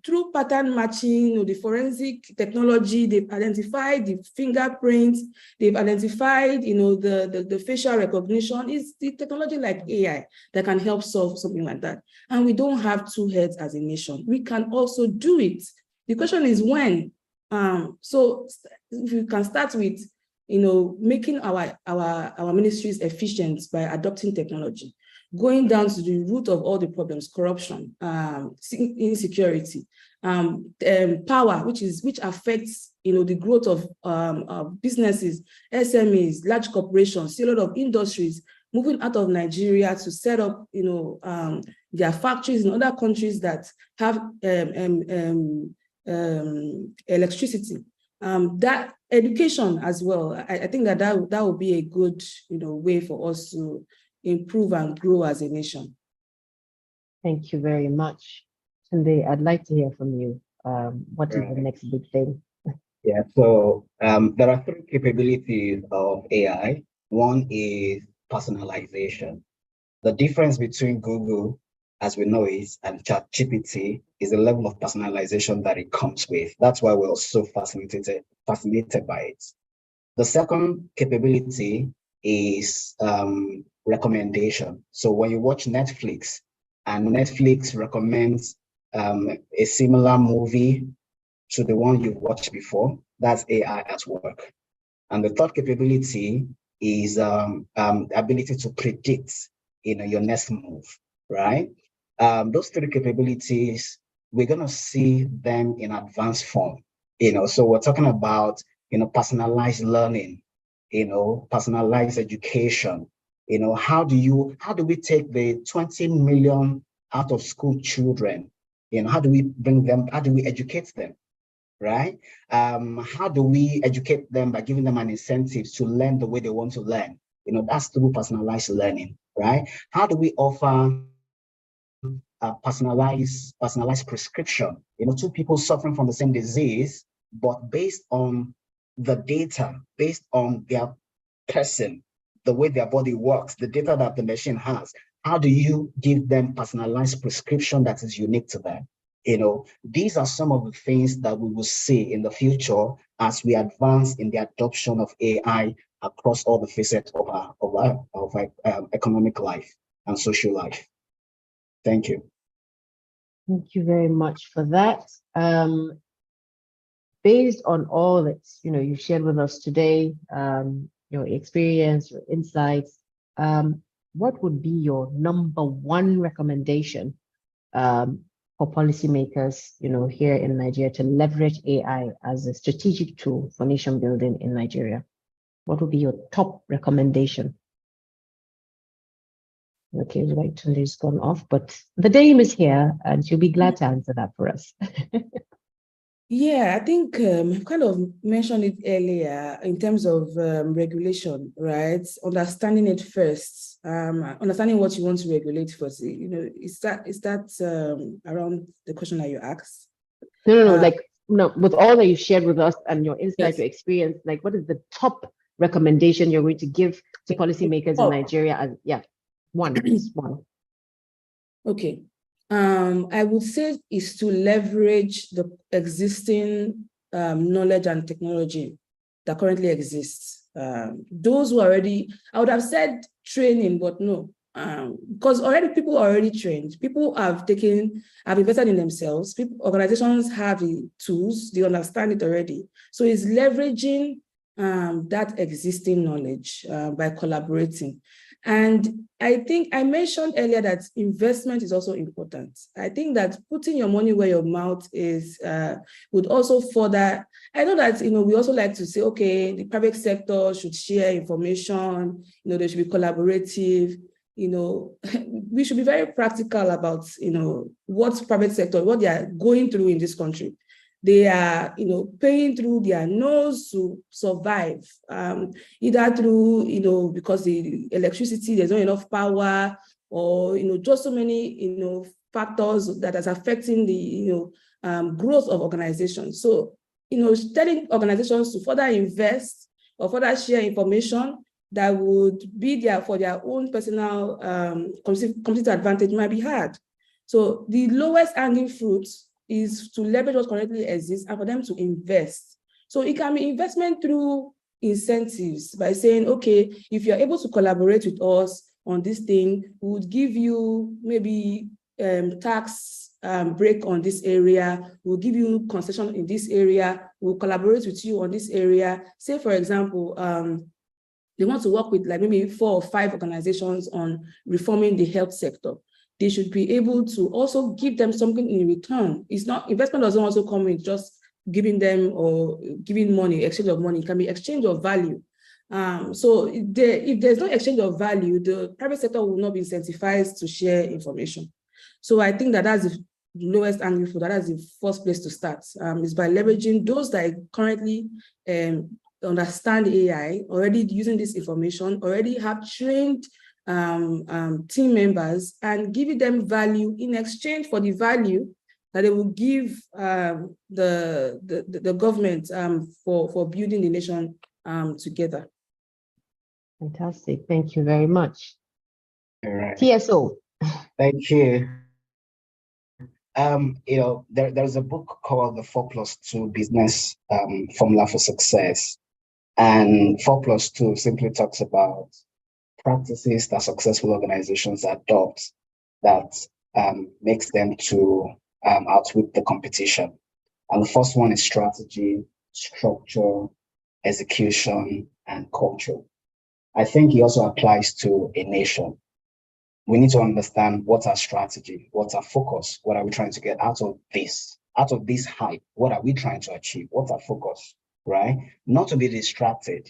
Speaker 6: through pattern matching, the forensic technology, they've identified the fingerprints, they've identified, the facial recognition. It's the technology like AI that can help solve something like that. And we don't have two heads as a nation. We can also do it. The question is when. So if we can start with, making our ministries efficient by adopting technology, going down to the root of all the problems: corruption, insecurity, power, which affects the growth of businesses, SMEs, large corporations. See a lot of industries moving out of Nigeria to set up their factories in other countries that have electricity. That education as well. I think that would be a good way for us to improve and grow as a nation.
Speaker 2: Thank you very much. Tunde, I'd like to hear from you. What is the next big thing?
Speaker 7: Yeah, so there are three capabilities of AI. One is personalization. The difference between Google, as we know it, and ChatGPT is the level of personalization that it comes with. That's why we're so fascinated by it. The second capability is recommendation. So when you watch Netflix and Netflix recommends a similar movie to the one you've watched before, that's AI at work. And the third capability is the ability to predict your next move, right? Those three capabilities, we're going to see them in advanced form. So we're talking about personalized learning, personalized education. How do we take the 20 million out of school children? How do we bring them? How do we educate them? Right? How do we educate them by giving them an incentive to learn the way they want to learn? That's through personalized learning, right? How do we offer personalized prescription? Two people suffering from the same disease, but based on the data, based on their person, the way their body works, the data that the machine has. How do you give them personalized prescription that is unique to them? These are some of the things that we will see in the future as we advance in the adoption of AI across all the facets of our economic life and social life. Thank you.
Speaker 2: Thank you very much for that. Based on all that you shared with us today, your experience, your insights, what would be your number one recommendation for policymakers, here in Nigeria to leverage AI as a strategic tool for nation building in Nigeria? What would be your top recommendation? Okay, right, Tunde's gone off, but the dame is here and she'll be glad to answer that for us.
Speaker 6: Yeah, I think kind of mentioned it earlier in terms of regulation, right? Understanding it first, understanding what you want to regulate first. Is that around the question that you asked?
Speaker 2: No, with all that you shared with us and your insight,
Speaker 6: Yes.
Speaker 2: your experience, what is the top recommendation you're going to give to policymakers in Nigeria? One.
Speaker 6: Okay. I would say is to leverage the existing knowledge and technology that currently exists. Those who already, I would have said training, but no, because already people are already trained. People have invested in themselves. Organizations have the tools, they understand it already. So it's leveraging that existing knowledge by collaborating. And I think I mentioned earlier that investment is also important. I think that putting your money where your mouth is would also further. I know that we also like to say, okay, the private sector should share information. They should be collaborative. We should be very practical about what private sector, what they are going through in this country. They are, paying through their nose to survive, either through, because the electricity, there's not enough power, or, just so many, factors that is affecting the, growth of organizations. So, telling organizations to further invest or further share information that would be there for their own personal competitive advantage might be hard. So the lowest hanging fruit is to leverage what currently exists and for them to invest. So it can be investment through incentives by saying, okay, if you're able to collaborate with us on this thing, we would give you maybe tax break on this area, we'll give you concession in this area, we'll collaborate with you on this area. Say, for example, they want to work with maybe 4 or 5 organizations on reforming the health sector. They should be able to also give them something in return. It's not, investment doesn't also come with just giving them or giving money, exchange of money. It can be exchange of value. So if there's no exchange of value, the private sector will not be incentivized to share information. So I think that's the lowest hanging fruit. That's the first place to start, is by leveraging those that currently understand AI, already using this information, already have trained team members, and giving them value in exchange for the value that they will give the government for building the nation together.
Speaker 2: Fantastic. Thank you very much.
Speaker 7: All right.
Speaker 2: TSO.
Speaker 7: Thank you. There's a book called The 4+2 Business Formula for Success. And 4+2 simply talks about practices that successful organizations adopt that makes them to outwit the competition. And the first one is strategy, structure, execution, and culture. I think it also applies to a nation. We need to understand what's our strategy, what's our focus, what are we trying to get out of this hype, what are we trying to achieve, what's our focus, right? Not to be distracted.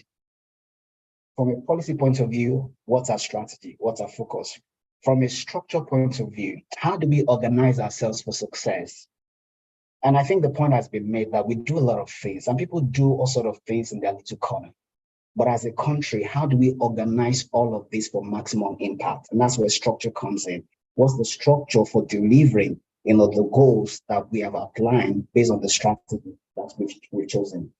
Speaker 7: From a policy point of view, what's our strategy, what's our focus? From a structure point of view, how do we organize ourselves for success? And I think the point has been made that we do a lot of things, and people do all sorts of things in their little corner. But as a country, how do we organize all of this for maximum impact? And that's where structure comes in. What's the structure for delivering, the goals that we have outlined based on the strategy that we've chosen?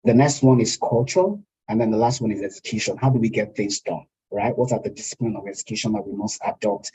Speaker 7: The next one is culture, and then the last one is execution. How do we get things done, right? What are the discipline of execution that we must adopt,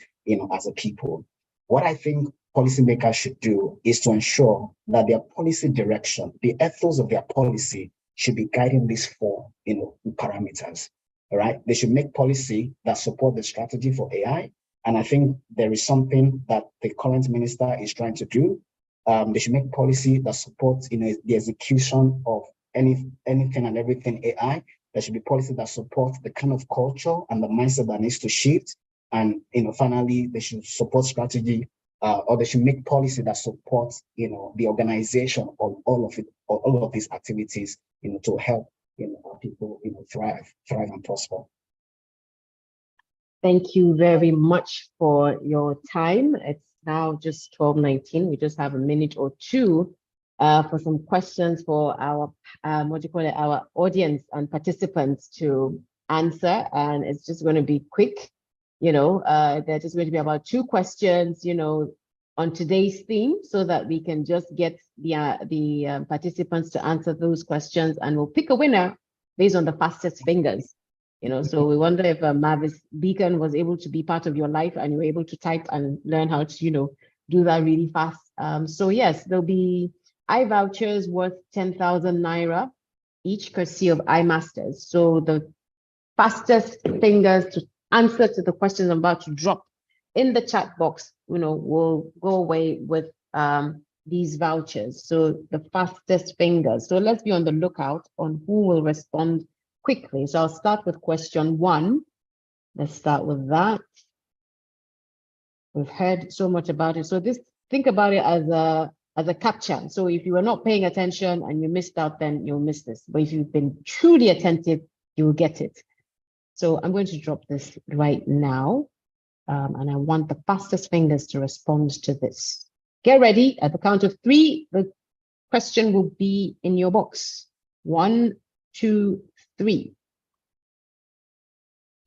Speaker 7: as a people? What I think policymakers should do is to ensure that their policy direction, the ethos of their policy, should be guiding these four, parameters. All right. They should make policy that support the strategy for AI. And I think there is something that the current minister is trying to do. They should make policy that supports, the execution of anything and everything AI. There should be policy that supports the kind of culture and the mindset that needs to shift. And, finally, they should support strategy, or they should make policy that supports, the organization of all of these activities, to help, our people, thrive and prosper.
Speaker 2: Thank you very much for your time. It's now just 12:19. We just have a minute or two for some questions for our, our audience and participants to answer. And it's just going to be quick. There's just going to be about 2 questions, on today's theme, so that we can just get the participants to answer those questions, and we'll pick a winner based on the fastest fingers. So we wonder if Mavis Beacon was able to be part of your life and you were able to type and learn how to, do that really fast. So yes, there'll be iVouchers worth 10,000 Naira, each courtesy of iMasters. So the fastest fingers to answer to the questions I'm about to drop in the chat box, will go away with these vouchers. So the fastest fingers. So let's be on the lookout on who will respond quickly. So I'll start with question 1. Let's start with that. We've heard so much about it. So think about it as a capture. So if you were not paying attention and you missed out, then you'll miss this. But if you've been truly attentive, you will get it. So I'm going to drop this right now. And I want the fastest fingers to respond to this. Get ready. At the count of 3, the question will be in your box. 1, 2, 3.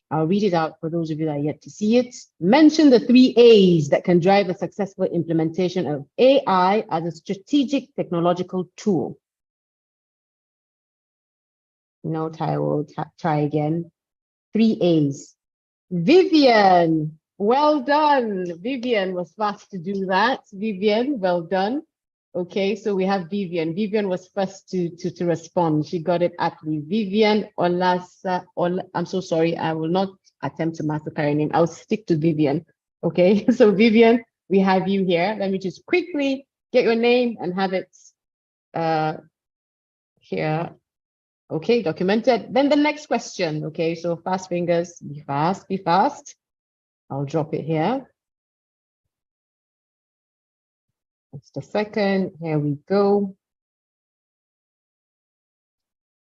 Speaker 2: I'll read it out for those of you that are yet to see it. Mention the 3 A's that can drive a successful implementation of AI as a strategic technological tool. Note, I will try again. 3 A's. Vivian, well done. Vivian was fast to do that. Vivian, well done. Okay, so we have Vivian. Vivian was first to respond. She got it aptly. Vivian Olasa. I'm so sorry. I will not attempt to massacre her name. I'll stick to Vivian. Okay, so Vivian, we have you here. Let me just quickly get your name and have it here. Okay, documented. Then the next question. Okay, so fast fingers. Be fast. Be fast. I'll drop it here. Just a second. Here we go.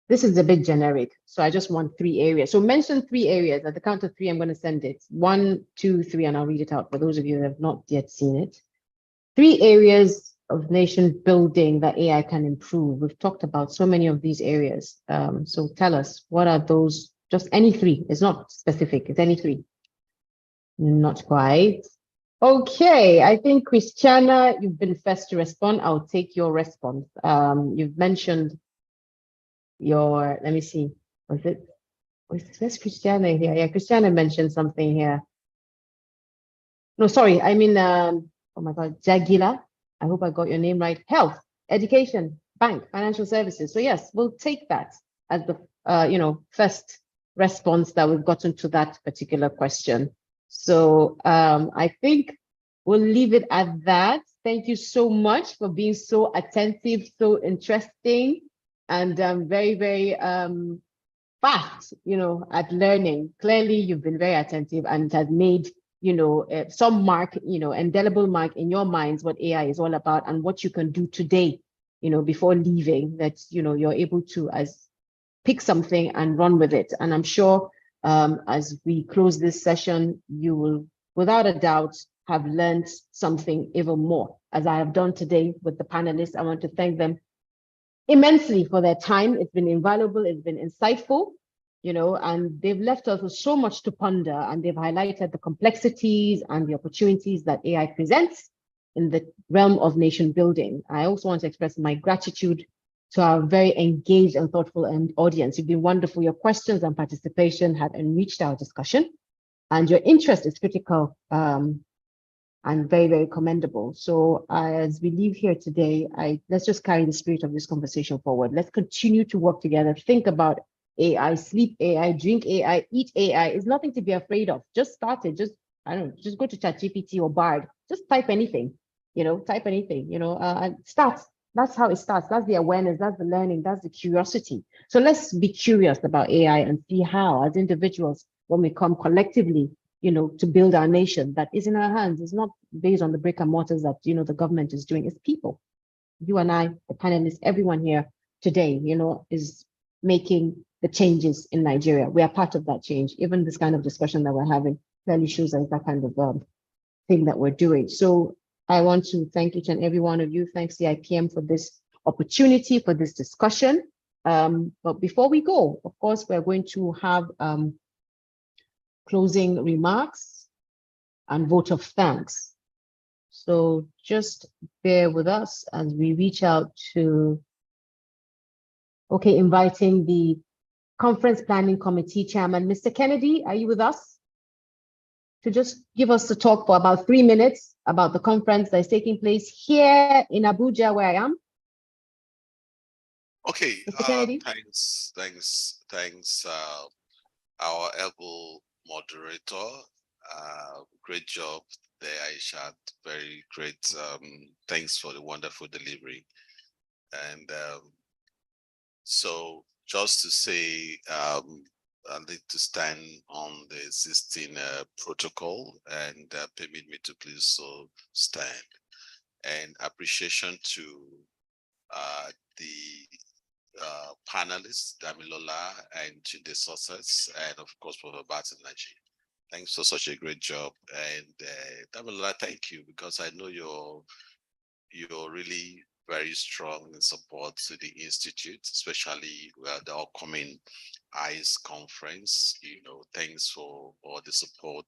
Speaker 2: This is a bit generic, so I just want 3 areas. So mention 3 areas. At the count of 3, I'm going to send it. 1, 2, 3, and I'll read it out for those of you that have not yet seen it. 3 areas of nation building that AI can improve. We've talked about so many of these areas. So tell us, what are those? Just any 3. It's not specific. It's any 3. Not quite. Okay, I think Christiana, you've been first to respond. I'll take your response. You've mentioned your, let me see, where's Christiana here? Yeah, Christiana mentioned something here. No, sorry, I mean, oh my God, Jagila. I hope I got your name right. Health, education, bank, financial services. So yes, we'll take that as the, first response that we've gotten to that particular question. So I think we'll leave it at that. Thank you so much for being so attentive, so interesting, and very, very fast, at learning. Clearly, you've been very attentive and has made, some mark, indelible mark in your minds what AI is all about and what you can do today, before leaving, that, you're able to pick something and run with it. And I'm sure as we close this session, you will, without a doubt, have learned something even more, as I have done today with the panelists. I want to thank them immensely for their time. It's been invaluable, it's been insightful, and they've left us with so much to ponder, and they've highlighted the complexities and the opportunities that AI presents in the realm of nation building. I also want to express my gratitude to our very engaged and thoughtful audience. You've been wonderful. Your questions and participation have enriched our discussion, and your interest is critical and very, very commendable. So as we leave here today, let's just carry the spirit of this conversation forward. Let's continue to work together, think about AI, sleep AI, drink AI, eat AI. It's nothing to be afraid of. Just start it. I don't know, just go to ChatGPT or Bard. Just type anything, type anything, and start. That's how it starts. That's the awareness, that's the learning, that's the curiosity. So let's be curious about AI and see how, as individuals, when we come collectively, to build our nation that is in our hands. It's not based on the brick and mortars that, the government is doing. It's people. You and I, the panelists, everyone here today, is making the changes in Nigeria. We are part of that change. Even this kind of discussion that we're having clearly shows us that kind of thing that we're doing. So I want to thank each and every one of you. Thanks CIPM for this opportunity, for this discussion. But before we go, of course, we're going to have closing remarks and vote of thanks. So just bear with us as we reach out to, inviting the Conference Planning Committee Chairman, Mr. Kennedy, are you with us? To just give us a talk for about 3 minutes about the conference that is taking place here in Abuja, where I am.
Speaker 8: Okay,
Speaker 2: Mr. Kennedy?
Speaker 8: Thanks, our able moderator. Great job there, Aisha. Very great. Thanks for the wonderful delivery. And so just to say, I need to stand on the existing protocol and permit me to please so stand. And appreciation to the panelists, Damilola and Chinde Success, and of course, Professor Barton Naji. Thanks for such a great job. And Damilola, thank you, because I know you're really very strong in support to the Institute, especially the upcoming ICE conference. Thanks for all the support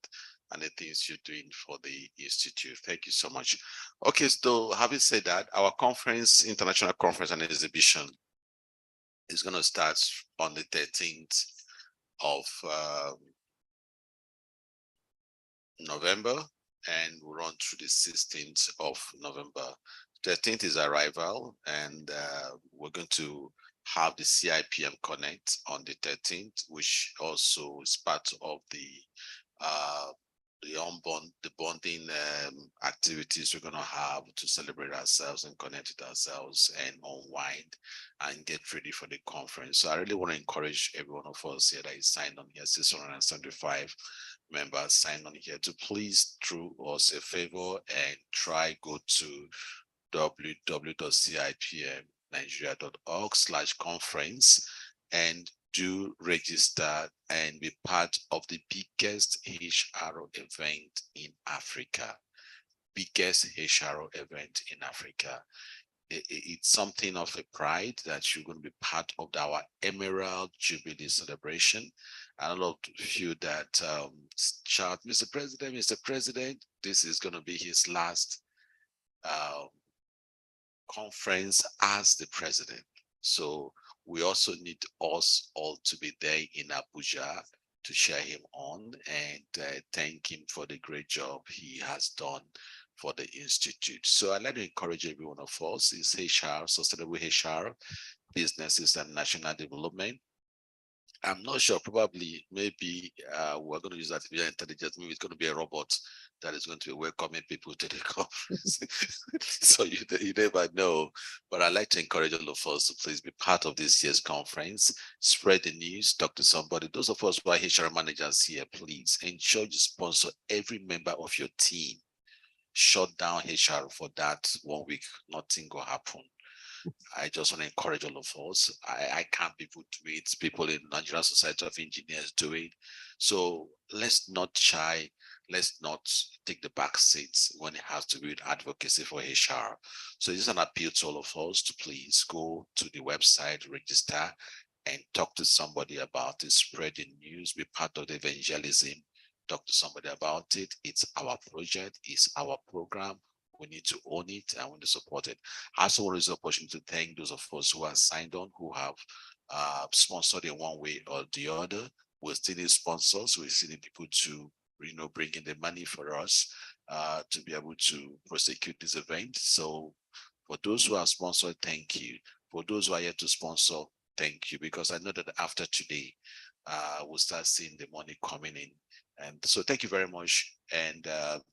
Speaker 8: and the things you're doing for the Institute. Thank you so much. Okay, so having said that, our conference, international conference and exhibition, is going to start on the 13th of November and will run through the 16th of November. 13th is arrival, and we're going to have the CIPM Connect on the 13th, which also is part of the bonding activities we're going to have to celebrate ourselves and connect with ourselves and unwind and get ready for the conference. So I really want to encourage every one of us here that is signed on here, 675 members signed on here, to please do us a favor and go to www.cipmnigeria.org/conference and do register and be part of the biggest HRO event in Africa. Biggest HRO event in Africa. It's something of a pride that you're going to be part of our Emerald Jubilee celebration. And a lot of you that shout, Mr. President, this is going to be his last conference as the president. So we also need us all to be there in Abuja to cheer him on and thank him for the great job he has done for the Institute. So I'd like to encourage every one of us, is HR, sustainable HR, businesses and national development. I'm not sure, probably, maybe we're going to use artificial intelligence. Maybe it's going to be a robot that is going to be welcoming people to the conference. So you never know. But I'd like to encourage all of us to please be part of this year's conference. Spread the news, talk to somebody. Those of us who are HR managers here, please ensure you sponsor every member of your team. Shut down HR for that 1 week, nothing will happen. I just want to encourage all of us. I can't people do it. People in Nigerian Society of Engineers do it. So let's not shy. Let's not take the back seats when it has to be with advocacy for HR. So this is an appeal to all of us to please go to the website, register, and talk to somebody about it. Spread the news, be part of the evangelism. Talk to somebody about it. It's our project, it's our program. We need to own it and we need to support it. I also want to use the opportunity to thank those of us who are signed on, who have sponsored in one way or the other. We still need sponsors. We still need people to bring in the money for us. to be able to prosecute this event. So for those who have sponsored, thank you. For those who are yet to sponsor, thank you, because I know that after today, we'll start seeing the money coming in. And so thank you very much. And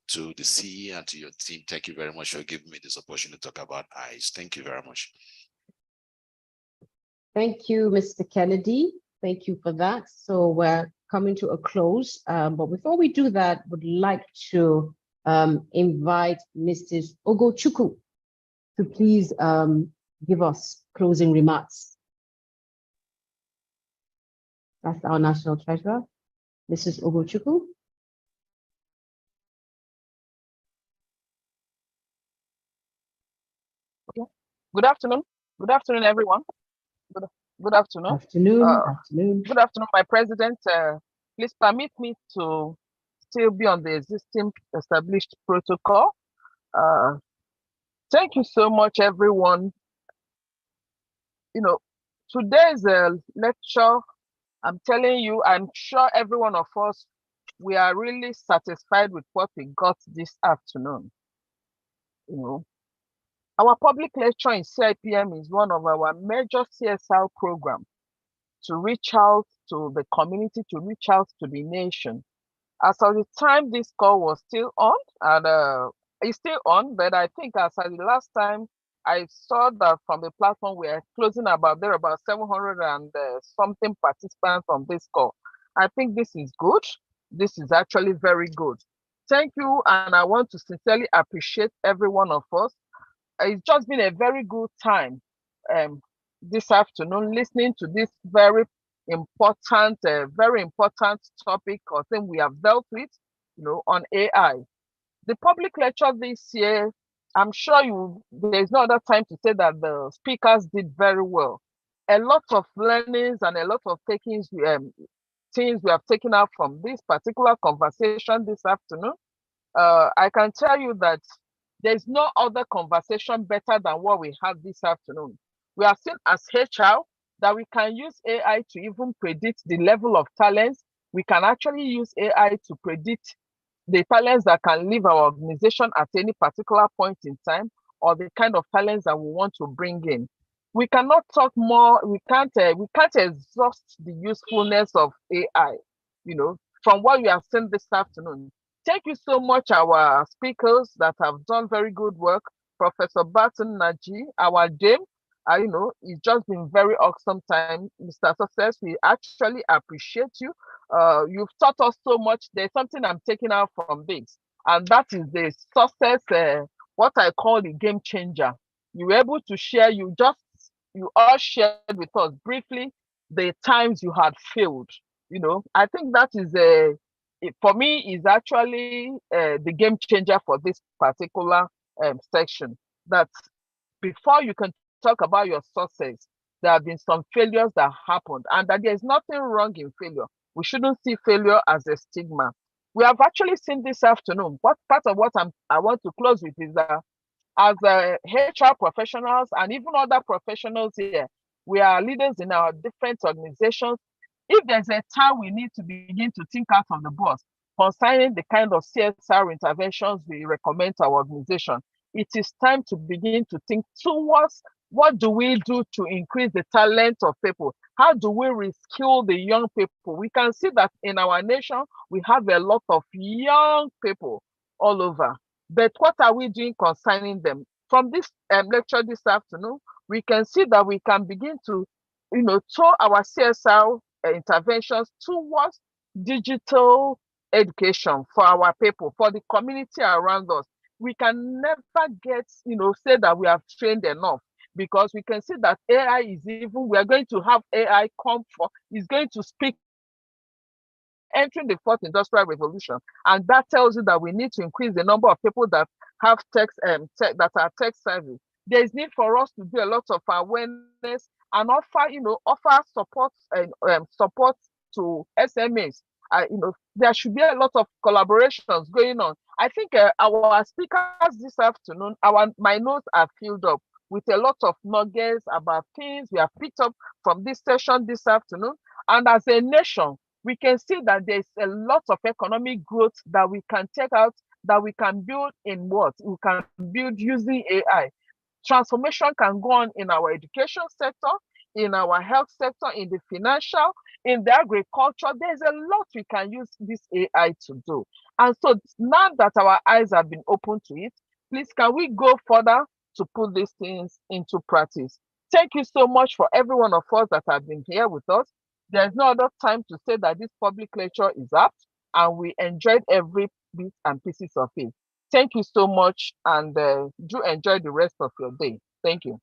Speaker 8: to the CE and to your team, thank you very much for giving me this opportunity to talk about ICE. Thank you very much.
Speaker 2: Thank you, Mr. Kennedy. Thank you for that. So we're coming to a close. But before we do that, would like to invite Mrs. Ogochukwu to please give us closing remarks. That's our National Treasurer, Mrs. Ogochukwu.
Speaker 9: Good afternoon. Good afternoon, everyone. Good afternoon.
Speaker 2: Afternoon.
Speaker 9: Good afternoon, my president. Please permit me to still be on the existing established protocol. Thank you so much, everyone. You know, today's lecture, I'm telling you, I'm sure every one of us, we are really satisfied with what we got this afternoon. You know, our public lecture in CIPM is one of our major CSR programs to reach out to the community, to reach out to the nation. As of the time this call was still on, and it's still on, but I think as of the last time I saw that from the platform, we are closing about 700 and something participants on this call. I think this is good. This is actually very good. Thank you, and I want to sincerely appreciate every one of us. It's just been a very good time this afternoon listening to this very important topic or thing we have dealt with, you know, on AI. The public lecture this year, I'm sure there's no other time to say that the speakers did very well. A lot of learnings and a lot of things we have taken out from this particular conversation this afternoon. I can tell you that there's no other conversation better than what we had this afternoon. We have seen as HR that we can use AI to even predict the level of talents. We can actually use AI to predict the talents that can leave our organization at any particular point in time, or the kind of talents that we want to bring in. We cannot talk more. We can't exhaust the usefulness of AI. You know, from what we have seen this afternoon. Thank you so much, our speakers that have done very good work. Professor Barton Naji, our Dame, you know, it's just been very awesome time. Mr. Success, we actually appreciate you. You've taught us so much. There's something I'm taking out from this, and that is the success, what I call the game changer. You were able to share, you all shared with us briefly the times you had failed. You know, I think that is for me is actually the game changer for this particular section. That before you can talk about your success, there have been some failures that happened, and that there's nothing wrong in failure. We shouldn't see failure as a stigma. We have actually seen this afternoon. What part of what I want to close with is that as HR professionals and even other professionals here, we are leaders in our different organizations. If there's a time we need to begin to think out of the box concerning the kind of CSR interventions we recommend to our organization, it is time to begin to think towards what do we do to increase the talent of people? How do we reskill the young people? We can see that in our nation, we have a lot of young people all over. But what are we doing concerning them? From this lecture this afternoon, we can see that we can begin to, you know, throw our CSR interventions towards digital education for our people, for the community around us. We can never get, you know, say that we have trained enough, because we can see that AI is even, we are going to have AI come for, is going to speak entering the fourth industrial revolution. And that tells you that we need to increase the number of people that have tech, that are tech savvy. There is need for us to do a lot of awareness and offer, you know, offer support and support to SMEs. You know, there should be a lot of collaborations going on. I think our speakers this afternoon, my notes are filled up with a lot of nuggets about things we have picked up from this session this afternoon. And as a nation, we can see that there's a lot of economic growth that we can take out that we can build in what? We can build using AI. Transformation can go on in our education sector, in our health sector, in the financial, in the agriculture. There's a lot we can use this AI to do. And so now that our eyes have been opened to it, please can we go further to put these things into practice? Thank you so much for every one of us that have been here with us. There's no other time to say that this public lecture is up, and we enjoyed every bit and pieces of it. Thank you so much, and do enjoy the rest of your day. Thank you.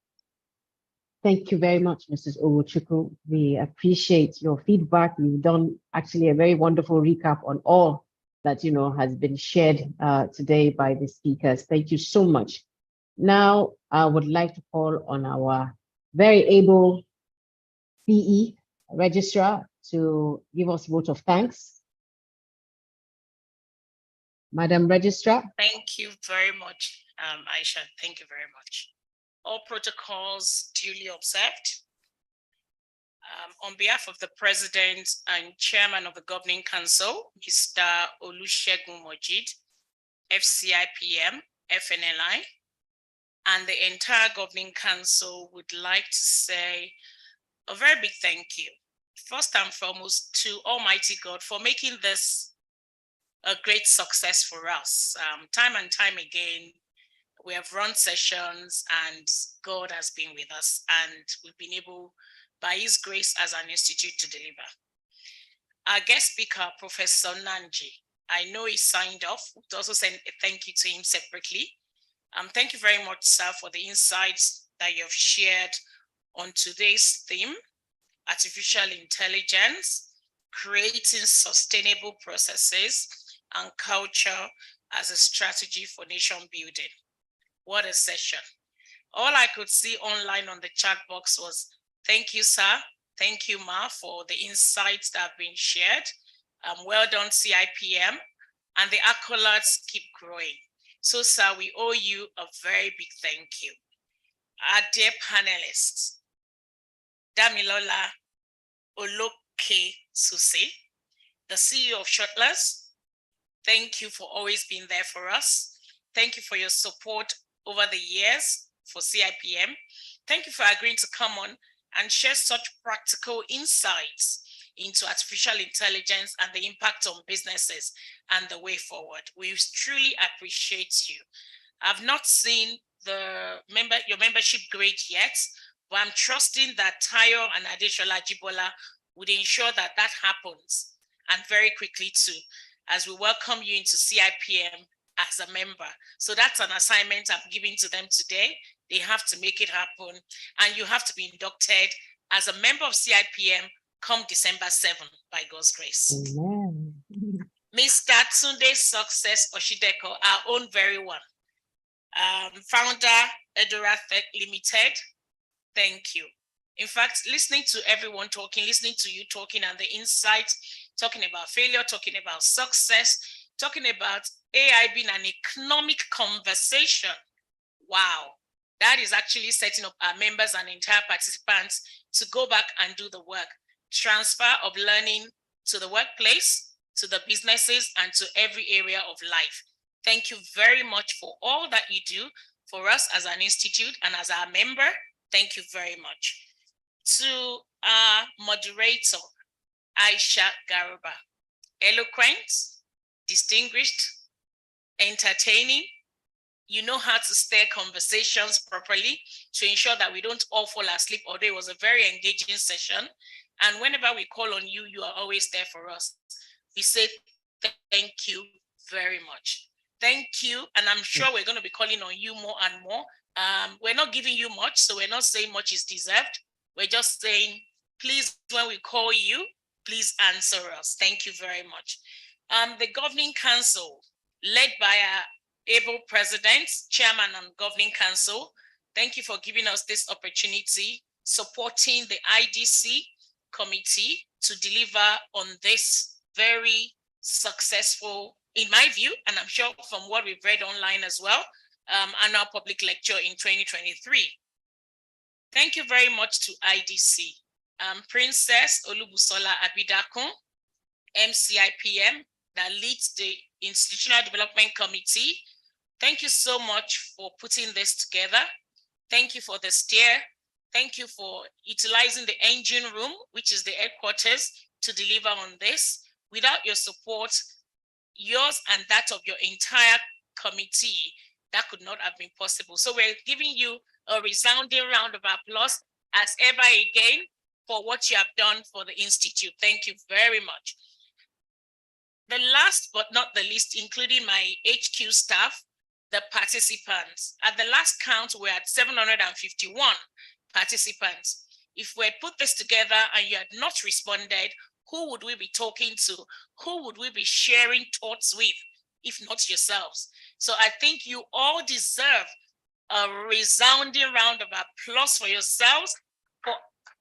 Speaker 2: Thank you very much, Mrs. Owuchukwu. We appreciate your feedback. You've done actually a very wonderful recap on all that has been shared today by the speakers. Thank you so much. Now, I would like to call on our very able PE registrar to give us vote of thanks. Madam Registrar.
Speaker 3: Thank you very much, Aisha. Thank you very much. All protocols duly observed. On behalf of the President and Chairman of the Governing Council, Mr. Olusegun Mojid, FCIPM, FNLI, and the entire Governing Council would like to say a very big thank you, first and foremost, to Almighty God for making this a great success for us. Time and time again, we have run sessions and God has been with us, and we've been able, by His grace as an institute, to deliver. Our guest speaker, Professor Nanji, I know he signed off. We'd also send a thank you to him separately. Thank you very much, sir, for the insights that you have shared on today's theme, artificial intelligence, creating sustainable processes and culture as a strategy for nation building. What a session. All I could see online on the chat box was, thank you, sir. Thank you, Ma, for the insights that have been shared. Well done, CIPM. And the accolades keep growing. So, sir, we owe you a very big thank you. Our dear panelists, Damilola Oloke Susi, the CEO of Shotless, thank you for always being there for us. Thank you for your support over the years for CIPM. Thank you for agreeing to come on and share such practical insights into artificial intelligence and the impact on businesses and the way forward. We truly appreciate you. I've not seen your membership grade yet, but I'm trusting that Tayo and Adeshola Jibola would ensure that that happens, and very quickly too, as we welcome you into CIPM as a member. So that's an assignment I'm giving to them today. They have to make it happen, and you have to be inducted as a member of CIPM come December 7th, by God's grace.
Speaker 2: Amen.
Speaker 3: Mr. Tunde Success Oshideko, our own very one, founder, Edora Tech Limited, thank you. In fact, listening to everyone talking, listening to you talking, and the insights, talking about failure, talking about success, talking about AI being an economic conversation. Wow, that is actually setting up our members and entire participants to go back and do the work. Transfer of learning to the workplace, to the businesses, and to every area of life. Thank you very much for all that you do for us as an institute and as our member. Thank you very much. To our moderator, Aisha Garuba, eloquent, distinguished, entertaining. You know how to steer conversations properly to ensure that we don't all fall asleep, although it was a very engaging session. And whenever we call on you, you are always there for us. We say thank you very much. Thank you. And I'm sure we're going to be calling on you more and more. We're not giving you much, so we're not saying much is deserved. We're just saying, please, when we call you, please answer us. Thank you very much. The Governing Council, led by our able President, Chairman and Governing Council, thank you for giving us this opportunity, supporting the IDC committee to deliver on this very successful, in my view, and I'm sure from what we've read online as well, annual public lecture in 2023. Thank you very much to IDC. Princess Olubusola Abidakun, MCIPM, that leads the Institutional Development Committee. Thank you so much for putting this together. Thank you for the steer. Thank you for utilizing the engine room, which is the headquarters, to deliver on this. Without your support, yours and that of your entire committee, that could not have been possible. So we're giving you a resounding round of applause as ever again for what you have done for the Institute. Thank you very much. The last but not the least, including my HQ staff, the participants. At the last count, we're at 751 participants. If we had put this together and you had not responded, who would we be talking to? Who would we be sharing thoughts with, if not yourselves? So I think you all deserve a resounding round of applause for yourselves for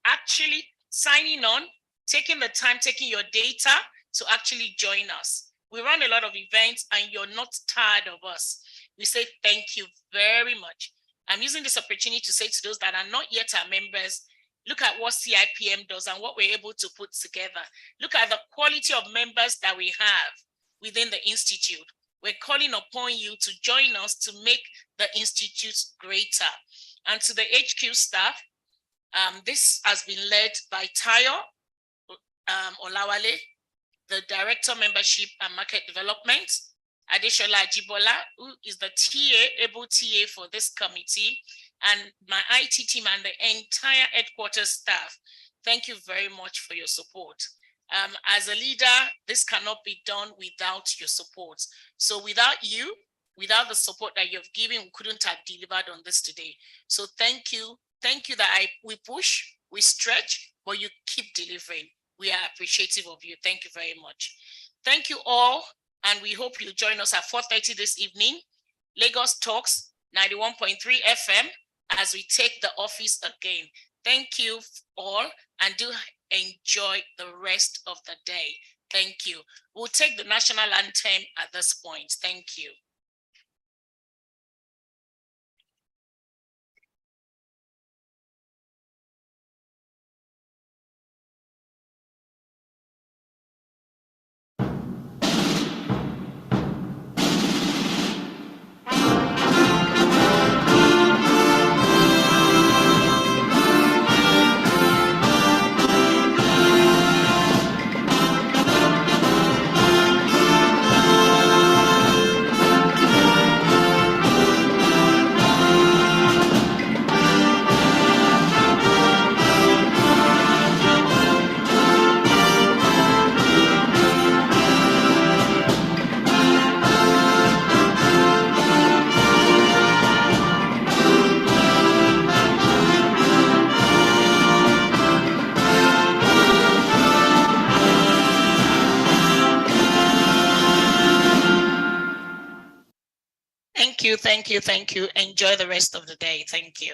Speaker 3: actually signing on, taking the time, taking your data to actually join us. We run a lot of events and you're not tired of us. We say thank you very much. I'm using this opportunity to say to those that are not yet our members, look at what CIPM does and what we're able to put together. Look at the quality of members that we have within the Institute. We're calling upon you to join us to make the Institute greater. And to the HQ staff, this has been led by Tayo Olawale, the Director Membership and Market Development, Adeshola Ajibola, who is the able TA for this committee, and my IT team and the entire headquarters staff. Thank you very much for your support. As a leader, this cannot be done without your support. So without you, without the support that you've given, we couldn't have delivered on this today. So thank you. Thank you that we push, we stretch, but you keep delivering. We are appreciative of you. Thank you very much. Thank you all. And we hope you'll join us at 4:30 this evening. Lagos Talks 91.3 FM as we take the office again. Thank you all and do enjoy the rest of the day. Thank you. We'll take the national anthem at this point. Thank you. Thank you. Enjoy the rest of the day. Thank you.